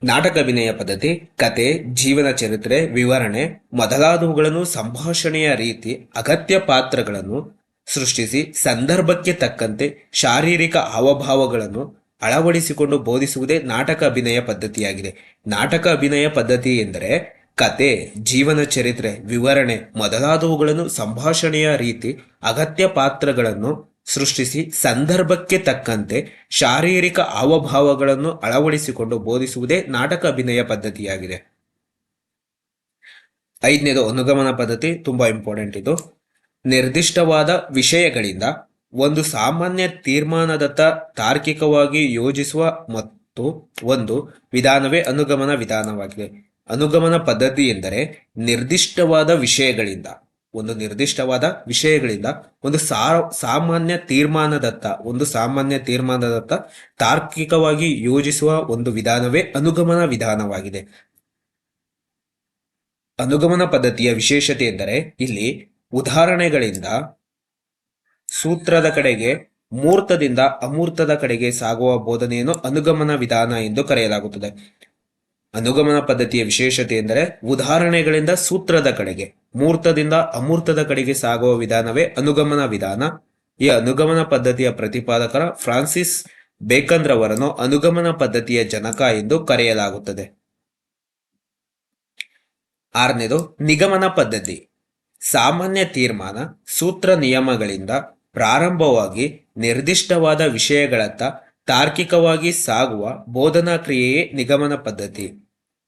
ನಾಟಕ ಅಭಿನಯ ಪದ್ಧತಿ ಕತೆ, ಜೀವನ ಚರಿತ್ರೆ, ವಿವರಣೆ ಮೊದಲಾದವುಗಳನ್ನು ಸಂಭಾಷಣೆಯ ರೀತಿ ಅಗತ್ಯ ಪಾತ್ರಗಳನ್ನು ಸೃಷ್ಟಿಸಿ ಸಂದರ್ಭಕ್ಕೆ ತಕ್ಕಂತೆ ಶಾರೀರಿಕ ಹಾವಭಾವಗಳನ್ನು ಅಳವಡಿಸಿಕೊಂಡು ಬೋಧಿಸುವುದೇ ನಾಟಕ ಅಭಿನಯ ಪದ್ಧತಿಯಾಗಿದೆ. ನಾಟಕ ಅಭಿನಯ ಪದ್ಧತಿ ಎಂದರೆ ಕತೆ, ಜೀವನ ಚರಿತ್ರೆ, ವಿವರಣೆ ಮೊದಲಾದವುಗಳನ್ನು ಸಂಭಾಷಣೆಯ ರೀತಿ ಅಗತ್ಯ ಪಾತ್ರಗಳನ್ನು ಸೃಷ್ಟಿಸಿ ಸಂದರ್ಭಕ್ಕೆ ತಕ್ಕಂತೆ ಶಾರೀರಿಕ ಹಾವಭಾವಗಳನ್ನು ಅಳವಡಿಸಿಕೊಂಡು ಬೋಧಿಸುವುದೇ ನಾಟಕ ಅಭಿನಯ ಪದ್ಧತಿಯಾಗಿದೆ. ಐದನೇದು ಅನುಗಮನ ಪದ್ಧತಿ, ತುಂಬಾ ಇಂಪಾರ್ಟೆಂಟ್ ಇದು. ನಿರ್ದಿಷ್ಟವಾದ ವಿಷಯಗಳಿಂದ ಒಂದು ಸಾಮಾನ್ಯ ತೀರ್ಮಾನದತ್ತ ತಾರ್ಕಿಕವಾಗಿ ಯೋಜಿಸುವ ಮತ್ತು ಒಂದು ವಿಧಾನವೇ ಅನುಗಮನ ವಿಧಾನವಾಗಿದೆ. ಅನುಗಮನ ಪದ್ಧತಿ ಎಂದರೆ ನಿರ್ದಿಷ್ಟವಾದ ವಿಷಯಗಳಿಂದ ಒಂದು ಸಾಮಾನ್ಯ ತೀರ್ಮಾನದತ್ತ ತಾರ್ಕಿಕವಾಗಿ ಯೋಜಿಸುವ ಒಂದು ವಿಧಾನವೇ ಅನುಗಮನ ವಿಧಾನವಾಗಿದೆ. ಅನುಗಮನ ಪದ್ಧತಿಯ ವಿಶೇಷತೆ ಎಂದರೆ ಇಲ್ಲಿ ಉದಾಹರಣೆಗಳಿಂದ ಸೂತ್ರದ ಕಡೆಗೆ, ಮೂರ್ತದಿಂದ ಅಮೂರ್ತದ ಕಡೆಗೆ ಸಾಗುವ ಬೋಧನೆಯನ್ನು ಅನುಗಮನ ವಿಧಾನ ಎಂದು ಕರೆಯಲಾಗುತ್ತದೆ. ಅನುಗಮನ ಪದ್ಧತಿಯ ವಿಶೇಷತೆ ಎಂದರೆ ಉದಾಹರಣೆಗಳಿಂದ ಸೂತ್ರದ ಕಡೆಗೆ, ಮೂರ್ತದಿಂದ ಅಮೂರ್ತದ ಕಡೆಗೆ ಸಾಗುವ ವಿಧಾನವೇ ಅನುಗಮನ ವಿಧಾನ. ಈ ಅನುಗಮನ ಪದ್ಧತಿಯ ಪ್ರತಿಪಾದಕರ ಫ್ರಾನ್ಸಿಸ್ ಬೇಕನ್ ರವರನ್ನು ಅನುಗಮನ ಪದ್ಧತಿಯ ಜನಕ ಎಂದು ಕರೆಯಲಾಗುತ್ತದೆ. ಆರನೇದು ನಿಗಮನ ಪದ್ಧತಿ. ಸಾಮಾನ್ಯ ತೀರ್ಮಾನ, ಸೂತ್ರ, ನಿಯಮಗಳಿಂದ ಪ್ರಾರಂಭವಾಗಿ ನಿರ್ದಿಷ್ಟವಾದ ವಿಷಯಗಳತ್ತ ತಾರ್ಕಿಕವಾಗಿ ಸಾಗುವ ಬೋಧನಾ ಕ್ರಿಯೆಯೇ ನಿಗಮನ ಪದ್ಧತಿ.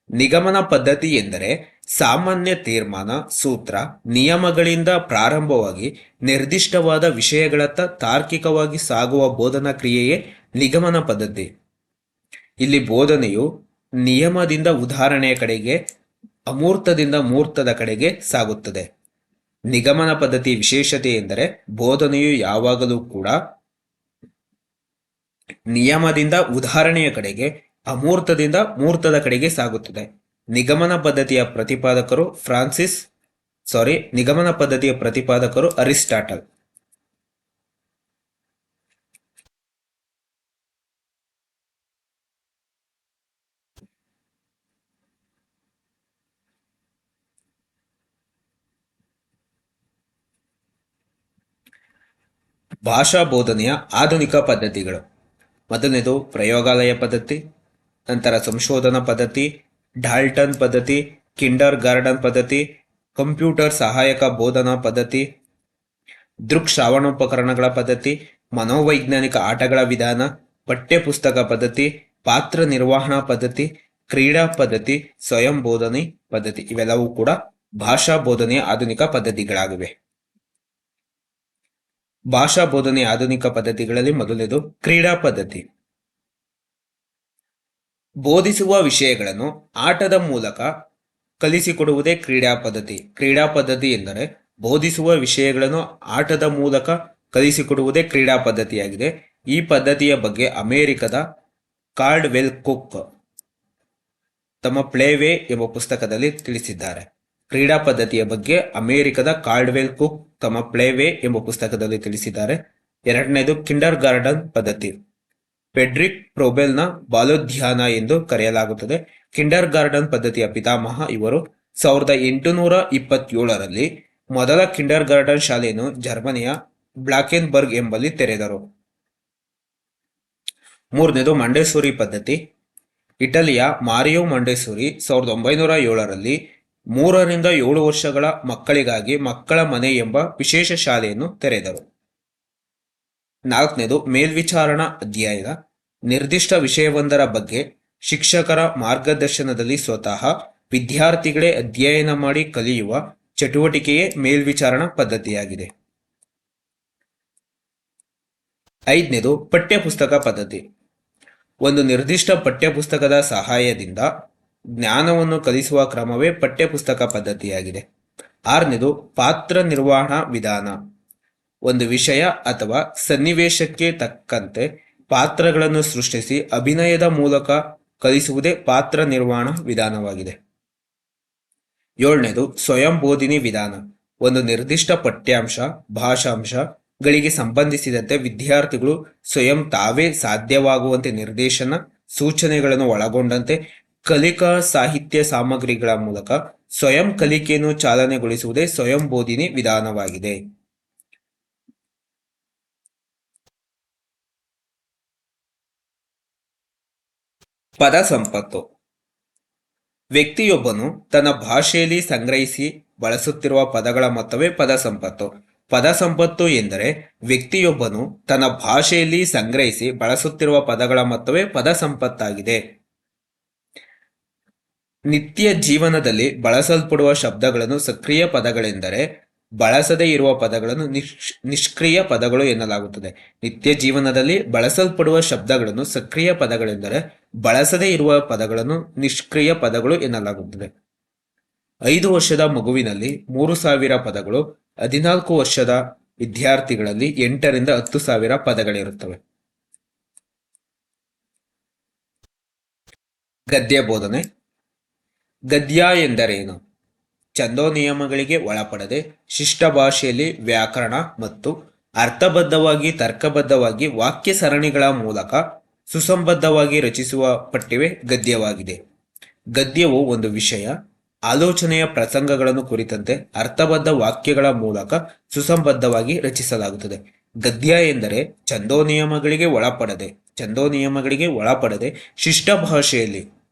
ನಿಗಮನ ಪದ್ಧತಿ ಎಂದರೆ ಸಾಮಾನ್ಯ ತೀರ್ಮಾನ, ಸೂತ್ರ, ನಿಯಮಗಳಿಂದ ಪ್ರಾರಂಭವಾಗಿ ನಿರ್ದಿಷ್ಟವಾದ ವಿಷಯಗಳತ್ತ ತಾರ್ಕಿಕವಾಗಿ ಸಾಗುವ ಬೋಧನಾ ಕ್ರಿಯೆಯೇ ನಿಗಮನ ಪದ್ಧತಿ. ಇಲ್ಲಿ ಬೋಧನೆಯು ನಿಯಮದಿಂದ ಉದಾಹರಣೆಯ ಕಡೆಗೆ, ಅಮೂರ್ತದಿಂದ ಮೂರ್ತದ ಕಡೆಗೆ ಸಾಗುತ್ತದೆ. ನಿಗಮನ ಪದ್ಧತಿ ವಿಶೇಷತೆ ಎಂದರೆ ಬೋಧನೆಯು ಯಾವಾಗಲೂ ಕೂಡ ನಿಯಮದಿಂದ ಉದಾಹರಣೆಯ ಕಡೆಗೆ, ಅಮೂರ್ತದಿಂದ ಮೂರ್ತದ ಕಡೆಗೆ ಸಾಗುತ್ತದೆ. ನಿಗಮನ ಪದ್ಧತಿಯ ಪ್ರತಿಪಾದಕರು ಅರಿಸ್ಟಾಟಲ್. ಭಾಷಾ ಬೋಧನೆಯ ಆಧುನಿಕ ಪದ್ಧತಿಗಳು. ಮೊದಲನೇದು ಪ್ರಯೋಗಾಲಯ ಪದ್ಧತಿ, ನಂತರ ಸಂಶೋಧನಾ ಪದ್ಧತಿ, ಡಾಲ್ಟನ್ ಪದ್ಧತಿ, ಕಿಂಡರ್ ಗಾರ್ಡನ್ ಪದ್ಧತಿ, ಕಂಪ್ಯೂಟರ್ ಸಹಾಯಕ ಬೋಧನಾ ಪದ್ಧತಿ, ದೃಕ್ಶ್ರಾವಣೋಪಕರಣಗಳ ಪದ್ಧತಿ, ಮನೋವೈಜ್ಞಾನಿಕ ಆಟಗಳ ವಿಧಾನ, ಪಠ್ಯಪುಸ್ತಕ ಪದ್ಧತಿ, ಪಾತ್ರ ನಿರ್ವಹಣಾ ಪದ್ಧತಿ, ಕ್ರೀಡಾ ಪದ್ಧತಿ, ಸ್ವಯಂ ಬೋಧನೆ ಪದ್ಧತಿ. ಇವೆಲ್ಲವೂ ಕೂಡ ಭಾಷಾ ಬೋಧನೆಯ ಆಧುನಿಕ ಪದ್ಧತಿಗಳಾಗಿವೆ. ಭಾಷಾ ಬೋಧನೆಯ ಆಧುನಿಕ ಪದ್ಧತಿಗಳಲ್ಲಿ ಮೊದಲನೇದು ಕ್ರೀಡಾ ಪದ್ಧತಿ. ಬೋಧಿಸುವ ವಿಷಯಗಳನ್ನು ಆಟದ ಮೂಲಕ ಕಲಿಸಿಕೊಡುವುದೇ ಕ್ರೀಡಾ ಪದ್ಧತಿ. ಕ್ರೀಡಾ ಪದ್ಧತಿ ಎಂದರೆ ಬೋಧಿಸುವ ವಿಷಯಗಳನ್ನು ಆಟದ ಮೂಲಕ ಕಲಿಸಿಕೊಡುವುದೇ ಕ್ರೀಡಾ ಪದ್ಧತಿಯಾಗಿದೆ. ಈ ಪದ್ಧತಿಯ ಬಗ್ಗೆ ಅಮೆರಿಕದ ಕಾರ್ಡ್ವೆಲ್ ಕುಕ್ ತಮ್ಮ ಪ್ಲೇವೇ ಎಂಬ ಪುಸ್ತಕದಲ್ಲಿ ತಿಳಿಸಿದ್ದಾರೆ. ಕ್ರೀಡಾ ಪದ್ಧತಿಯ ಬಗ್ಗೆ ಅಮೆರಿಕದ ಕಾರ್ಡ್ವೆಲ್ ಕುಕ್ ತಮ್ಮ ಪ್ಲೇವೇ ಎಂಬ ಪುಸ್ತಕದಲ್ಲಿ ತಿಳಿಸಿದ್ದಾರೆ. ಎರಡನೇದು ಕಿಂಡರ್ ಗಾರ್ಡನ್ ಪದ್ಧತಿ. ಫೆಡ್ರಿಕ್ ಪ್ರೊಬೆಲ್ನ ಬಾಲೋದ್ಯಾನ ಎಂದು ಕರೆಯಲಾಗುತ್ತದೆ. ಕಿಂಡರ್ ಗಾರ್ಡನ್ ಪದ್ಧತಿಯ ಪಿತಾಮಹ ಇವರು. 1827ರಲ್ಲಿ ಮೊದಲ ಕಿಂಡರ್ ಗಾರ್ಡನ್ ಶಾಲೆಯನ್ನು ಜರ್ಮನಿಯ ಬ್ಲಾಕೆನ್ಬರ್ಗ್ ಎಂಬಲ್ಲಿ ತೆರೆದರು. ಮೂರನೇದು ಮಂಡೆಸೂರಿ ಪದ್ಧತಿ. ಇಟಲಿಯ ಮಾರಿಯೋ ಮಂಡೆಸೂರಿ 1907ರಲ್ಲಿ 3ರಿಂದ 7 ವರ್ಷಗಳ ಮಕ್ಕಳಿಗಾಗಿ ಮಕ್ಕಳ ಮನೆ ಎಂಬ ವಿಶೇಷ ಶಾಲೆಯನ್ನು ತೆರೆದರು. ನಾಲ್ಕನೇದು ಮೇಲ್ವಿಚಾರಣಾ ಅಧ್ಯಯನ. ನಿರ್ದಿಷ್ಟ ವಿಷಯವೊಂದರ ಬಗ್ಗೆ ಶಿಕ್ಷಕರ ಮಾರ್ಗದರ್ಶನದಲ್ಲಿ ಸ್ವತಃ ವಿದ್ಯಾರ್ಥಿಗಳೇ ಅಧ್ಯಯನ ಮಾಡಿ ಕಲಿಯುವ ಚಟುವಟಿಕೆಯೇ ಮೇಲ್ವಿಚಾರಣಾ ಪದ್ಧತಿಯಾಗಿದೆ. ಐದನೇದು ಪಠ್ಯಪುಸ್ತಕ ಪದ್ಧತಿ. ಒಂದು ನಿರ್ದಿಷ್ಟ ಪಠ್ಯಪುಸ್ತಕದ ಸಹಾಯದಿಂದ ಜ್ಞಾನವನ್ನು ಕಲಿಸುವ ಕ್ರಮವೇ ಪಠ್ಯಪುಸ್ತಕ ಪದ್ಧತಿಯಾಗಿದೆ. ಆರನೇದು ಪಾತ್ರ ನಿರ್ವಹಣಾ ವಿಧಾನ. ಒಂದು ವಿಷಯ ಅಥವಾ ಸನ್ನಿವೇಶಕ್ಕೆ ತಕ್ಕಂತೆ ಪಾತ್ರಗಳನ್ನು ಸೃಷ್ಟಿಸಿ ಅಭಿನಯದ ಮೂಲಕ ಕಲಿಸುವುದೇ ಪಾತ್ರ ನಿರ್ವಹಣಾ ವಿಧಾನವಾಗಿದೆ. ಏಳನೇದು ಸ್ವಯಂ ಬೋಧಿನಿ ವಿಧಾನ. ಒಂದು ನಿರ್ದಿಷ್ಟ ಪಠ್ಯಾಂಶ, ಭಾಷಾಂಶಗಳಿಗೆ ಸಂಬಂಧಿಸಿದಂತೆ ವಿದ್ಯಾರ್ಥಿಗಳು ಸ್ವಯಂ ತಾವೇ ಸಾಧ್ಯವಾಗುವಂತೆ ನಿರ್ದೇಶನ, ಸೂಚನೆಗಳನ್ನು ಒಳಗೊಂಡಂತೆ ಕಲಿಕಾ ಸಾಹಿತ್ಯ ಸಾಮಗ್ರಿಗಳ ಮೂಲಕ ಸ್ವಯಂ ಕಲಿಕೆಯನ್ನು ಚಾಲನೆಗೊಳಿಸುವುದೇ ಸ್ವಯಂ ಬೋಧಿನಿ ವಿಧಾನವಾಗಿದೆ. ಪದ ಸಂಪತ್ತು. ವ್ಯಕ್ತಿಯೊಬ್ಬನು ತನ್ನ ಭಾಷೆಯಲ್ಲಿ ಸಂಗ್ರಹಿಸಿ ಬಳಸುತ್ತಿರುವ ಪದಗಳ ಮೊತ್ತವೇ ಪದ ಸಂಪತ್ತು. ಪದ ಸಂಪತ್ತು ಎಂದರೆ ವ್ಯಕ್ತಿಯೊಬ್ಬನು ತನ್ನ ಭಾಷೆಯಲ್ಲಿ ಸಂಗ್ರಹಿಸಿ ಬಳಸುತ್ತಿರುವ ಪದಗಳ ಮೊತ್ತವೇ ಪದ ಸಂಪತ್ತಾಗಿದೆ. ನಿತ್ಯ ಜೀವನದಲ್ಲಿ ಬಳಸಲ್ಪಡುವ ಶಬ್ದಗಳನ್ನು ಸಕ್ರಿಯ ಪದಗಳೆಂದರೆ ಬಳಸದೇ ಇರುವ ಪದಗಳನ್ನು ನಿಷ್ಕ್ರಿಯ ಪದಗಳು ಎನ್ನಲಾಗುತ್ತದೆ. ನಿತ್ಯ ಜೀವನದಲ್ಲಿ ಬಳಸಲ್ಪಡುವ ಶಬ್ದಗಳನ್ನು ಸಕ್ರಿಯ ಪದಗಳೆಂದರೆ ಬಳಸದೇ ಇರುವ ಪದಗಳನ್ನು ನಿಷ್ಕ್ರಿಯ ಪದಗಳು ಎನ್ನಲಾಗುತ್ತದೆ. 5 ವರ್ಷದ ಮಗುವಿನಲ್ಲಿ 3,000 ಪದಗಳು, 14 ವರ್ಷದ ವಿದ್ಯಾರ್ಥಿಗಳಲ್ಲಿ 8,000 ರಿಂದ 10,000 ಪದಗಳಿರುತ್ತವೆ. ಗದ್ಯ ಬೋಧನೆ. ಗದ್ಯ ಎಂದರೇನು? ಛಂದೋ ನಿಯಮಗಳಿಗೆ ಒಳಪಡದೆ ಶಿಷ್ಟ ಭಾಷೆಯಲ್ಲಿ ವ್ಯಾಕರಣ ಮತ್ತು ಅರ್ಥಬದ್ಧವಾಗಿ ತರ್ಕಬದ್ಧವಾಗಿ ವಾಕ್ಯ ಸರಣಿಗಳ ಮೂಲಕ ಸುಸಂಬದ್ಧವಾಗಿ ರಚಿಸುವ ಪಠ್ಯವೇ ಗದ್ಯವಾಗಿದೆ. ಗದ್ಯವು ಒಂದು ವಿಷಯ, ಆಲೋಚನೆಯ ಪ್ರಸಂಗಗಳನ್ನು ಕುರಿತಂತೆ ಅರ್ಥಬದ್ಧ ವಾಕ್ಯಗಳ ಮೂಲಕ ಸುಸಂಬದ್ಧವಾಗಿ ರಚಿಸಲಾಗುತ್ತದೆ. ಗದ್ಯ ಎಂದರೆ ಛಂದೋ ನಿಯಮಗಳಿಗೆ ಒಳಪಡದೆ ಶಿಷ್ಟ ಭಾಷೆಯಲ್ಲಿ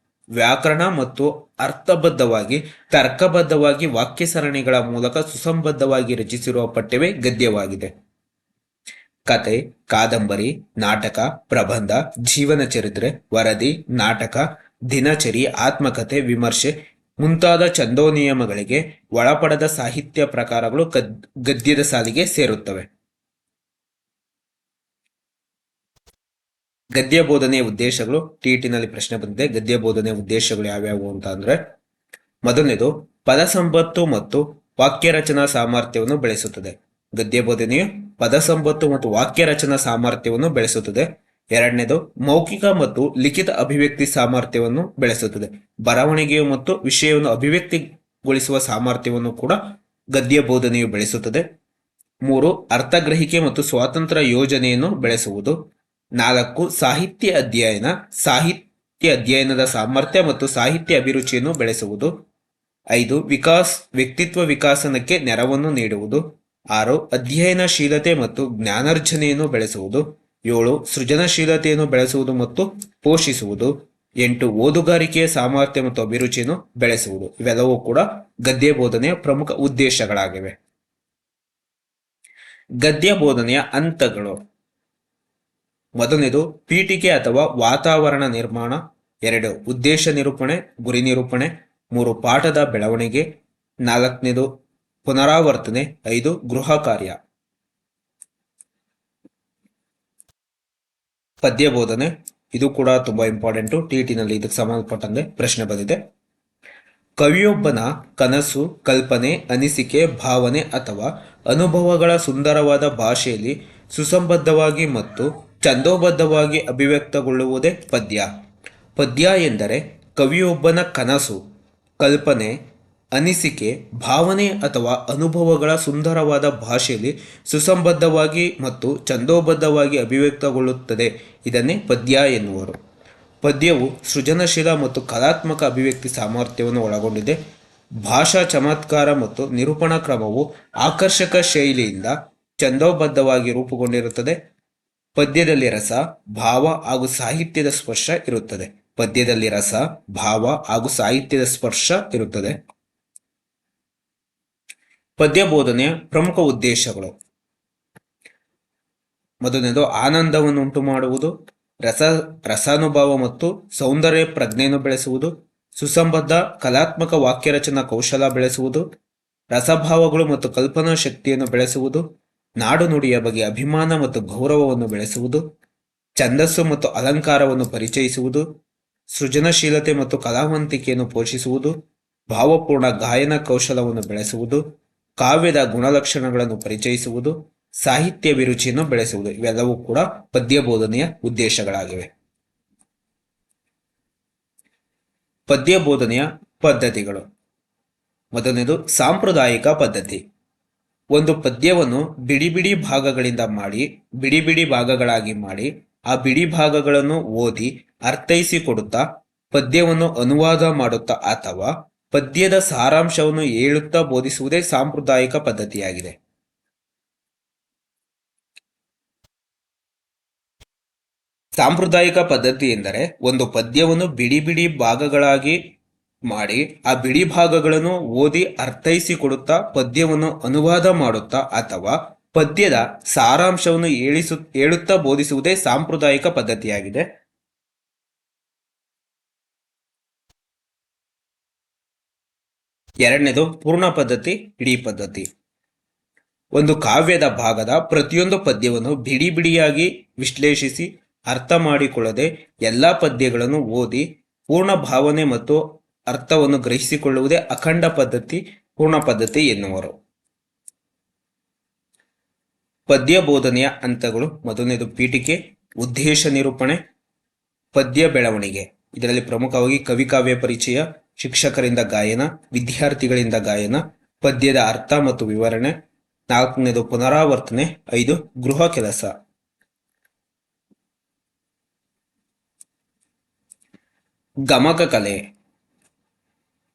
ವ್ಯಾಕರಣ ಮತ್ತು ಅರ್ಥಬದ್ಧವಾಗಿ ತರ್ಕಬದ್ಧವಾಗಿ ವಾಕ್ಯ ಸರಣಿಗಳ ಮೂಲಕ ಸುಸಂಬದ್ಧವಾಗಿ ರಚಿಸಿರುವ ಪಠ್ಯವೇ ಗದ್ಯವಾಗಿದೆ. ಕತೆ, ಕಾದಂಬರಿ, ನಾಟಕ, ಪ್ರಬಂಧ, ಜೀವನ ಚರಿತ್ರೆ, ವರದಿ, ನಾಟಕ, ದಿನಚರಿ, ಆತ್ಮಕಥೆ, ವಿಮರ್ಶೆ ಮುಂತಾದ ಛಂದೋ ನಿಯಮಗಳಿಗೆ ಒಳಪಡದ ಸಾಹಿತ್ಯ ಪ್ರಕಾರಗಳು ಗದ್ಯದ ಸಾಲಿಗೆ ಸೇರುತ್ತವೆ. ಗದ್ಯ ಬೋಧನೆಯ ಉದ್ದೇಶಗಳು. ಟಿಇಟಿನಲ್ಲಿ ಪ್ರಶ್ನೆ ಬಂದಿದೆ. ಗದ್ಯ ಬೋಧನೆಯ ಉದ್ದೇಶಗಳು ಯಾವ್ಯಾವು ಅಂತ ಅಂದ್ರೆ, ಮೊದಲನೇದು ಪದ ಸಂಪತ್ತು ಮತ್ತು ವಾಕ್ಯ ರಚನಾ ಸಾಮರ್ಥ್ಯವನ್ನು ಬೆಳೆಸುತ್ತದೆ. ಗದ್ಯ ಬೋಧನೆಯು ಪದ ಸಂಪತ್ತು ಮತ್ತು ವಾಕ್ಯ ರಚನಾ ಸಾಮರ್ಥ್ಯವನ್ನು ಬೆಳೆಸುತ್ತದೆ. ಎರಡನೇದು ಮೌಖಿಕ ಮತ್ತು ಲಿಖಿತ ಅಭಿವ್ಯಕ್ತಿ ಸಾಮರ್ಥ್ಯವನ್ನು ಬೆಳೆಸುತ್ತದೆ. ಬರವಣಿಗೆಯು ಮತ್ತು ವಿಷಯವನ್ನು ಅಭಿವ್ಯಕ್ತಿಗೊಳಿಸುವ ಸಾಮರ್ಥ್ಯವನ್ನು ಕೂಡ ಗದ್ಯ ಬೋಧನೆಯು ಬೆಳೆಸುತ್ತದೆ. 3 ಅರ್ಥಗ್ರಹಿಕೆ ಮತ್ತು ಸ್ವಾತಂತ್ರ್ಯ ಯೋಜನೆಯನ್ನು ಬೆಳೆಸುವುದು. 4 ಸಾಹಿತ್ಯ ಅಧ್ಯಯನದ ಸಾಮರ್ಥ್ಯ ಮತ್ತು ಸಾಹಿತ್ಯ ಅಭಿರುಚಿಯನ್ನು ಬೆಳೆಸುವುದು. 5 ವ್ಯಕ್ತಿತ್ವ ವಿಕಾಸನಕ್ಕೆ ನೆರವನ್ನು ನೀಡುವುದು. 6 ಅಧ್ಯಯನಶೀಲತೆ ಮತ್ತು ಜ್ಞಾನಾರ್ಜನೆಯನ್ನು ಬೆಳೆಸುವುದು. 7 ಸೃಜನಶೀಲತೆಯನ್ನು ಬೆಳೆಸುವುದು ಮತ್ತು ಪೋಷಿಸುವುದು. 8 ಓದುಗಾರಿಕೆಯ ಸಾಮರ್ಥ್ಯ ಮತ್ತು ಅಭಿರುಚಿಯನ್ನು ಬೆಳೆಸುವುದು. ಇವೆಲ್ಲವೂ ಕೂಡ ಗದ್ಯ ಬೋಧನೆಯ ಪ್ರಮುಖ ಉದ್ದೇಶಗಳಾಗಿವೆ. ಗದ್ಯ ಬೋಧನೆಯ ಹಂತಗಳು. ಮೊದಲನೇದು ಪೀಠಿಕೆ ಅಥವಾ ವಾತಾವರಣ ನಿರ್ಮಾಣ. 2 ಉದ್ದೇಶ ನಿರೂಪಣೆ, ಗುರಿ ನಿರೂಪಣೆ. 3 ಪಾಠದ ಬೆಳವಣಿಗೆ. 4ನೇದು ಪುನರಾವರ್ತನೆ. 5 ಗೃಹ ಕಾರ್ಯ. ಪದ್ಯ ಬೋಧನೆ. ಇದು ಕೂಡ ತುಂಬಾ ಇಂಪಾರ್ಟೆಂಟು. ಟಿಇಟಿನಲ್ಲಿ ಇದಕ್ಕೆ ಸಂಬಂಧಪಟ್ಟಂತೆ ಪ್ರಶ್ನೆ ಬಂದಿದೆ. ಕವಿಯೊಬ್ಬನ ಕನಸು, ಕಲ್ಪನೆ, ಅನಿಸಿಕೆ, ಭಾವನೆ ಅಥವಾ ಅನುಭವಗಳ ಸುಂದರವಾದ ಭಾಷೆಯಲ್ಲಿ ಸುಸಂಬದ್ಧವಾಗಿ ಮತ್ತು ಛಂದೋಬದ್ಧವಾಗಿ ಅಭಿವ್ಯಕ್ತಗೊಳ್ಳುವುದೇ ಪದ್ಯ. ಪದ್ಯ ಎಂದರೆ ಕವಿಯೊಬ್ಬನ ಕನಸು, ಕಲ್ಪನೆ, ಅನಿಸಿಕೆ, ಭಾವನೆ ಅಥವಾ ಅನುಭವಗಳ ಸುಂದರವಾದ ಭಾಷೆಯಲ್ಲಿ ಸುಸಂಬದ್ಧವಾಗಿ ಮತ್ತು ಛಂದೋಬದ್ಧವಾಗಿ ಅಭಿವ್ಯಕ್ತಗೊಳ್ಳುತ್ತದೆ. ಇದನ್ನೇ ಪದ್ಯ ಎನ್ನುವರು. ಪದ್ಯವು ಸೃಜನಶೀಲ ಮತ್ತು ಕಲಾತ್ಮಕ ಅಭಿವ್ಯಕ್ತಿ ಸಾಮರ್ಥ್ಯವನ್ನು ಒಳಗೊಂಡಿದೆ. ಭಾಷಾ ಚಮತ್ಕಾರ ಮತ್ತು ನಿರೂಪಣಾ ಕ್ರಮವು ಆಕರ್ಷಕ ಶೈಲಿಯಿಂದ ಛಂದೋಬದ್ಧವಾಗಿ ರೂಪುಗೊಂಡಿರುತ್ತದೆ. ಪದ್ಯದಲ್ಲಿ ರಸ, ಭಾವ ಹಾಗೂ ಸಾಹಿತ್ಯದ ಸ್ಪರ್ಶ ಇರುತ್ತದೆ. ಪದ್ಯ ಬೋಧನೆಯ ಪ್ರಮುಖ ಉದ್ದೇಶಗಳು. ಮೊದಲನೇದು ಆನಂದವನ್ನು ಉಂಟು ಮಾಡುವುದು. ರಸಾನುಭವ ಮತ್ತು ಸೌಂದರ್ಯ ಪ್ರಜ್ಞೆಯನ್ನು ಬೆಳೆಸುವುದು. ಸುಸಂಬದ್ಧ ಕಲಾತ್ಮಕ ವಾಕ್ಯ ರಚನಾ ಕೌಶಲ ಬೆಳೆಸುವುದು. ರಸಭಾವಗಳು ಮತ್ತು ಕಲ್ಪನಾ ಶಕ್ತಿಯನ್ನು ಬೆಳೆಸುವುದು. ನಾಡು ನುಡಿಯ ಬಗ್ಗೆ ಅಭಿಮಾನ ಮತ್ತು ಗೌರವವನ್ನು ಬೆಳೆಸುವುದು. ಛಂದಸ್ಸು ಮತ್ತು ಅಲಂಕಾರವನ್ನು ಪರಿಚಯಿಸುವುದು. ಸೃಜನಶೀಲತೆ ಮತ್ತು ಕಲಾವಂತಿಕೆಯನ್ನು ಪೋಷಿಸುವುದು. ಭಾವಪೂರ್ಣ ಗಾಯನ ಕೌಶಲವನ್ನು ಬೆಳೆಸುವುದು. ಕಾವ್ಯದ ಗುಣಲಕ್ಷಣಗಳನ್ನು ಪರಿಚಯಿಸುವುದು. ಸಾಹಿತ್ಯ ಅಭಿರುಚಿಯನ್ನು ಬೆಳೆಸುವುದು. ಇವೆಲ್ಲವೂ ಕೂಡ ಪದ್ಯ ಬೋಧನೆಯ ಉದ್ದೇಶಗಳಾಗಿವೆ. ಪದ್ಯ ಬೋಧನೆಯ ಪದ್ಧತಿಗಳು. ಮೊದಲನೇದು ಸಾಂಪ್ರದಾಯಿಕ ಪದ್ಧತಿ. ಒಂದು ಪದ್ಯವನ್ನು ಬಿಡಿ ಬಿಡಿ ಭಾಗಗಳಾಗಿ ಮಾಡಿ ಆ ಬಿಡಿ ಭಾಗಗಳನ್ನು ಓದಿ ಅರ್ಥೈಸಿಕೊಡುತ್ತಾ ಪದ್ಯವನ್ನು ಅನುವಾದ ಮಾಡುತ್ತಾ ಅಥವಾ ಪದ್ಯದ ಸಾರಾಂಶವನ್ನು ಹೇಳುತ್ತಾ ಬೋಧಿಸುವುದೇ ಸಾಂಪ್ರದಾಯಿಕ ಪದ್ಧತಿಯಾಗಿದೆ. ಸಾಂಪ್ರದಾಯಿಕ ಪದ್ಧತಿ ಎಂದರೆ ಒಂದು ಪದ್ಯವನ್ನು ಬಿಡಿ ಬಿಡಿ ಭಾಗಗಳಾಗಿ ಮಾಡಿ ಆ ಬಿಡಿ ಭಾಗಗಳನ್ನು ಓದಿ ಅರ್ಥೈಸಿಕೊಡುತ್ತಾ ಪದ್ಯವನ್ನು ಅನುವಾದ ಮಾಡುತ್ತಾ ಅಥವಾ ಪದ್ಯದ ಸಾರಾಂಶವನ್ನು ಹೇಳುತ್ತಾ ಬೋಧಿಸುವುದೇ ಸಾಂಪ್ರದಾಯಿಕ ಪದ್ಧತಿಯಾಗಿದೆ. ಎರಡನೇದು ಪೂರ್ಣ ಪದ್ಧತಿ, ಇಡೀ ಪದ್ಧತಿ. ಒಂದು ಕಾವ್ಯದ ಭಾಗದ ಪ್ರತಿಯೊಂದು ಪದ್ಯವನ್ನು ಬಿಡಿ ಬಿಡಿಯಾಗಿ ವಿಶ್ಲೇಷಿಸಿ ಅರ್ಥ ಮಾಡಿಕೊಳ್ಳದೆ ಎಲ್ಲ ಪದ್ಯಗಳನ್ನು ಓದಿ ಪೂರ್ಣ ಭಾವನೆ ಮತ್ತು ಅರ್ಥವನ್ನು ಗ್ರಹಿಸಿಕೊಳ್ಳುವುದೇ ಅಖಂಡ ಪದ್ಧತಿ, ಪೂರ್ಣ ಪದ್ಧತಿ ಎನ್ನುವರು. ಪದ್ಯ ಬೋಧನೆಯ ಹಂತಗಳು: ಮೊದಲನೇದು ಪೀಠಿಕೆ, ಉದ್ದೇಶ ನಿರೂಪಣೆ, ಪದ್ಯ ಬೆಳವಣಿಗೆ. ಇದರಲ್ಲಿ ಪ್ರಮುಖವಾಗಿ ಕವಿಕಾವ್ಯ ಪರಿಚಯ, ಶಿಕ್ಷಕರಿಂದ ಗಾಯನ, ವಿದ್ಯಾರ್ಥಿಗಳಿಂದ ಗಾಯನ, ಪದ್ಯದ ಅರ್ಥ ಮತ್ತು ವಿವರಣೆ. ನಾಲ್ಕನೇದು ಪುನರಾವರ್ತನೆ. 5 ಗೃಹ ಕೆಲಸ. ಗಮಕ ಕಲೆ: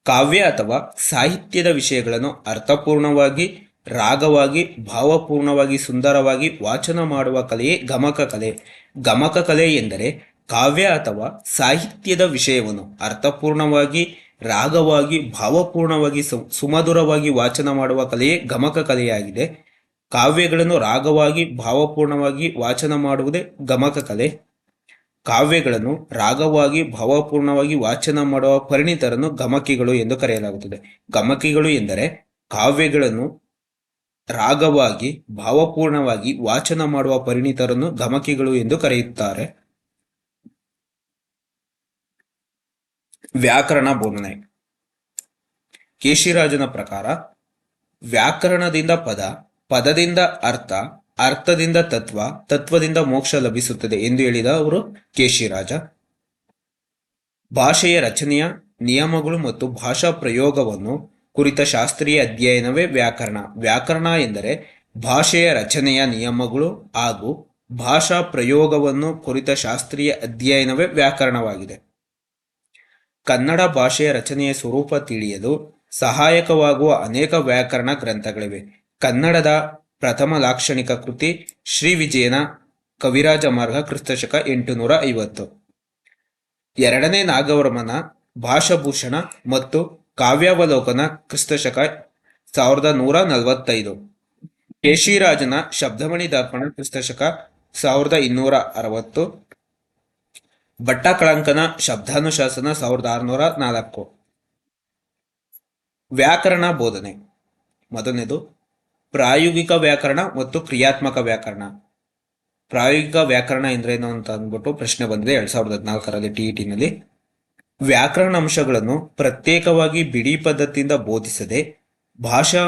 ಕಾವ್ಯ ಅಥವಾ ಸಾಹಿತ್ಯದ ವಿಷಯಗಳನ್ನು ಅರ್ಥಪೂರ್ಣವಾಗಿ, ರಾಗವಾಗಿ, ಭಾವಪೂರ್ಣವಾಗಿ, ಸುಂದರವಾಗಿ ವಾಚನ ಮಾಡುವ ಕಲೆಯೇ ಗಮಕ ಕಲೆ. ಗಮಕ ಕಲೆ ಎಂದರೆ ಕಾವ್ಯ ಅಥವಾ ಸಾಹಿತ್ಯದ ವಿಷಯವನ್ನು ಅರ್ಥಪೂರ್ಣವಾಗಿ, ರಾಗವಾಗಿ, ಭಾವಪೂರ್ಣವಾಗಿ, ಸುಮಧುರವಾಗಿ ವಾಚನ ಮಾಡುವ ಕಲೆಯೇ ಗಮಕ ಕಲೆಯಾಗಿದೆ. ಕಾವ್ಯಗಳನ್ನು ರಾಗವಾಗಿ, ಭಾವಪೂರ್ಣವಾಗಿ ವಾಚನ ಮಾಡುವುದೇ ಗಮಕ ಕಲೆ. ಕಾವ್ಯಗಳನ್ನು ರಾಗವಾಗಿ, ಭಾವಪೂರ್ಣವಾಗಿ ವಾಚನ ಮಾಡುವ ಪರಿಣಿತರನ್ನು ಗಮಕಿಗಳು ಎಂದು ಕರೆಯಲಾಗುತ್ತದೆ. ಗಮಕಿಗಳು ಎಂದರೆ ಕಾವ್ಯಗಳನ್ನು ರಾಗವಾಗಿ, ಭಾವಪೂರ್ಣವಾಗಿ ವಾಚನ ಮಾಡುವ ಪರಿಣಿತರನ್ನು ಗಮಕಿಗಳು ಎಂದು ಕರೆಯುತ್ತಾರೆ. ವ್ಯಾಕರಣ ಬೋಧನೆ: ಕೇಶಿರಾಜನ ಪ್ರಕಾರ ವ್ಯಾಕರಣದಿಂದ ಪದ, ಪದದಿಂದ ಅರ್ಥ, ಅರ್ಥದಿಂದ ತತ್ವ, ತತ್ವದಿಂದ ಮೋಕ್ಷ ಲಭಿಸುತ್ತದೆ ಎಂದು ಹೇಳಿದ ಅವರು ಕೇಶಿರಾಜ. ಭಾಷೆಯ ರಚನೆಯ ನಿಯಮಗಳು ಮತ್ತು ಭಾಷಾ ಪ್ರಯೋಗವನ್ನು ಕುರಿತ ಶಾಸ್ತ್ರೀಯ ಅಧ್ಯಯನವೇ ವ್ಯಾಕರಣ. ವ್ಯಾಕರಣ ಎಂದರೆ ಭಾಷೆಯ ರಚನೆಯ ನಿಯಮಗಳು ಹಾಗೂ ಭಾಷಾ ಪ್ರಯೋಗವನ್ನು ಕುರಿತ ಶಾಸ್ತ್ರೀಯ ಅಧ್ಯಯನವೇ ವ್ಯಾಕರಣವಾಗಿದೆ. ಕನ್ನಡ ಭಾಷೆಯ ರಚನೆಯ ಸ್ವರೂಪ ತಿಳಿಯಲು ಸಹಾಯಕವಾಗುವ ಅನೇಕ ವ್ಯಾಕರಣ ಗ್ರಂಥಗಳಿವೆ. ಕನ್ನಡದ ಪ್ರಥಮ ಲಾಕ್ಷಣಿಕ ಕೃತಿ ಶ್ರೀ ವಿಜಯನ ಕವಿರಾಜ ಮಾರ್ಗ ಕ್ರಿಸ್ತಶಕ 850. ಎರಡನೇ ನಾಗವರ್ಮನ ಭಾಷಾಭೂಷಣ ಮತ್ತು ಕಾವ್ಯಾವಲೋಕನ ಕ್ರಿಸ್ತಶಕ 1145. ಕೇಶಿರಾಜನ ಶಬ್ದಮಣಿ ದರ್ಪಣ ಕ್ರಿಸ್ತಶಕ 1260. ಭಟ್ಟಕಳಂಕನ ಶಬ್ದಾನುಶಾಸನ 1604. ವ್ಯಾಕರಣ ಬೋಧನೆ: ಮೊದಲನೇದು ಪ್ರಾಯೋಗಿಕ ವ್ಯಾಕರಣ ಮತ್ತು ಕ್ರಿಯಾತ್ಮಕ ವ್ಯಾಕರಣ. ಪ್ರಾಯೋಗಿಕ ವ್ಯಾಕರಣ ಎಂದ್ರೇನು ಅಂತ ಅಂದ್ಬಿಟ್ಟು ಪ್ರಶ್ನೆ ಬಂದಿದೆ 2014ರಲ್ಲಿ TET-ನಲ್ಲಿ. ವ್ಯಾಕರಣ ಅಂಶಗಳನ್ನು ಪ್ರತ್ಯೇಕವಾಗಿ ಬಿಡಿ ಪದ್ಧತಿಯಿಂದ ಬೋಧಿಸದೆ ಭಾಷಾ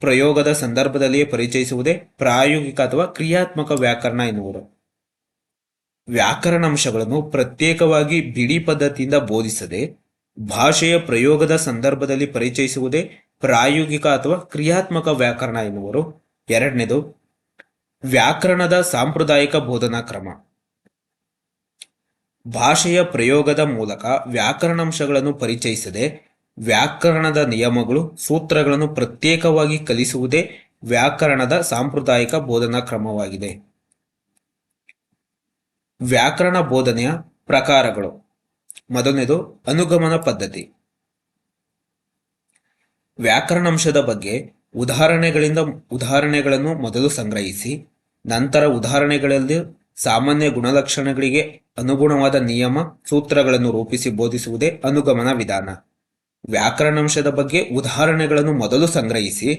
ಪ್ರಯೋಗದ ಸಂದರ್ಭದಲ್ಲಿಯೇ ಪರಿಚಯಿಸುವುದೇ ಪ್ರಾಯೋಗಿಕ ಅಥವಾ ಕ್ರಿಯಾತ್ಮಕ ವ್ಯಾಕರಣ ಎನ್ನುವರು. ವ್ಯಾಕರಣ ಅಂಶಗಳನ್ನು ಪ್ರತ್ಯೇಕವಾಗಿ ಬಿಡಿ ಪದ್ಧತಿಯಿಂದ ಬೋಧಿಸದೆ ಭಾಷೆಯ ಪ್ರಯೋಗದ ಸಂದರ್ಭದಲ್ಲಿ ಪರಿಚಯಿಸುವುದೇ ಪ್ರಾಯೋಗಿಕ ಅಥವಾ ಕ್ರಿಯಾತ್ಮಕ ವ್ಯಾಕರಣ ಎನ್ನುವರು. ಎರಡನೇದು ವ್ಯಾಕರಣದ ಸಾಂಪ್ರದಾಯಿಕ ಬೋಧನಾ ಕ್ರಮ. ಭಾಷೆಯ ಪ್ರಯೋಗದ ಮೂಲಕ ವ್ಯಾಕರಣಾಂಶಗಳನ್ನು ಪರಿಚಯಿಸದೆ ವ್ಯಾಕರಣದ ನಿಯಮಗಳು, ಸೂತ್ರಗಳನ್ನು ಪ್ರತ್ಯೇಕವಾಗಿ ಕಲಿಸುವುದೇ ವ್ಯಾಕರಣದ ಸಾಂಪ್ರದಾಯಿಕ ಬೋಧನಾ ಕ್ರಮವಾಗಿದೆ. ವ್ಯಾಕರಣ ಬೋಧನೆಯ ಪ್ರಕಾರಗಳು: ಮೊದಲನೇದು ಅನುಗಮನ ಪದ್ಧತಿ. ವ್ಯಾಕರಣಾಂಶದ ಬಗ್ಗೆ ಉದಾಹರಣೆಗಳನ್ನು ಮೊದಲು ಸಂಗ್ರಹಿಸಿ ನಂತರ ಉದಾಹರಣೆಗಳಲ್ಲಿ ಸಾಮಾನ್ಯ ಗುಣಲಕ್ಷಣಗಳಿಗೆ ಅನುಗುಣವಾದ ನಿಯಮ, ಸೂತ್ರಗಳನ್ನು ರೂಪಿಸಿ ಬೋಧಿಸುವುದೇ ಅನುಗಮನ ವಿಧಾನ. ವ್ಯಾಕರಣಾಂಶದ ಬಗ್ಗೆ ಉದಾಹರಣೆಗಳನ್ನು ಮೊದಲು ಸಂಗ್ರಹಿಸಿ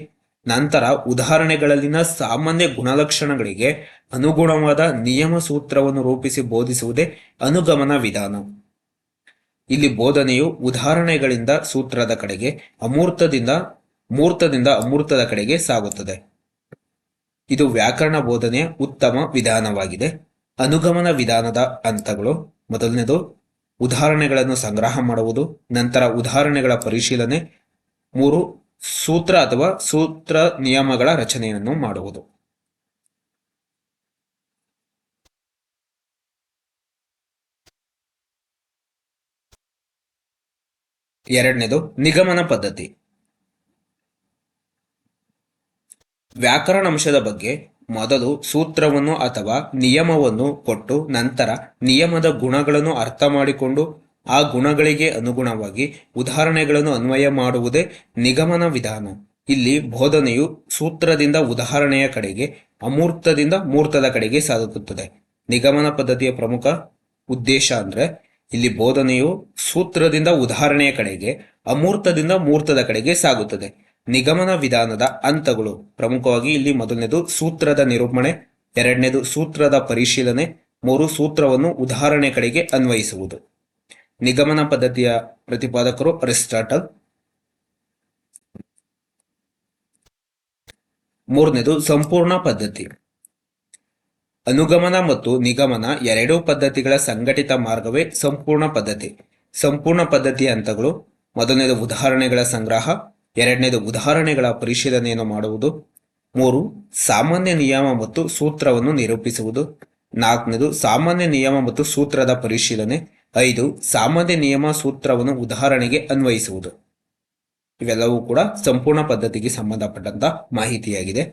ನಂತರ ಉದಾಹರಣೆಗಳಲ್ಲಿನ ಸಾಮಾನ್ಯ ಗುಣಲಕ್ಷಣಗಳಿಗೆ ಅನುಗುಣವಾದ ನಿಯಮ, ಸೂತ್ರವನ್ನು ರೂಪಿಸಿ ಬೋಧಿಸುವುದೇ ಅನುಗಮನ ವಿಧಾನ. ಇಲ್ಲಿ ಬೋಧನೆಯು ಉದಾಹರಣೆಗಳಿಂದ ಸೂತ್ರದ ಕಡೆಗೆ, ಮೂರ್ತದಿಂದ ಅಮೂರ್ತದ ಕಡೆಗೆ ಸಾಗುತ್ತದೆ. ಇದು ವ್ಯಾಕರಣ ಬೋಧನೆಯ ಉತ್ತಮ ವಿಧಾನವಾಗಿದೆ. ಅನುಗಮನ ವಿಧಾನದ ಹಂತಗಳು: ಮೊದಲನೇದು ಉದಾಹರಣೆಗಳನ್ನು ಸಂಗ್ರಹ ಮಾಡುವುದು, ನಂತರ ಉದಾಹರಣೆಗಳ ಪರಿಶೀಲನೆ, 3 ಸೂತ್ರ ಅಥವಾ ಸೂತ್ರ ನಿಯಮಗಳ ರಚನೆಯನ್ನು ಮಾಡುವುದು. ಎರಡನೇದು ನಿಗಮನ ಪದ್ಧತಿ. ವ್ಯಾಕರಣ ಅಂಶದ ಬಗ್ಗೆ ಮೊದಲು ಸೂತ್ರವನ್ನು ಅಥವಾ ನಿಯಮವನ್ನು ಕೊಟ್ಟು ನಂತರ ನಿಯಮದ ಗುಣಗಳನ್ನು ಅರ್ಥ ಮಾಡಿಕೊಂಡು ಆ ಗುಣಗಳಿಗೆ ಅನುಗುಣವಾಗಿ ಉದಾಹರಣೆಗಳನ್ನು ಅನ್ವಯ ಮಾಡುವುದೇ ನಿಗಮನ ವಿಧಾನ. ಇಲ್ಲಿ ಬೋಧನೆಯು ಸೂತ್ರದಿಂದ ಉದಾಹರಣೆಯ ಕಡೆಗೆ, ಅಮೂರ್ತದಿಂದ ಮೂರ್ತದ ಕಡೆಗೆ ಸಾಗುತ್ತದೆ. ನಿಗಮನ ಪದ್ಧತಿಯ ಪ್ರಮುಖ ಉದ್ದೇಶ ಅಂದ್ರೆ ಇಲ್ಲಿ ಬೋಧನೆಯು ಸೂತ್ರದಿಂದ ಉದಾಹರಣೆಯ ಕಡೆಗೆ, ಅಮೂರ್ತದಿಂದ ಮೂರ್ತದ ಕಡೆಗೆ ಸಾಗುತ್ತದೆ. ನಿಗಮನ ವಿಧಾನದ ಹಂತಗಳು ಪ್ರಮುಖವಾಗಿ ಇಲ್ಲಿ ಮೊದಲನೇದು ಸೂತ್ರದ ನಿರೂಪಣೆ, ಎರಡನೇದು ಸೂತ್ರದ ಪರಿಶೀಲನೆ, ಮೂರು ಸೂತ್ರವನ್ನು ಉದಾಹರಣೆ ಕಡೆಗೆ ಅನ್ವಯಿಸುವುದು. ನಿಗಮನ ಪದ್ಧತಿಯ ಪ್ರತಿಪಾದಕರು ಅರಿಸ್ಟಾಟಲ್. ಮೂರನೇದು ಸಂಪೂರ್ಣ ಪದ್ಧತಿ. ಅನುಗಮನ ಮತ್ತು ನಿಗಮನ ಎರಡೂ ಪದ್ಧತಿಗಳ ಸಂಘಟಿತ ಮಾರ್ಗವೇ ಸಂಪೂರ್ಣ ಪದ್ಧತಿ. ಸಂಪೂರ್ಣ ಪದ್ಧತಿಯ ಹಂತಗಳು: ಮೊದಲನೇದು ಉದಾಹರಣೆಗಳ ಸಂಗ್ರಹ, ಎರಡನೇದು ಉದಾಹರಣೆಗಳ ಪರಿಶೀಲನೆಯನ್ನು ಮಾಡುವುದು, ಮೂರು ಸಾಮಾನ್ಯ ನಿಯಮ ಮತ್ತು ಸೂತ್ರವನ್ನು ನಿರೂಪಿಸುವುದು, ನಾಲ್ಕನೇದು ಸಾಮಾನ್ಯ ನಿಯಮ ಮತ್ತು ಸೂತ್ರದ ಪರಿಶೀಲನೆ, ಐದು ಸಾಮಾನ್ಯ ನಿಯಮ ಸೂತ್ರವನ್ನು ಉದಾಹರಣೆಗೆ ಅನ್ವಯಿಸುವುದು. ಇವೆಲ್ಲವೂ ಕೂಡ ಸಂಪೂರ್ಣ ಪದ್ಧತಿಗೆ ಸಂಬಂಧಪಟ್ಟಂತ ಮಾಹಿತಿಯಾಗಿದೆ.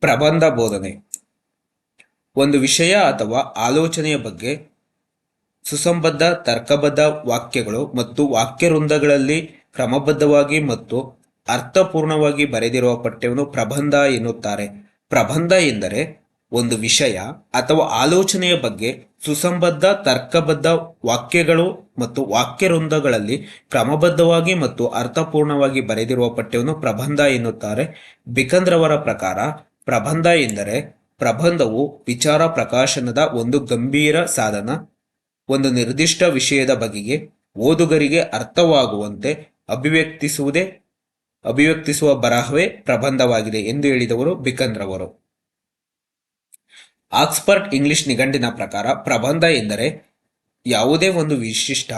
ಪ್ರಬಂಧ ಬೋಧನೆ ಒಂದು ವಿಷಯ ಅಥವಾ ಆಲೋಚನೆಯ ಬಗ್ಗೆ ಸುಸಂಬದ್ಧ ತರ್ಕಬದ್ಧ ವಾಕ್ಯಗಳು ಮತ್ತು ವಾಕ್ಯವೃಂದಗಳಲ್ಲಿ ಕ್ರಮಬದ್ಧವಾಗಿ ಮತ್ತು ಅರ್ಥಪೂರ್ಣವಾಗಿ ಬರೆದಿರುವ ಪಠ್ಯವನ್ನು ಪ್ರಬಂಧ ಎನ್ನುತ್ತಾರೆ. ಪ್ರಬಂಧ ಎಂದರೆ ಒಂದು ವಿಷಯ ಅಥವಾ ಆಲೋಚನೆಯ ಬಗ್ಗೆ ಸುಸಂಬದ್ಧ ತರ್ಕಬದ್ಧ ವಾಕ್ಯಗಳು ಮತ್ತು ವಾಕ್ಯವೃಂದಗಳಲ್ಲಿ ಕ್ರಮಬದ್ಧವಾಗಿ ಮತ್ತು ಅರ್ಥಪೂರ್ಣವಾಗಿ ಬರೆದಿರುವ ಪಠ್ಯವನ್ನು ಪ್ರಬಂಧ ಎನ್ನುತ್ತಾರೆ. ಬಿಕಂದ್ರವರ ಪ್ರಕಾರ ಪ್ರಬಂಧ ಎಂದರೆ ಪ್ರಬಂಧವು ವಿಚಾರ ಪ್ರಕಾಶನದ ಒಂದು ಗಂಭೀರ ಸಾಧನ. ಒಂದು ನಿರ್ದಿಷ್ಟ ವಿಷಯದ ಬಗೆಗೆ ಓದುಗರಿಗೆ ಅರ್ಥವಾಗುವಂತೆ ಅಭಿವ್ಯಕ್ತಿಸುವ ಬರಹವೇ ಪ್ರಬಂಧವಾಗಿದೆ ಎಂದು ಹೇಳಿದವರು ಬಿಕಂದ್ರವರು. ಆಕ್ಸ್ಫರ್ಡ್ ಇಂಗ್ಲಿಷ್ ನಿಘಂಟಿನ ಪ್ರಕಾರ ಪ್ರಬಂಧ ಎಂದರೆ ಯಾವುದೇ ಒಂದು ವಿಶಿಷ್ಟ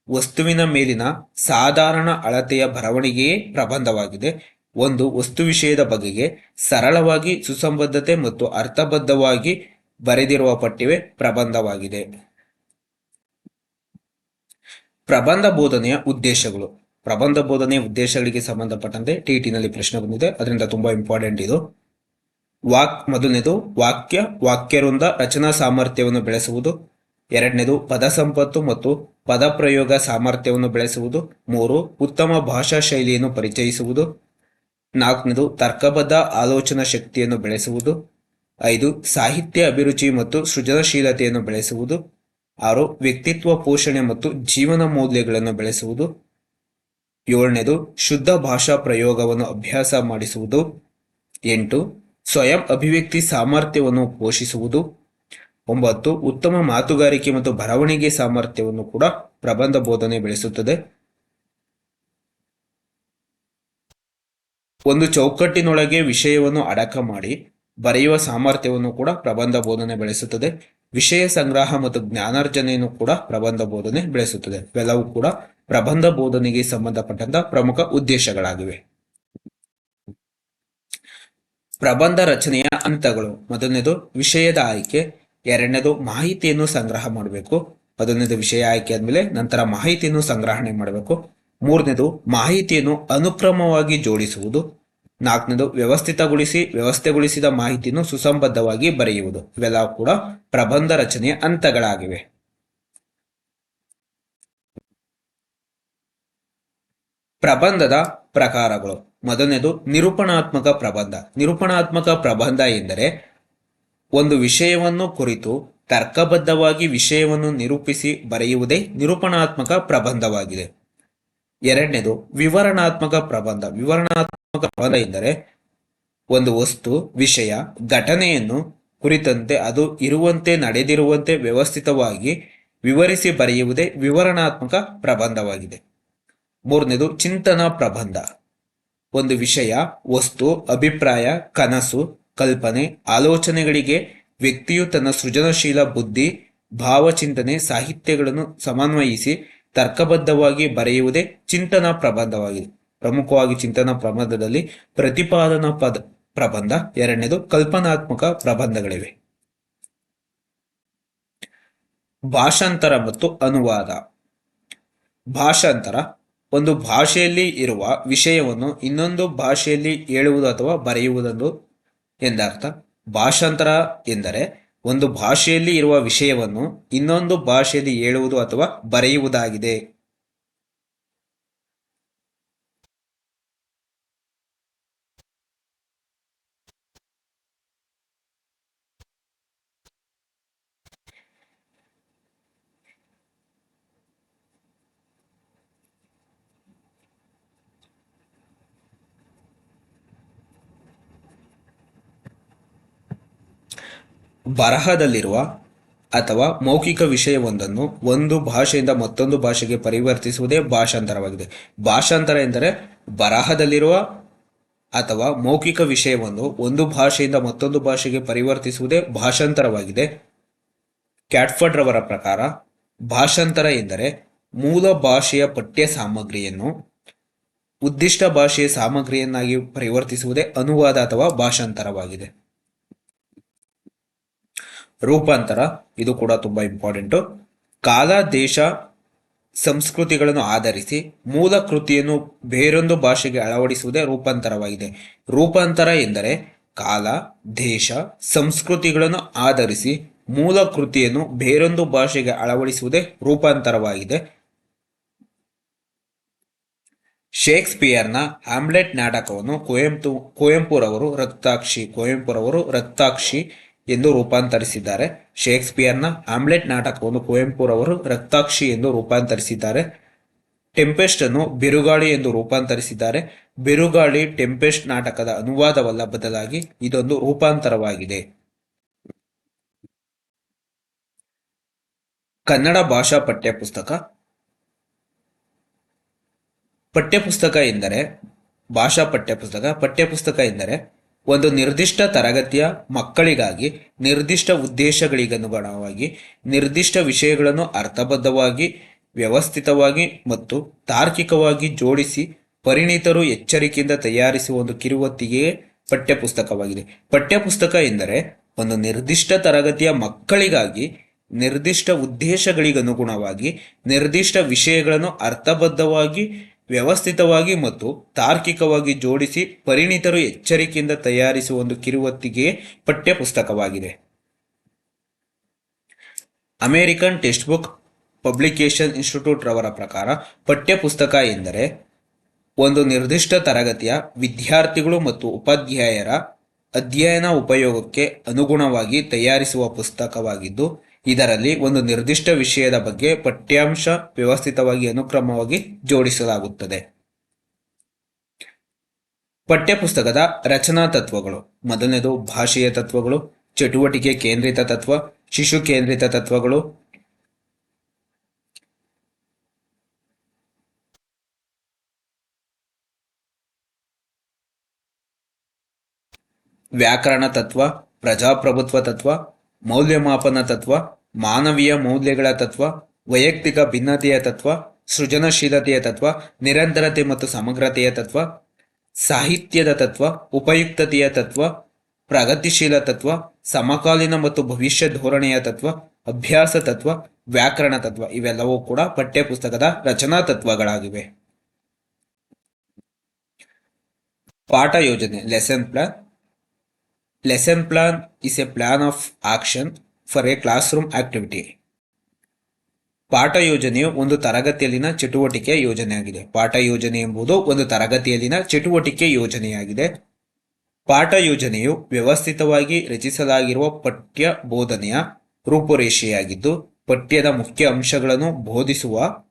ವಸ್ತುವಿನ ಮೇಲಿನ ಸಾಧಾರಣ ಅಳತೆಯ ಬರವಣಿಗೆಯೇ ಪ್ರಬಂಧವಾಗಿದೆ. ಒಂದು ವಸ್ತು ವಿಷಯದ ಬಗೆಗೆ ಸರಳವಾಗಿ ಸುಸಂಬದ್ಧತೆ ಮತ್ತು ಅರ್ಥಬದ್ಧವಾಗಿ ಬರೆದಿರುವ ಪಠ್ಯವೇ ಪ್ರಬಂಧವಾಗಿದೆ. ಪ್ರಬಂಧ ಬೋಧನೆಯ ಉದ್ದೇಶಗಳು. ಪ್ರಬಂಧ ಬೋಧನೆಯ ಉದ್ದೇಶಗಳಿಗೆ ಸಂಬಂಧಪಟ್ಟಂತೆ ಟಿಟಿನಲ್ಲಿ ಪ್ರಶ್ನೆ ಬಂದಿದೆ, ಅದರಿಂದ ತುಂಬಾ ಇಂಪಾರ್ಟೆಂಟ್ ಇದು. ಮೊದಲನೇದು ವಾಕ್ಯವೃಂದ ರಚನಾ ಸಾಮರ್ಥ್ಯವನ್ನು ಬೆಳೆಸುವುದು, ಎರಡನೇದು ಪದ ಸಂಪತ್ತು ಮತ್ತು ಪದ ಪ್ರಯೋಗ ಸಾಮರ್ಥ್ಯವನ್ನು ಬೆಳೆಸುವುದು, ಮೂರು ಉತ್ತಮ ಭಾಷಾ ಶೈಲಿಯನ್ನು ಪರಿಚಯಿಸುವುದು, ನಾಲ್ಕನೇದು ತರ್ಕಬದ್ಧ ಆಲೋಚನಾ ಶಕ್ತಿಯನ್ನು ಬೆಳೆಸುವುದು, ಐದು ಸಾಹಿತ್ಯ ಅಭಿರುಚಿ ಮತ್ತು ಸೃಜನಶೀಲತೆಯನ್ನು ಬೆಳೆಸುವುದು, ಆರು ವ್ಯಕ್ತಿತ್ವ ಪೋಷಣೆ ಮತ್ತು ಜೀವನ ಮೌಲ್ಯಗಳನ್ನು ಬೆಳೆಸುವುದು, ಏಳನೇದು ಶುದ್ಧ ಭಾಷಾ ಪ್ರಯೋಗವನ್ನು ಅಭ್ಯಾಸ ಮಾಡಿಸುವುದು, ಎಂಟು ಸ್ವಯಂ ಅಭಿವ್ಯಕ್ತಿ ಸಾಮರ್ಥ್ಯವನ್ನು ಪೋಷಿಸುವುದು, ಒಂಬತ್ತು ಉತ್ತಮ ಮಾತುಗಾರಿಕೆ ಮತ್ತು ಬರವಣಿಗೆ ಸಾಮರ್ಥ್ಯವನ್ನು ಕೂಡ ಪ್ರಬಂಧ ಬೋಧನೆ ಬೆಳೆಸುತ್ತದೆ. ಒಂದು ಚೌಕಟ್ಟಿನೊಳಗೆ ವಿಷಯವನ್ನು ಅಡಕ ಮಾಡಿ ಬರೆಯುವ ಸಾಮರ್ಥ್ಯವನ್ನು ಕೂಡ ಪ್ರಬಂಧ ಬೋಧನೆ ಬೆಳೆಸುತ್ತದೆ. ವಿಷಯ ಸಂಗ್ರಹ ಮತ್ತು ಜ್ಞಾನಾರ್ಜನೆಯನ್ನು ಕೂಡ ಪ್ರಬಂಧ ಬೋಧನೆ ಬೆಳೆಸುತ್ತದೆ. ಇವೆಲ್ಲವೂ ಕೂಡ ಪ್ರಬಂಧ ಬೋಧನೆಗೆ ಸಂಬಂಧಪಟ್ಟಂತ ಪ್ರಮುಖ ಉದ್ದೇಶಗಳಾಗಿವೆ. ಪ್ರಬಂಧ ರಚನೆಯ ಹಂತಗಳು: ಮೊದಲನೇದು ವಿಷಯದ ಆಯ್ಕೆ, ಎರಡನೇದು ಮಾಹಿತಿಯನ್ನು ಸಂಗ್ರಹ ಮಾಡಬೇಕು. ಮೊದಲನೇದು ವಿಷಯ ಆಯ್ಕೆ ಆದ್ಮೇಲೆ ನಂತರ ಮಾಹಿತಿಯನ್ನು ಸಂಗ್ರಹಣೆ ಮಾಡಬೇಕು. ಮೂರನೇದು ಮಾಹಿತಿಯನ್ನು ಅನುಕ್ರಮವಾಗಿ ಜೋಡಿಸುವುದು. ನಾಲ್ಕನೇದು ವ್ಯವಸ್ಥೆಗೊಳಿಸಿದ ಮಾಹಿತಿಯನ್ನು ಸುಸಂಬದ್ಧವಾಗಿ ಬರೆಯುವುದು. ಇವೆಲ್ಲ ಕೂಡ ಪ್ರಬಂಧ ರಚನೆಯ ಹಂತಗಳಾಗಿವೆ. ಪ್ರಬಂಧದ ಪ್ರಕಾರಗಳು: ಮೊದಲನೇದು ನಿರೂಪಣಾತ್ಮಕ ಪ್ರಬಂಧ. ನಿರೂಪಣಾತ್ಮಕ ಪ್ರಬಂಧ ಎಂದರೆ ಒಂದು ವಿಷಯವನ್ನು ಕುರಿತು ತರ್ಕಬದ್ಧವಾಗಿ ವಿಷಯವನ್ನು ನಿರೂಪಿಸಿ ಬರೆಯುವುದೇ ನಿರೂಪಣಾತ್ಮಕ ಪ್ರಬಂಧವಾಗಿದೆ. ಎರಡನೇದು ವಿವರಣಾತ್ಮಕ ಪ್ರಬಂಧ. ವಿವರಣಾತ್ಮಕ ಪ್ರಬಂಧ ಎಂದರೆ ಒಂದು ವಸ್ತು, ವಿಷಯ, ಘಟನೆಯನ್ನು ಕುರಿತಂತೆ ಅದು ಇರುವಂತೆ ನಡೆದಿರುವಂತೆ ವ್ಯವಸ್ಥಿತವಾಗಿ ವಿವರಿಸಿ ಬರೆಯುವುದೇ ವಿವರಣಾತ್ಮಕ ಪ್ರಬಂಧವಾಗಿದೆ. ಮೂರನೇದು ಚಿಂತನಾ ಪ್ರಬಂಧ. ಒಂದು ವಿಷಯ, ವಸ್ತು, ಅಭಿಪ್ರಾಯ, ಕನಸು, ಕಲ್ಪನೆ, ಆಲೋಚನೆಗಳಿಗೆ ವ್ಯಕ್ತಿಯು ತನ್ನ ಸೃಜನಶೀಲ ಬುದ್ಧಿ, ಭಾವಚಿಂತನೆ, ಸಾಹಿತ್ಯಗಳನ್ನು ಸಮನ್ವಯಿಸಿ ತರ್ಕಬದ್ಧವಾಗಿ ಬರೆಯುವುದೇ ಚಿಂತನಾ ಪ್ರಬಂಧವಾಗಿದೆ. ಪ್ರಮುಖವಾಗಿ ಚಿಂತನಾ ಪ್ರಬಂಧದಲ್ಲಿ ಪ್ರತಿಪಾದನಾ ಪ್ರಬಂಧ, ಎರಡನೇದು ಕಲ್ಪನಾತ್ಮಕ ಪ್ರಬಂಧಗಳಿವೆ. ಭಾಷಾಂತರ ಮತ್ತು ಅನುವಾದ. ಭಾಷಾಂತರ ಒಂದು ಭಾಷೆಯಲ್ಲಿ ಇರುವ ವಿಷಯವನ್ನು ಇನ್ನೊಂದು ಭಾಷೆಯಲ್ಲಿ ಹೇಳುವುದು ಅಥವಾ ಬರೆಯುವುದನ್ನು ಎಂದರ್ಥ. ಭಾಷಾಂತರ ಎಂದರೆ ಒಂದು ಭಾಷೆಯಲ್ಲಿ ಇರುವ ವಿಷಯವನ್ನು ಇನ್ನೊಂದು ಭಾಷೆಯಲ್ಲಿ ಹೇಳುವುದು ಅಥವಾ ಬರೆಯುವುದಾಗಿದೆ. ಬರಹದಲ್ಲಿರುವ ಅಥವಾ ಮೌಖಿಕ ವಿಷಯವೊಂದನ್ನು ಒಂದು ಭಾಷೆಯಿಂದ ಮತ್ತೊಂದು ಭಾಷೆಗೆ ಪರಿವರ್ತಿಸುವುದೇ ಭಾಷಾಂತರವಾಗಿದೆ. ಭಾಷಾಂತರ ಎಂದರೆ ಬರಹದಲ್ಲಿರುವ ಅಥವಾ ಮೌಖಿಕ ವಿಷಯವನ್ನು ಒಂದು ಭಾಷೆಯಿಂದ ಮತ್ತೊಂದು ಭಾಷೆಗೆ ಪರಿವರ್ತಿಸುವುದೇ ಭಾಷಾಂತರವಾಗಿದೆ. ಕ್ಯಾಟ್ಫರ್ಡ್ ರವರ ಪ್ರಕಾರ ಭಾಷಾಂತರ ಎಂದರೆ ಮೂಲ ಭಾಷೆಯ ಪಠ್ಯ ಸಾಮಗ್ರಿಯನ್ನು ಉದ್ದಿಷ್ಟ ಭಾಷೆಯ ಸಾಮಗ್ರಿಯನ್ನಾಗಿ ಪರಿವರ್ತಿಸುವುದೇ ಅನುವಾದ ಅಥವಾ ಭಾಷಾಂತರವಾಗಿದೆ. ರೂಪಾಂತರ ಇದು ಕೂಡ ತುಂಬಾ ಇಂಪಾರ್ಟೆಂಟು. ಕಾಲ, ದೇಶ, ಸಂಸ್ಕೃತಿಗಳನ್ನು ಆಧರಿಸಿ ಮೂಲ ಕೃತಿಯನ್ನು ಬೇರೊಂದು ಭಾಷೆಗೆ ಅಳವಡಿಸುವುದೇ ರೂಪಾಂತರವಾಗಿದೆ. ರೂಪಾಂತರ ಎಂದರೆ ಕಾಲ, ದೇಶ, ಸಂಸ್ಕೃತಿಗಳನ್ನು ಆಧರಿಸಿ ಮೂಲ ಕೃತಿಯನ್ನು ಬೇರೊಂದು ಭಾಷೆಗೆ ಅಳವಡಿಸುವುದೇ ರೂಪಾಂತರವಾಗಿದೆ. ಶೇಕ್ಸ್ಪಿಯರ್ನ ಹ್ಯಾಮ್ಲೆಟ್ ನಾಟಕವನ್ನು ಕುವೆಂಪುರವರು ರಕ್ತಾಕ್ಷಿ ಎಂದು ರೂಪಾಂತರಿಸಿದ್ದಾರೆ. ಶೇಕ್ಸ್ಪಿಯರ್ನ ಹ್ಯಾಮ್ಲೆಟ್ ನಾಟಕವನ್ನು ಕುವೆಂಪುರವರು ರಕ್ತಾಕ್ಷಿ ಎಂದು ರೂಪಾಂತರಿಸಿದ್ದಾರೆ. ಟೆಂಪೆಸ್ಟ್ ಅನ್ನು ಬಿರುಗಾಳಿ ಎಂದು ರೂಪಾಂತರಿಸಿದ್ದಾರೆ. ಬಿರುಗಾಳಿ ಟೆಂಪೆಸ್ಟ್ ನಾಟಕದ ಅನುವಾದವಲ್ಲ, ಬದಲಾಗಿ ಇದೊಂದು ರೂಪಾಂತರವಾಗಿದೆ. ಕನ್ನಡ ಭಾಷಾ ಪಠ್ಯಪುಸ್ತಕ. ಪಠ್ಯಪುಸ್ತಕ ಎಂದರೆ ಭಾಷಾ ಪಠ್ಯಪುಸ್ತಕ ಎಂದರೆ ಒಂದು ನಿರ್ದಿಷ್ಟ ತರಗತಿಯ ಮಕ್ಕಳಿಗಾಗಿ ನಿರ್ದಿಷ್ಟ ಉದ್ದೇಶಗಳಿಗನುಗುಣವಾಗಿ ನಿರ್ದಿಷ್ಟ ವಿಷಯಗಳನ್ನು ಅರ್ಥಬದ್ಧವಾಗಿ, ವ್ಯವಸ್ಥಿತವಾಗಿ ಮತ್ತು ತಾರ್ಕಿಕವಾಗಿ ಜೋಡಿಸಿ ಪರಿಣಿತರು ಎಚ್ಚರಿಕೆಯಿಂದ ತಯಾರಿಸುವ ಒಂದು ಕಿರುಹೊತ್ತಿಗೆಯೇ ಪಠ್ಯಪುಸ್ತಕವಾಗಿದೆ. ಪಠ್ಯಪುಸ್ತಕ ಎಂದರೆ ಒಂದು ನಿರ್ದಿಷ್ಟ ತರಗತಿಯ ಮಕ್ಕಳಿಗಾಗಿ ನಿರ್ದಿಷ್ಟ ಉದ್ದೇಶಗಳಿಗನುಗುಣವಾಗಿ ನಿರ್ದಿಷ್ಟ ವಿಷಯಗಳನ್ನು ಅರ್ಥಬದ್ಧವಾಗಿ, ವ್ಯವಸ್ಥಿತವಾಗಿ ಮತ್ತು ತಾರ್ಕಿಕವಾಗಿ ಜೋಡಿಸಿ ಪರಿಣಿತರು ಎಚ್ಚರಿಕೆಯಿಂದ ತಯಾರಿಸುವ ಒಂದು ಕಿರುಹೊತ್ತಿಗೆಯೇ ಪಠ್ಯಪುಸ್ತಕವಾಗಿದೆ. American text book publication institute ರವರ ಪ್ರಕಾರ ಪಠ್ಯಪುಸ್ತಕ ಎಂದರೆ ಒಂದು ನಿರ್ದಿಷ್ಟ ತರಗತಿಯ ವಿದ್ಯಾರ್ಥಿಗಳು ಮತ್ತು ಉಪಾಧ್ಯಾಯರ ಅಧ್ಯಯನ ಉಪಯೋಗಕ್ಕೆ ಅನುಗುಣವಾಗಿ ತಯಾರಿಸುವ ಪುಸ್ತಕವಾಗಿದ್ದು, ಇದರಲ್ಲಿ ಒಂದು ನಿರ್ದಿಷ್ಟ ವಿಷಯದ ಬಗ್ಗೆ ಪಠ್ಯಾಂಶ ವ್ಯವಸ್ಥಿತವಾಗಿ ಅನುಕ್ರಮವಾಗಿ ಜೋಡಿಸಲಾಗುತ್ತದೆ. ಪಠ್ಯಪುಸ್ತಕದ ರಚನಾ ತತ್ವಗಳು. ಮೊದಲನೇದು ಭಾಷೆಯ ತತ್ವಗಳು, ಚಟುವಟಿಕೆ ಕೇಂದ್ರಿತ ತತ್ವ, ಶಿಶು ಕೇಂದ್ರಿತ ತತ್ವಗಳು, ವ್ಯಾಕರಣ ತತ್ವ, ಪ್ರಜಾಪ್ರಭುತ್ವ ತತ್ವ, ಮೌಲ್ಯಮಾಪನ ತತ್ವ, ಮಾನವೀಯ ಮೌಲ್ಯಗಳ ತತ್ವ, ವೈಯಕ್ತಿಕ ಭಿನ್ನತೆಯ ತತ್ವ, ಸೃಜನಶೀಲತೆಯ ತತ್ವ, ನಿರಂತರತೆ ಮತ್ತು ಸಮಗ್ರತೆಯ ತತ್ವ, ಸಾಹಿತ್ಯದ ತತ್ವ, ಉಪಯುಕ್ತತೆಯ ತತ್ವ, ಪ್ರಗತಿಶೀಲ ತತ್ವ, ಸಮಕಾಲೀನ ಮತ್ತು ಭವಿಷ್ಯ ಧೋರಣೆಯ ತತ್ವ, ಅಭ್ಯಾಸ ತತ್ವ, ವ್ಯಾಕರಣ ತತ್ವ ಇವೆಲ್ಲವೂ ಕೂಡ ಪಠ್ಯಪುಸ್ತಕದ ರಚನಾ ತತ್ವಗಳಾಗಿವೆ. ಪಾಠ ಯೋಜನೆ. Lesson plan is a plan of action for a classroom activity. ಪಾಠ ಯೋಜನೆಯು ಒಂದು ತರಗತಿಯಲ್ಲಿನ ಚಟುವಟಿಕೆ ಯೋಜನೆಯಾಗಿದೆ. ಪಾಠ ಯೋಜನೆ ಎಂಬುದು ಒಂದು ತರಗತಿಯಲ್ಲಿನ ಚಟುವಟಿಕೆ ಯೋಜನೆಯಾಗಿದೆ. ಪಾಠ ಯೋಜನೆಯು ವ್ಯವಸ್ಥಿತವಾಗಿ ರಚಿಸಲಾಗಿರುವ ಪಠ್ಯ ಬೋಧನೆಯ ರೂಪುರೇಷೆಯಾಗಿದ್ದು, ಪಠ್ಯದ ಮುಖ್ಯ ಅಂಶಗಳನ್ನು ಬೋಧಿಸುವ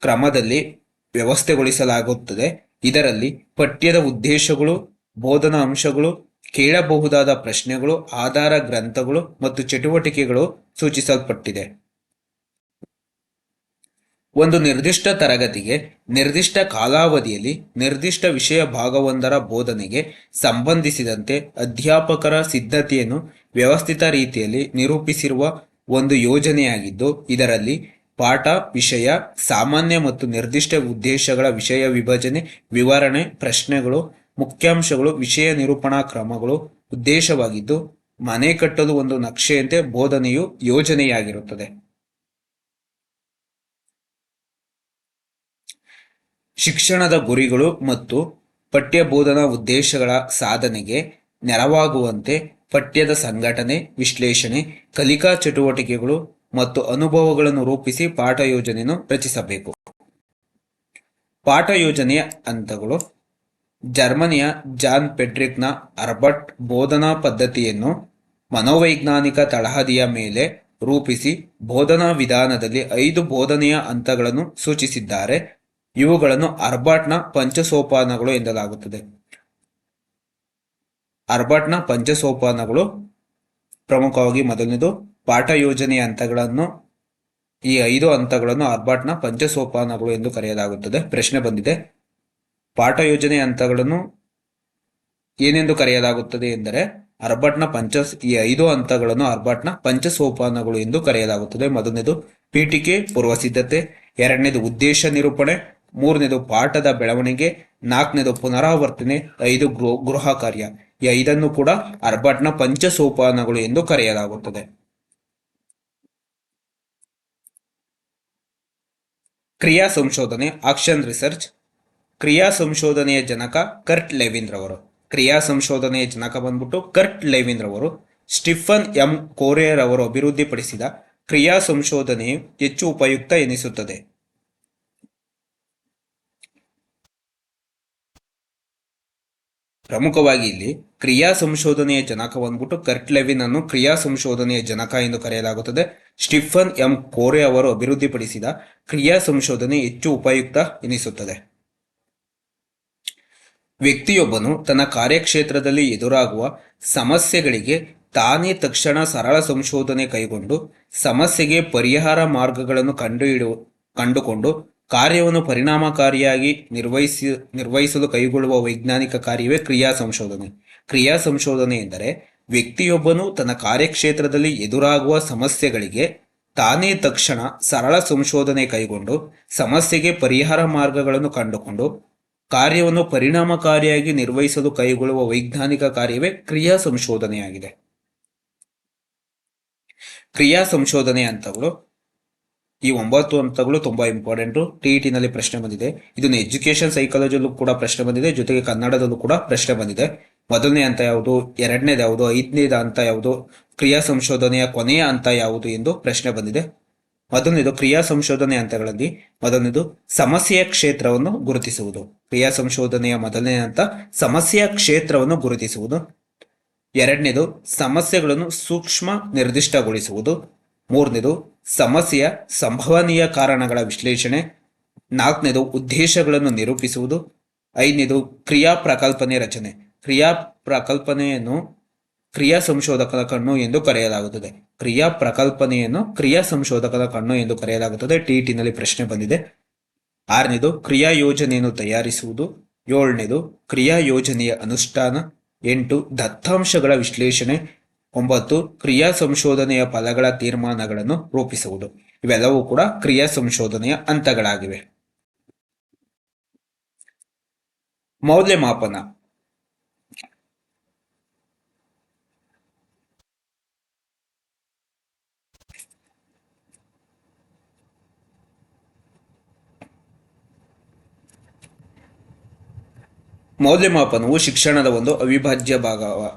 ಕ್ರಮದಲ್ಲಿ ವ್ಯವಸ್ಥೆಗೊಳಿಸಲಾಗುತ್ತದೆ. ಇದರಲ್ಲಿ ಪಠ್ಯದ ಉದ್ದೇಶಗಳು, ಬೋಧನಾ ಅಂಶಗಳು, ಕೇಳಬಹುದಾದ ಪ್ರಶ್ನೆಗಳು, ಆಧಾರ ಗ್ರಂಥಗಳು ಮತ್ತು ಚಟುವಟಿಕೆಗಳು ಸೂಚಿಸಲ್ಪಟ್ಟಿದೆ. ಒಂದು ನಿರ್ದಿಷ್ಟ ತರಗತಿಗೆ ನಿರ್ದಿಷ್ಟ ಕಾಲಾವಧಿಯಲ್ಲಿ ನಿರ್ದಿಷ್ಟ ವಿಷಯ ಭಾಗವೊಂದರ ಬೋಧನೆಗೆ ಸಂಬಂಧಿಸಿದಂತೆ ಅಧ್ಯಾಪಕರ ಸಿದ್ಧತೆಯನ್ನು ವ್ಯವಸ್ಥಿತ ರೀತಿಯಲ್ಲಿ ನಿರೂಪಿಸಿರುವ ಒಂದು ಯೋಜನೆಯಾಗಿದ್ದು, ಇದರಲ್ಲಿ ಪಾಠ, ವಿಷಯ, ಸಾಮಾನ್ಯ ಮತ್ತು ನಿರ್ದಿಷ್ಟ ಉದ್ದೇಶಗಳ ವಿಷಯ ವಿಭಜನೆ, ವಿವರಣೆ, ಪ್ರಶ್ನೆಗಳು, ಮುಖ್ಯಾಂಶಗಳು, ವಿಷಯ ನಿರೂಪಣಾ ಕ್ರಮಗಳು ಉದ್ದೇಶವಾಗಿದ್ದು, ಮನೆ ಕಟ್ಟಲು ಒಂದು ನಕ್ಷೆಯಂತೆ ಬೋಧನೆಯು ಯೋಜನೆಯಾಗಿರುತ್ತದೆ. ಶಿಕ್ಷಣದ ಗುರಿಗಳು ಮತ್ತು ಪಠ್ಯ ಬೋಧನಾ ಉದ್ದೇಶಗಳ ಸಾಧನೆಗೆ ನೆರವಾಗುವಂತೆ ಪಠ್ಯದ ಸಂಘಟನೆ, ವಿಶ್ಲೇಷಣೆ, ಕಲಿಕಾ ಚಟುವಟಿಕೆಗಳು ಮತ್ತು ಅನುಭವಗಳನ್ನು ರೂಪಿಸಿ ಪಾಠ ಯೋಜನೆಯನ್ನು ರಚಿಸಬೇಕು. ಪಾಠ ಯೋಜನೆಯ ಹಂತಗಳು: ಜರ್ಮನಿಯ ಜಾನ್ ಪೆಡ್ರಿಕ್ನ ಅರ್ಬರ್ಟ್ ಬೋಧನಾ ಪದ್ಧತಿಯನ್ನು ಮನೋವೈಜ್ಞಾನಿಕ ತಳಹದಿಯ ಮೇಲೆ ರೂಪಿಸಿ ಬೋಧನಾ ವಿಧಾನದಲ್ಲಿ 5 ಬೋಧನೆಯ ಹಂತಗಳನ್ನು ಸೂಚಿಸಿದ್ದಾರೆ. ಇವುಗಳನ್ನು ಅರ್ಬರ್ಟ್ನ ಪಂಚಸೋಪಾನಗಳು ಎನ್ನಲಾಗುತ್ತದೆ. ಅರ್ಬರ್ಟ್ನ ಪಂಚಸೋಪಾನಗಳು ಪ್ರಮುಖವಾಗಿ ಮೊದಲನೇದು ಪಾಠ ಯೋಜನೆಯ ಹಂತಗಳನ್ನು, ಈ 5 ಹಂತಗಳನ್ನು ಅರ್ಬರ್ಟ್ನ ಪಂಚಸೋಪಾನಗಳು ಎಂದು ಕರೆಯಲಾಗುತ್ತದೆ. ಪ್ರಶ್ನೆ ಬಂದಿದೆ, ಪಾಠ ಯೋಜನೆಯ ಹಂತಗಳನ್ನು ಏನೆಂದು ಕರೆಯಲಾಗುತ್ತದೆ ಎಂದರೆ ಈ 5 ಹಂತಗಳನ್ನು ಅರ್ಬರ್ಟ್ನ ಪಂಚಸೋಪಾನಗಳು ಎಂದು ಕರೆಯಲಾಗುತ್ತದೆ. ಮೊದಲನೇದು ಪೀಠಿಕೆ ಪೂರ್ವಸಿದ್ಧತೆ, ಎರಡನೇದು ಉದ್ದೇಶ ನಿರೂಪಣೆ, ಮೂರನೇದು ಪಾಠದ ಬೆಳವಣಿಗೆ, ನಾಲ್ಕನೇದು ಪುನರಾವರ್ತನೆ, 5 ಗೃಹ ಕಾರ್ಯ. ಈ 5 ಕೂಡ ಅರ್ಬರ್ಟ್ನ ಪಂಚಸೋಪಾನಗಳು ಎಂದು ಕರೆಯಲಾಗುತ್ತದೆ. ಕ್ರಿಯಾ ಸಂಶೋಧನೆ, ಆಕ್ಷನ್ ರಿಸರ್ಚ್. ಕ್ರಿಯಾ ಸಂಶೋಧನೆಯ ಜನಕ ಕರ್ಟ್ ಲೆವಿನ್ ರವರು. ಕ್ರಿಯಾ ಸಂಶೋಧನೆಯ ಜನಕ ಬಂದ್ಬಿಟ್ಟು ಕರ್ಟ್ ಲೆವಿನ್ ರವರು. ಸ್ಟಿಫನ್ ಎಂ ಕೋರೆ ರವರು ಅಭಿವೃದ್ಧಿಪಡಿಸಿದ ಕ್ರಿಯಾ ಸಂಶೋಧನೆಯು ಹೆಚ್ಚು ಉಪಯುಕ್ತ ಎನಿಸುತ್ತದೆ. ಪ್ರಮುಖವಾಗಿ ಇಲ್ಲಿ ಕ್ರಿಯಾ ಸಂಶೋಧನೆಯ ಜನಕ ಬಂದ್ಬಿಟ್ಟು ಕರ್ಟ್ ಲೆವಿನ್ ಅನ್ನು ಕ್ರಿಯಾ ಸಂಶೋಧನೆಯ ಜನಕ ಎಂದು ಕರೆಯಲಾಗುತ್ತದೆ. ಸ್ಟಿಫನ್ ಎಂ ಕೋರೆ ಅವರು ಅಭಿವೃದ್ಧಿಪಡಿಸಿದ ಕ್ರಿಯಾ ಸಂಶೋಧನೆ ಹೆಚ್ಚು ಉಪಯುಕ್ತ ಎನಿಸುತ್ತದೆ. ವ್ಯಕ್ತಿಯೊಬ್ಬನು ತನ್ನ ಕಾರ್ಯಕ್ಷೇತ್ರದಲ್ಲಿ ಎದುರಾಗುವ ಸಮಸ್ಯೆಗಳಿಗೆ ತಾನೇ ತಕ್ಷಣ ಸರಳ ಸಂಶೋಧನೆ ಕೈಗೊಂಡು ಸಮಸ್ಯೆಗೆ ಪರಿಹಾರ ಮಾರ್ಗಗಳನ್ನು ಕಂಡುಕೊಂಡು ಕಾರ್ಯವನ್ನು ಪರಿಣಾಮಕಾರಿಯಾಗಿ ನಿರ್ವಹಿಸಲು ಕೈಗೊಳ್ಳುವ ವೈಜ್ಞಾನಿಕ ಕಾರ್ಯವೇ ಕ್ರಿಯಾ ಸಂಶೋಧನೆ. ಕ್ರಿಯಾ ಸಂಶೋಧನೆ ಎಂದರೆ ವ್ಯಕ್ತಿಯೊಬ್ಬನು ತನ್ನ ಕಾರ್ಯಕ್ಷೇತ್ರದಲ್ಲಿ ಎದುರಾಗುವ ಸಮಸ್ಯೆಗಳಿಗೆ ತಾನೇ ತಕ್ಷಣ ಸರಳ ಸಂಶೋಧನೆ ಕೈಗೊಂಡು ಸಮಸ್ಯೆಗೆ ಪರಿಹಾರ ಮಾರ್ಗಗಳನ್ನು ಕಂಡುಕೊಂಡು ಕಾರ್ಯವನ್ನು ಪರಿಣಾಮಕಾರಿಯಾಗಿ ನಿರ್ವಹಿಸಲು ಕೈಗೊಳ್ಳುವ ವೈಜ್ಞಾನಿಕ ಕಾರ್ಯವೇ ಕ್ರಿಯಾ ಸಂಶೋಧನೆಯಾಗಿದೆ. ಕ್ರಿಯಾ ಸಂಶೋಧನೆಯ ಹಂತಗಳು, ಈ 9 ಹಂತಗಳು ತುಂಬಾ ಇಂಪಾರ್ಟೆಂಟು. ಟಿಇಟಿನಲ್ಲಿ ಪ್ರಶ್ನೆ ಬಂದಿದೆ. ಇದನ್ನು ಎಜುಕೇಶನ್ ಸೈಕಾಲಜಿಯಲ್ಲೂ ಕೂಡ ಪ್ರಶ್ನೆ ಬಂದಿದೆ, ಜೊತೆಗೆ ಕನ್ನಡದಲ್ಲೂ ಕೂಡ ಪ್ರಶ್ನೆ ಬಂದಿದೆ. ಮೊದಲನೇ ಹಂತ ಯಾವುದು, ಎರಡನೇದು ಯಾವುದು, 5ನೇದು ಹಂತ ಯಾವುದು, ಕ್ರಿಯಾ ಸಂಶೋಧನೆಯ ಕೊನೆಯ ಹಂತ ಯಾವುದು ಎಂದು ಪ್ರಶ್ನೆ ಬಂದಿದೆ. ಮೊದಲನೇದು ಕ್ರಿಯಾ ಸಂಶೋಧನೆ ಹಂತಗಳಲ್ಲಿ ಮೊದಲನೇದು ಸಮಸ್ಯೆಯ ಕ್ಷೇತ್ರವನ್ನು ಗುರುತಿಸುವುದು. ಕ್ರಿಯಾ ಸಂಶೋಧನೆಯ ಮೊದಲನೇ ಹಂತ ಸಮಸ್ಯೆಯ ಕ್ಷೇತ್ರವನ್ನು ಗುರುತಿಸುವುದು. ಎರಡನೇದು ಸಮಸ್ಯೆಗಳನ್ನು ಸೂಕ್ಷ್ಮ ನಿರ್ದಿಷ್ಟಗೊಳಿಸುವುದು. ಮೂರನೇದು ಸಮಸ್ಯೆಯ ಸಂಭವನೀಯ ಕಾರಣಗಳ ವಿಶ್ಲೇಷಣೆ. ನಾಲ್ಕನೇದು ಉದ್ದೇಶಗಳನ್ನು ನಿರೂಪಿಸುವುದು. 5ನೇದು ಕ್ರಿಯಾ ಪ್ರಕಲ್ಪನೆ ರಚನೆ. ಕ್ರಿಯಾ ಪ್ರಕಲ್ಪನೆಯನ್ನು ಕ್ರಿಯಾ ಸಂಶೋಧಕನ ಕಣ್ಣು ಎಂದು ಕರೆಯಲಾಗುತ್ತದೆ. ಕ್ರಿಯಾ ಪ್ರಕಲ್ಪನೆಯನ್ನು ಕ್ರಿಯಾ ಸಂಶೋಧಕನ ಕಣ್ಣು ಎಂದು ಕರೆಯಲಾಗುತ್ತದೆ. ಟಿಇಟಿನಲ್ಲಿ ಪ್ರಶ್ನೆ ಬಂದಿದೆ. 6ನೇದು ಕ್ರಿಯಾ ಯೋಜನೆಯನ್ನು ತಯಾರಿಸುವುದು. 7ನೇದು ಕ್ರಿಯಾ ಯೋಜನೆಯ ಅನುಷ್ಠಾನ. 8 ದತ್ತಾಂಶಗಳ ವಿಶ್ಲೇಷಣೆ. 9 ಕ್ರಿಯಾ ಸಂಶೋಧನೆಯ ಫಲಗಳ ತೀರ್ಮಾನಗಳನ್ನು ರೂಪಿಸುವುದು. ಇವೆಲ್ಲವೂ ಕೂಡ ಕ್ರಿಯಾ ಸಂಶೋಧನೆಯ ಹಂತಗಳಾಗಿವೆ. ಮೌಲ್ಯಮಾಪನ. ಮೌಲ್ಯಮಾಪನವು ಶಿಕ್ಷಣದ ಒಂದು ಅವಿಭಾಜ್ಯ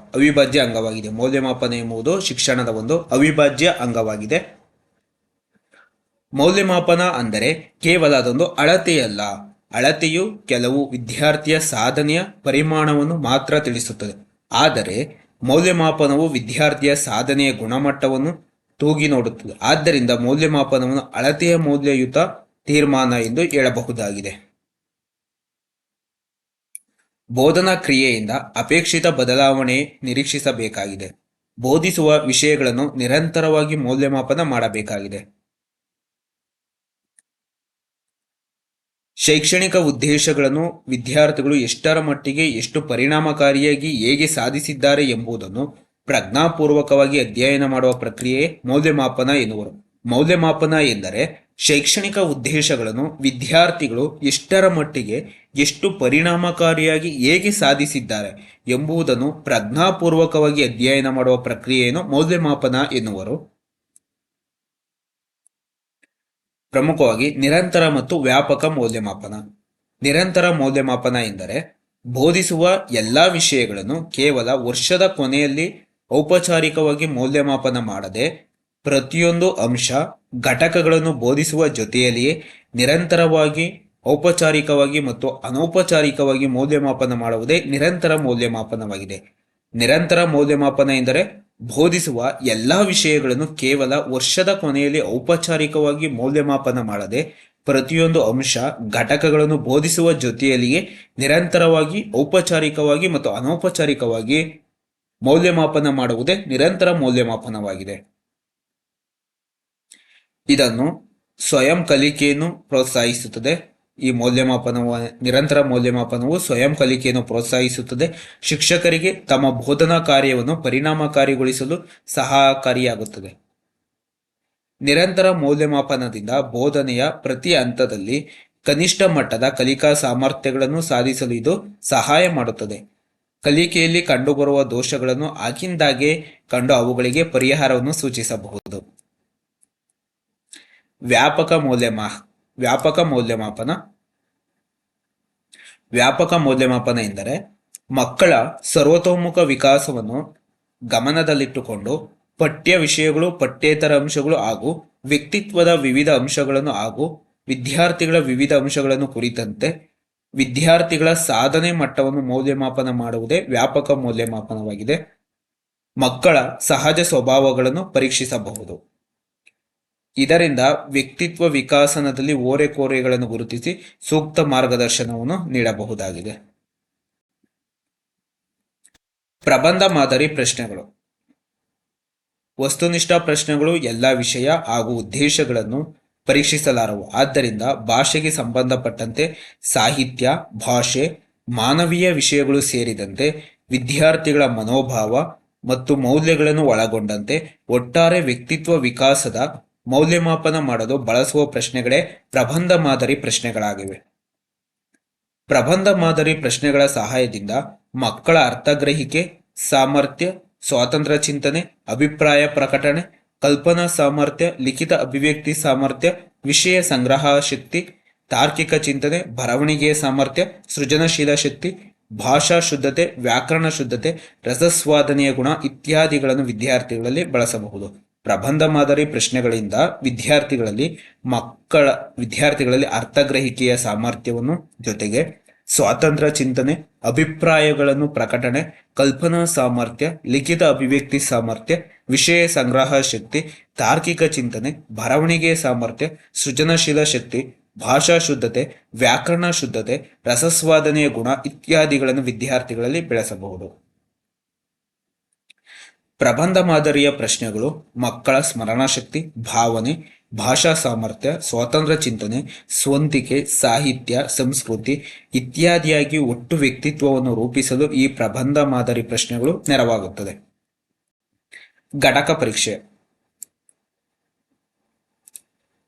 ಅಂಗವಾಗಿದೆ. ಮೌಲ್ಯಮಾಪನ ಎಂಬುದು ಶಿಕ್ಷಣದ ಒಂದು ಅವಿಭಾಜ್ಯ ಅಂಗವಾಗಿದೆ. ಮೌಲ್ಯಮಾಪನ ಅಂದರೆ ಕೇವಲ ಅದೊಂದು ಅಳತೆಯಲ್ಲ. ಅಳತೆಯು ಕೆಲವು ವಿದ್ಯಾರ್ಥಿಯ ಸಾಧನೆಯ ಪರಿಮಾಣವನ್ನು ಮಾತ್ರ ತಿಳಿಸುತ್ತದೆ. ಆದರೆ ಮೌಲ್ಯಮಾಪನವು ವಿದ್ಯಾರ್ಥಿಯ ಸಾಧನೆಯ ಗುಣಮಟ್ಟವನ್ನು ತೂಗಿ ನೋಡುತ್ತದೆ. ಆದ್ದರಿಂದ ಮೌಲ್ಯಮಾಪನವನ್ನು ಅಳತೆಯ ಮೌಲ್ಯಯುತ ತೀರ್ಮಾನ ಎಂದು ಹೇಳಬಹುದಾಗಿದೆ. ಬೋಧನಾ ಕ್ರಿಯೆಯಿಂದ ಅಪೇಕ್ಷಿತ ಬದಲಾವಣೆ ನಿರೀಕ್ಷಿಸಬೇಕಾಗಿದೆ. ಬೋಧಿಸುವ ವಿಷಯಗಳನ್ನು ನಿರಂತರವಾಗಿ ಮೌಲ್ಯಮಾಪನ ಮಾಡಬೇಕಾಗಿದೆ. ಶೈಕ್ಷಣಿಕ ಉದ್ದೇಶಗಳನ್ನು ವಿದ್ಯಾರ್ಥಿಗಳು ಎಷ್ಟರ ಮಟ್ಟಿಗೆ ಎಷ್ಟು ಪರಿಣಾಮಕಾರಿಯಾಗಿ ಹೇಗೆ ಸಾಧಿಸಿದ್ದಾರೆ ಎಂಬುದನ್ನು ಪ್ರಜ್ಞಾಪೂರ್ವಕವಾಗಿ ಅಧ್ಯಯನ ಮಾಡುವ ಪ್ರಕ್ರಿಯೆ ಮೌಲ್ಯಮಾಪನ ಎನ್ನುವರು. ಮೌಲ್ಯಮಾಪನ ಎಂದರೆ ಶೈಕ್ಷಣಿಕ ಉದ್ದೇಶಗಳನ್ನು ವಿದ್ಯಾರ್ಥಿಗಳು ಎಷ್ಟರ ಮಟ್ಟಿಗೆ ಎಷ್ಟು ಪರಿಣಾಮಕಾರಿಯಾಗಿ ಹೇಗೆ ಸಾಧಿಸಿದ್ದಾರೆ ಎಂಬುದನ್ನು ಪ್ರಜ್ಞಾಪೂರ್ವಕವಾಗಿ ಅಧ್ಯಯನ ಮಾಡುವ ಪ್ರಕ್ರಿಯೆಯನ್ನು ಮೌಲ್ಯಮಾಪನ ಎನ್ನುವರು. ಪ್ರಮುಖವಾಗಿ ನಿರಂತರ ಮತ್ತು ವ್ಯಾಪಕ ಮೌಲ್ಯಮಾಪನ. ನಿರಂತರ ಮೌಲ್ಯಮಾಪನ ಎಂದರೆ ಬೋಧಿಸುವ ಎಲ್ಲ ವಿಷಯಗಳನ್ನು ಕೇವಲ ವರ್ಷದ ಕೊನೆಯಲ್ಲಿ ಔಪಚಾರಿಕವಾಗಿ ಮೌಲ್ಯಮಾಪನ ಮಾಡದೆ ಪ್ರತಿಯೊಂದು ಅಂಶ ಘಟಕಗಳನ್ನು ಬೋಧಿಸುವ ಜೊತೆಯಲ್ಲಿಯೇ ನಿರಂತರವಾಗಿ ಔಪಚಾರಿಕವಾಗಿ ಮತ್ತು ಅನೌಪಚಾರಿಕವಾಗಿ ಮೌಲ್ಯಮಾಪನ ಮಾಡುವುದೇ ನಿರಂತರ ಮೌಲ್ಯಮಾಪನವಾಗಿದೆ. ನಿರಂತರ ಮೌಲ್ಯಮಾಪನ ಎಂದರೆ ಬೋಧಿಸುವ ಎಲ್ಲ ವಿಷಯಗಳನ್ನು ಕೇವಲ ವರ್ಷದ ಕೊನೆಯಲ್ಲಿ ಔಪಚಾರಿಕವಾಗಿ ಮೌಲ್ಯಮಾಪನ ಮಾಡದೆ ಪ್ರತಿಯೊಂದು ಅಂಶ ಘಟಕಗಳನ್ನು ಬೋಧಿಸುವ ಜೊತೆಯಲ್ಲಿಯೇ ನಿರಂತರವಾಗಿ ಔಪಚಾರಿಕವಾಗಿ ಮತ್ತು ಅನೌಪಚಾರಿಕವಾಗಿ ಮೌಲ್ಯಮಾಪನ ಮಾಡುವುದೇ ನಿರಂತರ ಮೌಲ್ಯಮಾಪನವಾಗಿದೆ. ಇದನ್ನು ಸ್ವಯಂ ಕಲಿಕೆಯನ್ನು ಪ್ರೋತ್ಸಾಹಿಸುತ್ತದೆ. ಈ ನಿರಂತರ ಮೌಲ್ಯಮಾಪನವು ಸ್ವಯಂ ಕಲಿಕೆಯನ್ನು ಪ್ರೋತ್ಸಾಹಿಸುತ್ತದೆ. ಶಿಕ್ಷಕರಿಗೆ ತಮ್ಮ ಬೋಧನಾ ಕಾರ್ಯವನ್ನು ಪರಿಣಾಮಕಾರಿಗೊಳಿಸಲು ಸಹಕಾರಿಯಾಗುತ್ತದೆ. ನಿರಂತರ ಮೌಲ್ಯಮಾಪನದಿಂದ ಬೋಧನೆಯ ಪ್ರತಿ ಹಂತದಲ್ಲಿ ಕನಿಷ್ಠ ಮಟ್ಟದ ಕಲಿಕಾ ಸಾಮರ್ಥ್ಯಗಳನ್ನು ಸಾಧಿಸಲು ಇದು ಸಹಾಯ ಮಾಡುತ್ತದೆ. ಕಲಿಕೆಯಲ್ಲಿ ಕಂಡುಬರುವ ದೋಷಗಳನ್ನು ಆಗಿಂದಾಗೆ ಕಂಡು ಅವುಗಳಿಗೆ ಪರಿಹಾರವನ್ನು ಸೂಚಿಸಬಹುದು. ವ್ಯಾಪಕ ಮೌಲ್ಯಮಾಪನ ಎಂದರೆ ಮಕ್ಕಳ ಸರ್ವತೋಮುಖ ವಿಕಾಸವನ್ನು ಗಮನದಲ್ಲಿಟ್ಟುಕೊಂಡು ಪಠ್ಯ ವಿಷಯಗಳು, ಪಠ್ಯೇತರ ಅಂಶಗಳು ಹಾಗೂ ವ್ಯಕ್ತಿತ್ವದ ವಿವಿಧ ಅಂಶಗಳನ್ನು ಹಾಗೂ ವಿದ್ಯಾರ್ಥಿಗಳ ವಿವಿಧ ಅಂಶಗಳನ್ನು ಕುರಿತಂತೆ ವಿದ್ಯಾರ್ಥಿಗಳ ಸಾಧನೆ ಮಟ್ಟವನ್ನು ಮೌಲ್ಯಮಾಪನ ಮಾಡುವುದೇ ವ್ಯಾಪಕ ಮೌಲ್ಯಮಾಪನವಾಗಿದೆ. ಮಕ್ಕಳ ಸಹಜ ಸ್ವಭಾವಗಳನ್ನು ಪರೀಕ್ಷಿಸಬಹುದು. ಇದರಿಂದ ವ್ಯಕ್ತಿತ್ವ ವಿಕಾಸನದಲ್ಲಿ ಓರೆಕೋರೆಗಳನ್ನು ಗುರುತಿಸಿ ಸೂಕ್ತ ಮಾರ್ಗದರ್ಶನವನ್ನು ನೀಡಬಹುದಾಗಿದೆ. ಪ್ರಬಂಧ ಮಾದರಿ ಪ್ರಶ್ನೆಗಳು. ವಸ್ತುನಿಷ್ಠ ಪ್ರಶ್ನೆಗಳು ಎಲ್ಲ ವಿಷಯ ಹಾಗೂ ಉದ್ದೇಶಗಳನ್ನು ಪರೀಕ್ಷಿಸಲಾರವು. ಆದ್ದರಿಂದ ಭಾಷೆಗೆ ಸಂಬಂಧಪಟ್ಟಂತೆ ಸಾಹಿತ್ಯ, ಭಾಷೆ, ಮಾನವೀಯ ವಿಷಯಗಳು ಸೇರಿದಂತೆ ವಿದ್ಯಾರ್ಥಿಗಳ ಮನೋಭಾವ ಮತ್ತು ಮೌಲ್ಯಗಳನ್ನು ಒಳಗೊಂಡಂತೆ ಒಟ್ಟಾರೆ ವ್ಯಕ್ತಿತ್ವ ವಿಕಾಸದ ಮೌಲ್ಯಮಾಪನ ಮಾಡಲು ಬಳಸುವ ಪ್ರಶ್ನೆಗಳೇ ಪ್ರಬಂಧ ಮಾದರಿ ಪ್ರಶ್ನೆಗಳಾಗಿವೆ. ಪ್ರಬಂಧ ಮಾದರಿ ಪ್ರಶ್ನೆಗಳ ಸಹಾಯದಿಂದ ಮಕ್ಕಳ ಅರ್ಥಗ್ರಹಿಕೆ ಸಾಮರ್ಥ್ಯ, ಸ್ವಾತಂತ್ರ್ಯ ಚಿಂತನೆ, ಅಭಿಪ್ರಾಯ ಪ್ರಕಟಣೆ, ಕಲ್ಪನಾ ಸಾಮರ್ಥ್ಯ, ಲಿಖಿತ ಅಭಿವ್ಯಕ್ತಿ ಸಾಮರ್ಥ್ಯ, ವಿಷಯ ಸಂಗ್ರಹ ಶಕ್ತಿ, ತಾರ್ಕಿಕ ಚಿಂತನೆ, ಬರವಣಿಗೆಯ ಸಾಮರ್ಥ್ಯ, ಸೃಜನಶೀಲ ಶಕ್ತಿ, ಭಾಷಾ ಶುದ್ಧತೆ, ವ್ಯಾಕರಣ ಶುದ್ಧತೆ, ರಸಸ್ವಾದನೆಯ ಗುಣ ಇತ್ಯಾದಿಗಳನ್ನು ವಿದ್ಯಾರ್ಥಿಗಳಲ್ಲಿ ಬಳಸಬಹುದು. ಪ್ರಬಂಧ ಮಾದರಿ ಪ್ರಶ್ನೆಗಳಿಂದ ವಿದ್ಯಾರ್ಥಿಗಳಲ್ಲಿ ಅರ್ಥಗ್ರಹಿಕೆಯ ಸಾಮರ್ಥ್ಯವನ್ನು ಜೊತೆಗೆ ಸ್ವಾತಂತ್ರ್ಯ ಚಿಂತನೆ, ಅಭಿಪ್ರಾಯಗಳನ್ನು ಪ್ರಕಟಣೆ, ಕಲ್ಪನಾ ಸಾಮರ್ಥ್ಯ, ಲಿಖಿತ ಅಭಿವ್ಯಕ್ತಿ ಸಾಮರ್ಥ್ಯ, ವಿಷಯ ಸಂಗ್ರಹ ಶಕ್ತಿ, ತಾರ್ಕಿಕ ಚಿಂತನೆ, ಬರವಣಿಗೆಯ ಸಾಮರ್ಥ್ಯ, ಸೃಜನಶೀಲ ಶಕ್ತಿ, ಭಾಷಾ ಶುದ್ಧತೆ, ವ್ಯಾಕರಣ ಶುದ್ಧತೆ, ರಸಸ್ವಾದನೆಯ ಗುಣ ಇತ್ಯಾದಿಗಳನ್ನು ವಿದ್ಯಾರ್ಥಿಗಳಲ್ಲಿ ಬೆಳೆಸಬಹುದು. ಪ್ರಬಂಧ ಮಾದರಿಯ ಪ್ರಶ್ನೆಗಳು ಮಕ್ಕಳ ಸ್ಮರಣಶಕ್ತಿ, ಭಾವನೆ, ಭಾಷಾ ಸಾಮರ್ಥ್ಯ, ಸ್ವಾತಂತ್ರ್ಯ ಚಿಂತನೆ, ಸ್ವಂತಿಕೆ, ಸಾಹಿತ್ಯ, ಸಂಸ್ಕೃತಿ ಇತ್ಯಾದಿಯಾಗಿ ಒಟ್ಟು ವ್ಯಕ್ತಿತ್ವವನ್ನು ರೂಪಿಸಲು ಈ ಪ್ರಬಂಧ ಮಾದರಿ ಪ್ರಶ್ನೆಗಳು ನೆರವಾಗುತ್ತದೆ. ಘಟಕ ಪರೀಕ್ಷೆ.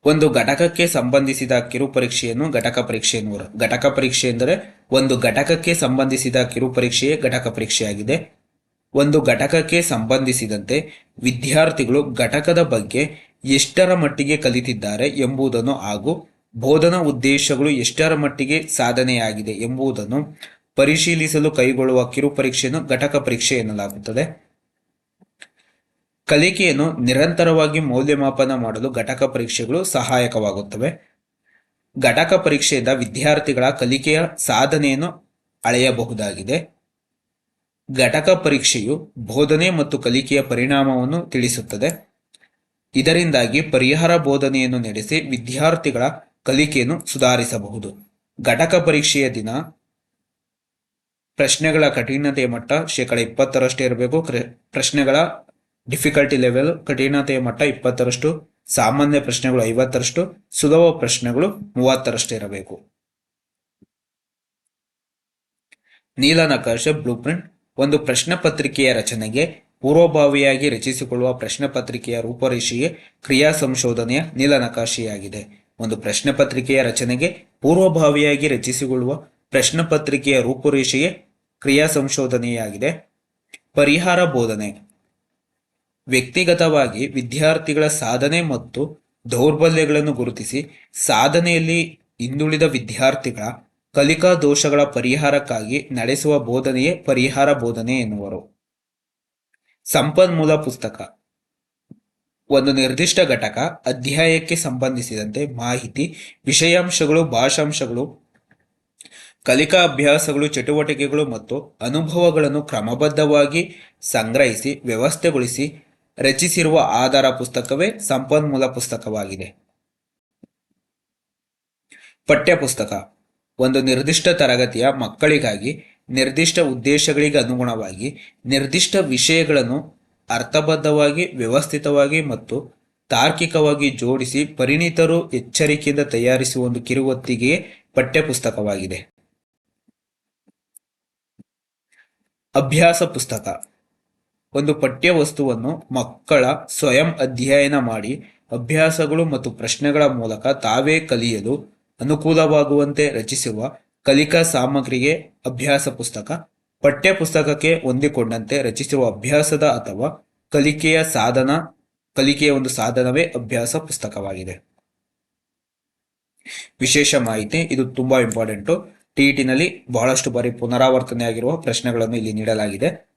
ಒಂದು ಘಟಕಕ್ಕೆ ಸಂಬಂಧಿಸಿದ ಕಿರು ಪರೀಕ್ಷೆಯನ್ನು ಘಟಕ ಪರೀಕ್ಷೆ ಎನ್ನುವರು. ಘಟಕ ಪರೀಕ್ಷೆ ಎಂದರೆ ಒಂದು ಘಟಕಕ್ಕೆ ಸಂಬಂಧಿಸಿದ ಕಿರು ಪರೀಕ್ಷೆಯೇ ಘಟಕ ಪರೀಕ್ಷೆಯಾಗಿದೆ. ಒಂದು ಘಟಕಕ್ಕೆ ಸಂಬಂಧಿಸಿದಂತೆ ವಿದ್ಯಾರ್ಥಿಗಳು ಘಟಕದ ಬಗ್ಗೆ ಎಷ್ಟರ ಮಟ್ಟಿಗೆ ಕಲಿತಿದ್ದಾರೆ ಎಂಬುದನ್ನು ಹಾಗೂ ಬೋಧನಾ ಉದ್ದೇಶಗಳು ಎಷ್ಟರ ಮಟ್ಟಿಗೆ ಸಾಧನೆಯಾಗಿದೆ ಎಂಬುದನ್ನು ಪರಿಶೀಲಿಸಲು ಕೈಗೊಳ್ಳುವ ಕಿರು ಪರೀಕ್ಷೆಯನ್ನು ಘಟಕ ಪರೀಕ್ಷೆ ಎನ್ನಲಾಗುತ್ತದೆ. ಕಲಿಕೆಯನ್ನು ನಿರಂತರವಾಗಿ ಮೌಲ್ಯಮಾಪನ ಮಾಡಲು ಘಟಕ ಪರೀಕ್ಷೆಗಳು ಸಹಾಯಕವಾಗುತ್ತವೆ. ಘಟಕ ಪರೀಕ್ಷೆಯಿಂದ ವಿದ್ಯಾರ್ಥಿಗಳ ಕಲಿಕೆಯ ಸಾಧನೆಯನ್ನು ಅಳೆಯಬಹುದಾಗಿದೆ. ಘಟಕ ಪರೀಕ್ಷೆಯು ಬೋಧನೆ ಮತ್ತು ಕಲಿಕೆಯ ಪರಿಣಾಮವನ್ನು ತಿಳಿಸುತ್ತದೆ. ಇದರಿಂದಾಗಿ ಪರಿಹಾರ ಬೋಧನೆಯನ್ನು ನಡೆಸಿ ವಿದ್ಯಾರ್ಥಿಗಳ ಕಲಿಕೆಯನ್ನು ಸುಧಾರಿಸಬಹುದು. ಘಟಕ ಪರೀಕ್ಷೆಯ ದಿನ ಪ್ರಶ್ನೆಗಳ ಕಠಿಣತೆಯ ಮಟ್ಟ 20% ಇರಬೇಕು. ಪ್ರಶ್ನೆಗಳ ಡಿಫಿಕಲ್ಟಿ ಲೆವೆಲ್ ಕಠಿಣತೆಯ ಮಟ್ಟ 20%, ಸಾಮಾನ್ಯ ಪ್ರಶ್ನೆಗಳು 50%, ಸುಲಭ ಪ್ರಶ್ನೆಗಳು 30% ಇರಬೇಕು. ನೀಲನಕಾಶೆ ಬ್ಲೂಪ್ರಿಂಟ್ ಒಂದು ಪ್ರಶ್ನೆ ಪತ್ರಿಕೆಯ ರಚನೆಗೆ ಪೂರ್ವಭಾವಿಯಾಗಿ ರಚಿಸಿಕೊಳ್ಳುವ ಪ್ರಶ್ನೆ ಪತ್ರಿಕೆಯ ರೂಪರೇಷೆಯೇ ಕ್ರಿಯಾ ಸಂಶೋಧನೆಯ ನೀಲನಕಾಶೆಯಾಗಿದೆ. ಒಂದು ಪ್ರಶ್ನೆ ಪತ್ರಿಕೆಯ ರಚನೆಗೆ ಪೂರ್ವಭಾವಿಯಾಗಿ ರಚಿಸಿಕೊಳ್ಳುವ ಪ್ರಶ್ನೆ ಪತ್ರಿಕೆಯ ರೂಪುರೇಷೆಯೇ ಕ್ರಿಯಾ ಸಂಶೋಧನೆಯಾಗಿದೆ. ಪರಿಹಾರ ಬೋಧನೆ. ವ್ಯಕ್ತಿಗತವಾಗಿ ವಿದ್ಯಾರ್ಥಿಗಳ ಸಾಧನೆ ಮತ್ತು ದೌರ್ಬಲ್ಯಗಳನ್ನು ಗುರುತಿಸಿ ಸಾಧನೆಯಲ್ಲಿ ಹಿಂದುಳಿದ ವಿದ್ಯಾರ್ಥಿಗಳ ಕಲಿಕಾ ದೋಷಗಳ ಪರಿಹಾರಕ್ಕಾಗಿ ನಡೆಸುವ ಬೋಧನೆಯೇ ಪರಿಹಾರ ಬೋಧನೆ ಎನ್ನುವರು. ಸಂಪನ್ಮೂಲ ಪುಸ್ತಕ ಒಂದು ನಿರ್ದಿಷ್ಟ ಘಟಕ, ಅಧ್ಯಾಯಕ್ಕೆ ಸಂಬಂಧಿಸಿದಂತೆ ಮಾಹಿತಿ, ವಿಷಯಾಂಶಗಳು, ಭಾಷಾಂಶಗಳು, ಕಲಿಕಾ ಅಭ್ಯಾಸಗಳು, ಚಟುವಟಿಕೆಗಳು ಮತ್ತು ಅನುಭವಗಳನ್ನು ಕ್ರಮಬದ್ಧವಾಗಿ ಸಂಗ್ರಹಿಸಿ ವ್ಯವಸ್ಥೆಗೊಳಿಸಿ ರಚಿಸಿರುವ ಆಧಾರ ಪುಸ್ತಕವೇ ಸಂಪನ್ಮೂಲ ಪುಸ್ತಕವಾಗಿದೆ. ಪಠ್ಯಪುಸ್ತಕ ಒಂದು ನಿರ್ದಿಷ್ಟ ತರಗತಿಯ ಮಕ್ಕಳಿಗಾಗಿ ನಿರ್ದಿಷ್ಟ ಉದ್ದೇಶಗಳಿಗೆ ಅನುಗುಣವಾಗಿ ನಿರ್ದಿಷ್ಟ ವಿಷಯಗಳನ್ನು ಅರ್ಥಬದ್ಧವಾಗಿ, ವ್ಯವಸ್ಥಿತವಾಗಿ ಮತ್ತು ತಾರ್ಕಿಕವಾಗಿ ಜೋಡಿಸಿ ಪರಿಣಿತರು ಎಚ್ಚರಿಕೆಯಿಂದ ತಯಾರಿಸುವ ಒಂದು ಕಿರುಹೊತ್ತಿಗೆಯೇ ಪಠ್ಯಪುಸ್ತಕವಾಗಿದೆ. ಅಭ್ಯಾಸ ಪುಸ್ತಕ ಒಂದು ಪಠ್ಯ ವಸ್ತುವನ್ನು ಮಕ್ಕಳ ಸ್ವಯಂ ಅಧ್ಯಯನ ಮಾಡಿ ಅಭ್ಯಾಸಗಳು ಮತ್ತು ಪ್ರಶ್ನೆಗಳ ಮೂಲಕ ತಾವೇ ಕಲಿಯಲು ಅನುಕೂಲವಾಗುವಂತೆ ರಚಿಸುವ ಕಲಿಕಾ ಸಾಮಗ್ರಿಗೆ ಅಭ್ಯಾಸ ಪುಸ್ತಕ. ಪಠ್ಯ ಪುಸ್ತಕಕ್ಕೆ ಹೊಂದಿಕೊಂಡಂತೆ ರಚಿಸುವ ಅಭ್ಯಾಸದ ಅಥವಾ ಕಲಿಕೆಯ ಒಂದು ಸಾಧನವೇ ಅಭ್ಯಾಸ ಪುಸ್ತಕವಾಗಿದೆ. ವಿಶೇಷ ಮಾಹಿತಿ, ಇದು ತುಂಬಾ ಇಂಪಾರ್ಟೆಂಟು. ಟಿಇಟಿನಲ್ಲಿ ಬಹಳಷ್ಟು ಬಾರಿ ಪುನರಾವರ್ತನೆಯಾಗಿರುವ ಪ್ರಶ್ನೆಗಳನ್ನು ಇಲ್ಲಿ ನೀಡಲಾಗಿದೆ.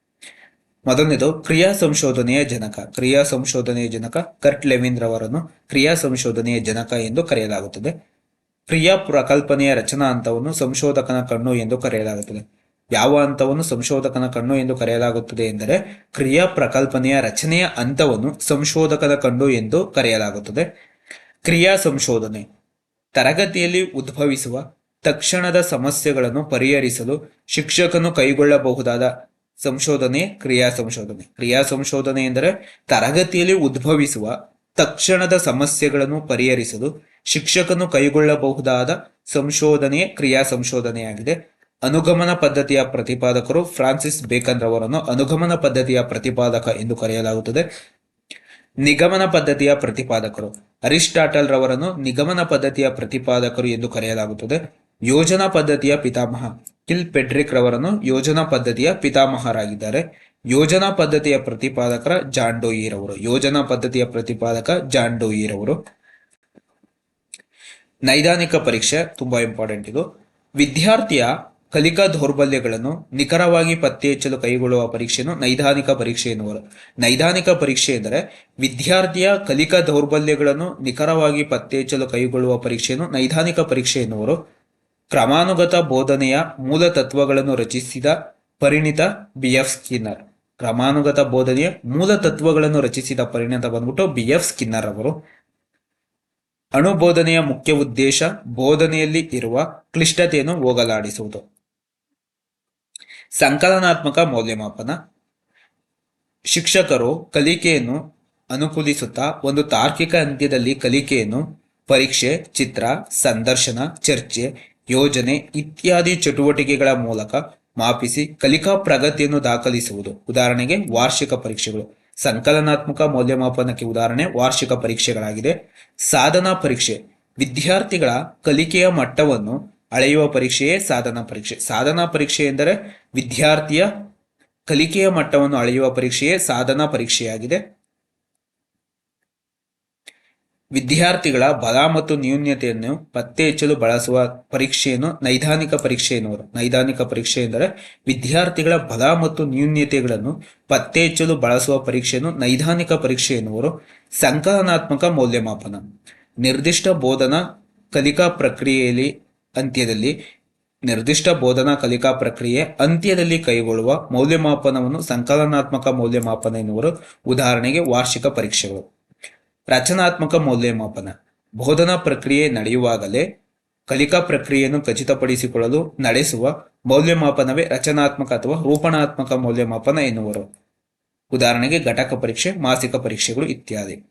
ಮೊದಲನೇದು ಕ್ರಿಯಾ ಸಂಶೋಧನೆಯ ಜನಕ. ಕ್ರಿಯಾ ಸಂಶೋಧನೆಯ ಜನಕ ಕರ್ಟ್ ಲೆವಿನ್ ರವರನ್ನು ಕ್ರಿಯಾ ಸಂಶೋಧನೆಯ ಜನಕ ಎಂದು ಕರೆಯಲಾಗುತ್ತದೆ. ಕ್ರಿಯಾ ಪ್ರಕಲ್ಪನೆಯ ರಚನಾ ಹಂತವನ್ನು ಸಂಶೋಧಕನ ಕಣ್ಣು ಎಂದು ಕರೆಯಲಾಗುತ್ತದೆ. ಯಾವ ಹಂತವನ್ನು ಸಂಶೋಧಕನ ಕಣ್ಣು ಎಂದು ಕರೆಯಲಾಗುತ್ತದೆ ಎಂದರೆ ಕ್ರಿಯಾ ಪ್ರಕಲ್ಪನೆಯ ರಚನೆಯ ಹಂತವನ್ನು ಸಂಶೋಧಕನ ಕಣ್ಣು ಎಂದು ಕರೆಯಲಾಗುತ್ತದೆ. ಕ್ರಿಯಾ ಸಂಶೋಧನೆ ತರಗತಿಯಲ್ಲಿ ಉದ್ಭವಿಸುವ ತಕ್ಷಣದ ಸಮಸ್ಯೆಗಳನ್ನು ಪರಿಹರಿಸಲು ಶಿಕ್ಷಕನು ಕೈಗೊಳ್ಳಬಹುದಾದ ಸಂಶೋಧನೆ ಕ್ರಿಯಾ ಸಂಶೋಧನೆ. ಕ್ರಿಯಾ ಸಂಶೋಧನೆ ಎಂದರೆ ತರಗತಿಯಲ್ಲಿ ಉದ್ಭವಿಸುವ ತಕ್ಷಣದ ಸಮಸ್ಯೆಗಳನ್ನು ಪರಿಹರಿಸಲು ಶಿಕ್ಷಕನು ಕೈಗೊಳ್ಳಬಹುದಾದ ಸಂಶೋಧನೆಯೇ ಕ್ರಿಯಾ ಸಂಶೋಧನೆಯಾಗಿದೆ. ಅನುಗಮನ ಪದ್ಧತಿಯ ಪ್ರತಿಪಾದಕರು ಫ್ರಾನ್ಸಿಸ್ ಬೇಕನ್ ರವರನ್ನು ಅನುಗಮನ ಪದ್ಧತಿಯ ಪ್ರತಿಪಾದಕ ಎಂದು ಕರೆಯಲಾಗುತ್ತದೆ. ನಿಗಮನ ಪದ್ಧತಿಯ ಪ್ರತಿಪಾದಕರು ಅರಿಸ್ಟಾಟಲ್ ರವರನ್ನು ನಿಗಮನ ಪದ್ಧತಿಯ ಪ್ರತಿಪಾದಕರು ಎಂದು ಕರೆಯಲಾಗುತ್ತದೆ. ಯೋಜನಾ ಪದ್ಧತಿಯ ಪಿತಾಮಹ ಕಿಲ್ ಪೆಡ್ರಿಕ್ ರವರನ್ನು ಯೋಜನಾ ಪದ್ಧತಿಯ ಪಿತಾಮಹರಾಗಿದ್ದಾರೆ. ಯೋಜನಾ ಪದ್ಧತಿಯ ಪ್ರತಿಪಾದಕರ ಜಾನ್ ಡೋಯಿ ರವರು. ಯೋಜನಾ ಪದ್ಧತಿಯ ಪ್ರತಿಪಾದಕ ಜಾನ್ ಡೋಯಿ ರವರು. ನೈದಾನಿಕ ಪರೀಕ್ಷೆ ತುಂಬಾ ಇಂಪಾರ್ಟೆಂಟ್. ಇದು ವಿದ್ಯಾರ್ಥಿಯ ಕಲಿಕಾ ದೌರ್ಬಲ್ಯಗಳನ್ನು ನಿಖರವಾಗಿ ಪತ್ತೆ ಹಚ್ಚಲು ಕೈಗೊಳ್ಳುವ ಪರೀಕ್ಷೆಯನ್ನು ನೈದಾನಿಕ ಪರೀಕ್ಷೆ ಎನ್ನುವರು. ನೈದಾನಿಕ ಪರೀಕ್ಷೆ ಎಂದರೆ ವಿದ್ಯಾರ್ಥಿಯ ಕಲಿಕಾ ದೌರ್ಬಲ್ಯಗಳನ್ನು ನಿಖರವಾಗಿ ಪತ್ತೆ ಹಚ್ಚಲು ಕೈಗೊಳ್ಳುವ ಪರೀಕ್ಷೆಯನ್ನು ನೈದಾನಿಕ ಪರೀಕ್ಷೆ ಎನ್ನುವರು. ಕ್ರಮಾನುಗತ ಬೋಧನೆಯ ಮೂಲ ತತ್ವಗಳನ್ನು ರಚಿಸಿದ ಪರಿಣಿತ BF ಸ್ಕಿನ್ನರ್. ಕ್ರಮಾನುಗತ ಬೋಧನೆಯ ಮೂಲ ತತ್ವಗಳನ್ನು ರಚಿಸಿದ ಪರಿಣಿತ ಬಂದ್ಬಿಟ್ಟು BF ಸ್ಕಿನ್ನರ್ ಅವರು. ಅಣುಬೋಧನೆಯ ಮುಖ್ಯ ಉದ್ದೇಶ ಬೋಧನೆಯಲ್ಲಿ ಇರುವ ಕ್ಲಿಷ್ಟತೆಯನ್ನು ಹೋಗಲಾಡಿಸುವುದು. ಸಂಕಲನಾತ್ಮಕ ಮೌಲ್ಯಮಾಪನ ಶಿಕ್ಷಕರು ಕಲಿಕೆಯನ್ನು ಅನುಕೂಲಿಸುತ್ತಾ ಒಂದು ತಾರ್ಕಿಕ ಅಂತ್ಯದಲ್ಲಿ ಕಲಿಕೆಯನ್ನು ಪರೀಕ್ಷೆ, ಚಿತ್ರ, ಸಂದರ್ಶನ, ಚರ್ಚೆ, ಯೋಜನೆ ಇತ್ಯಾದಿ ಚಟುವಟಿಕೆಗಳ ಮೂಲಕ ಮಾಪಿಸಿ ಕಲಿಕಾ ಪ್ರಗತಿಯನ್ನು ದಾಖಲಿಸುವುದು. ಉದಾಹರಣೆಗೆ ವಾರ್ಷಿಕ ಪರೀಕ್ಷೆಗಳು. ಸಂಕಲನಾತ್ಮಕ ಮೌಲ್ಯಮಾಪನಕ್ಕೆ ಉದಾಹರಣೆ ವಾರ್ಷಿಕ ಪರೀಕ್ಷೆಗಳಾಗಿದೆ. ಸಾಧನಾ ಪರೀಕ್ಷೆ ವಿದ್ಯಾರ್ಥಿಗಳ ಕಲಿಕೆಯ ಮಟ್ಟವನ್ನು ಅಳೆಯುವ ಪರೀಕ್ಷೆಯೇ ಸಾಧನಾ ಪರೀಕ್ಷೆ. ಸಾಧನಾ ಪರೀಕ್ಷೆ ಎಂದರೆ ವಿದ್ಯಾರ್ಥಿಯ ಕಲಿಕೆಯ ಮಟ್ಟವನ್ನು ಅಳೆಯುವ ಪರೀಕ್ಷೆಯೇ ಸಾಧನಾ ಪರೀಕ್ಷೆಯಾಗಿದೆ. ವಿದ್ಯಾರ್ಥಿಗಳ ಬಲ ಮತ್ತು ನ್ಯೂನ್ಯತೆಯನ್ನು ಪತ್ತೆ ಹಚ್ಚಲು ಬಳಸುವ ಪರೀಕ್ಷೆಯನ್ನು ನೈದಾನಿಕ ಪರೀಕ್ಷೆ ಎನ್ನುವರು. ನೈದಾನಿಕ ಪರೀಕ್ಷೆ ಎಂದರೆ ವಿದ್ಯಾರ್ಥಿಗಳ ಬಲ ಮತ್ತು ನ್ಯೂನ್ಯತೆಗಳನ್ನು ಪತ್ತೆ ಹಚ್ಚಲು ಬಳಸುವ ಪರೀಕ್ಷೆಯನ್ನು ನೈದಾನಿಕ ಪರೀಕ್ಷೆ ಎನ್ನುವರು. ಸಂಕಲನಾತ್ಮಕ ಮೌಲ್ಯಮಾಪನ ನಿರ್ದಿಷ್ಟ ಬೋಧನಾ ಕಲಿಕಾ ಪ್ರಕ್ರಿಯೆ ಅಂತ್ಯದಲ್ಲಿ ಕೈಗೊಳ್ಳುವ ಮೌಲ್ಯಮಾಪನವನ್ನು ಸಂಕಲನಾತ್ಮಕ ಮೌಲ್ಯಮಾಪನ ಎನ್ನುವರು. ಉದಾಹರಣೆಗೆ ವಾರ್ಷಿಕ ಪರೀಕ್ಷೆಗಳು. ರಚನಾತ್ಮಕ ಮೌಲ್ಯಮಾಪನ ಬೋಧನಾ ಪ್ರಕ್ರಿಯೆ ನಡೆಯುವಾಗಲೇ ಕಲಿಕಾ ಪ್ರಕ್ರಿಯೆಯನ್ನು ಖಚಿತಪಡಿಸಿಕೊಳ್ಳಲು ನಡೆಸುವ ಮೌಲ್ಯಮಾಪನವೇ ರಚನಾತ್ಮಕ ಅಥವಾ ರೂಪಣಾತ್ಮಕ ಮೌಲ್ಯಮಾಪನ ಎನ್ನುವರು. ಉದಾಹರಣೆಗೆ ಘಟಕ ಪರೀಕ್ಷೆ, ಮಾಸಿಕ ಪರೀಕ್ಷೆಗಳು ಇತ್ಯಾದಿ.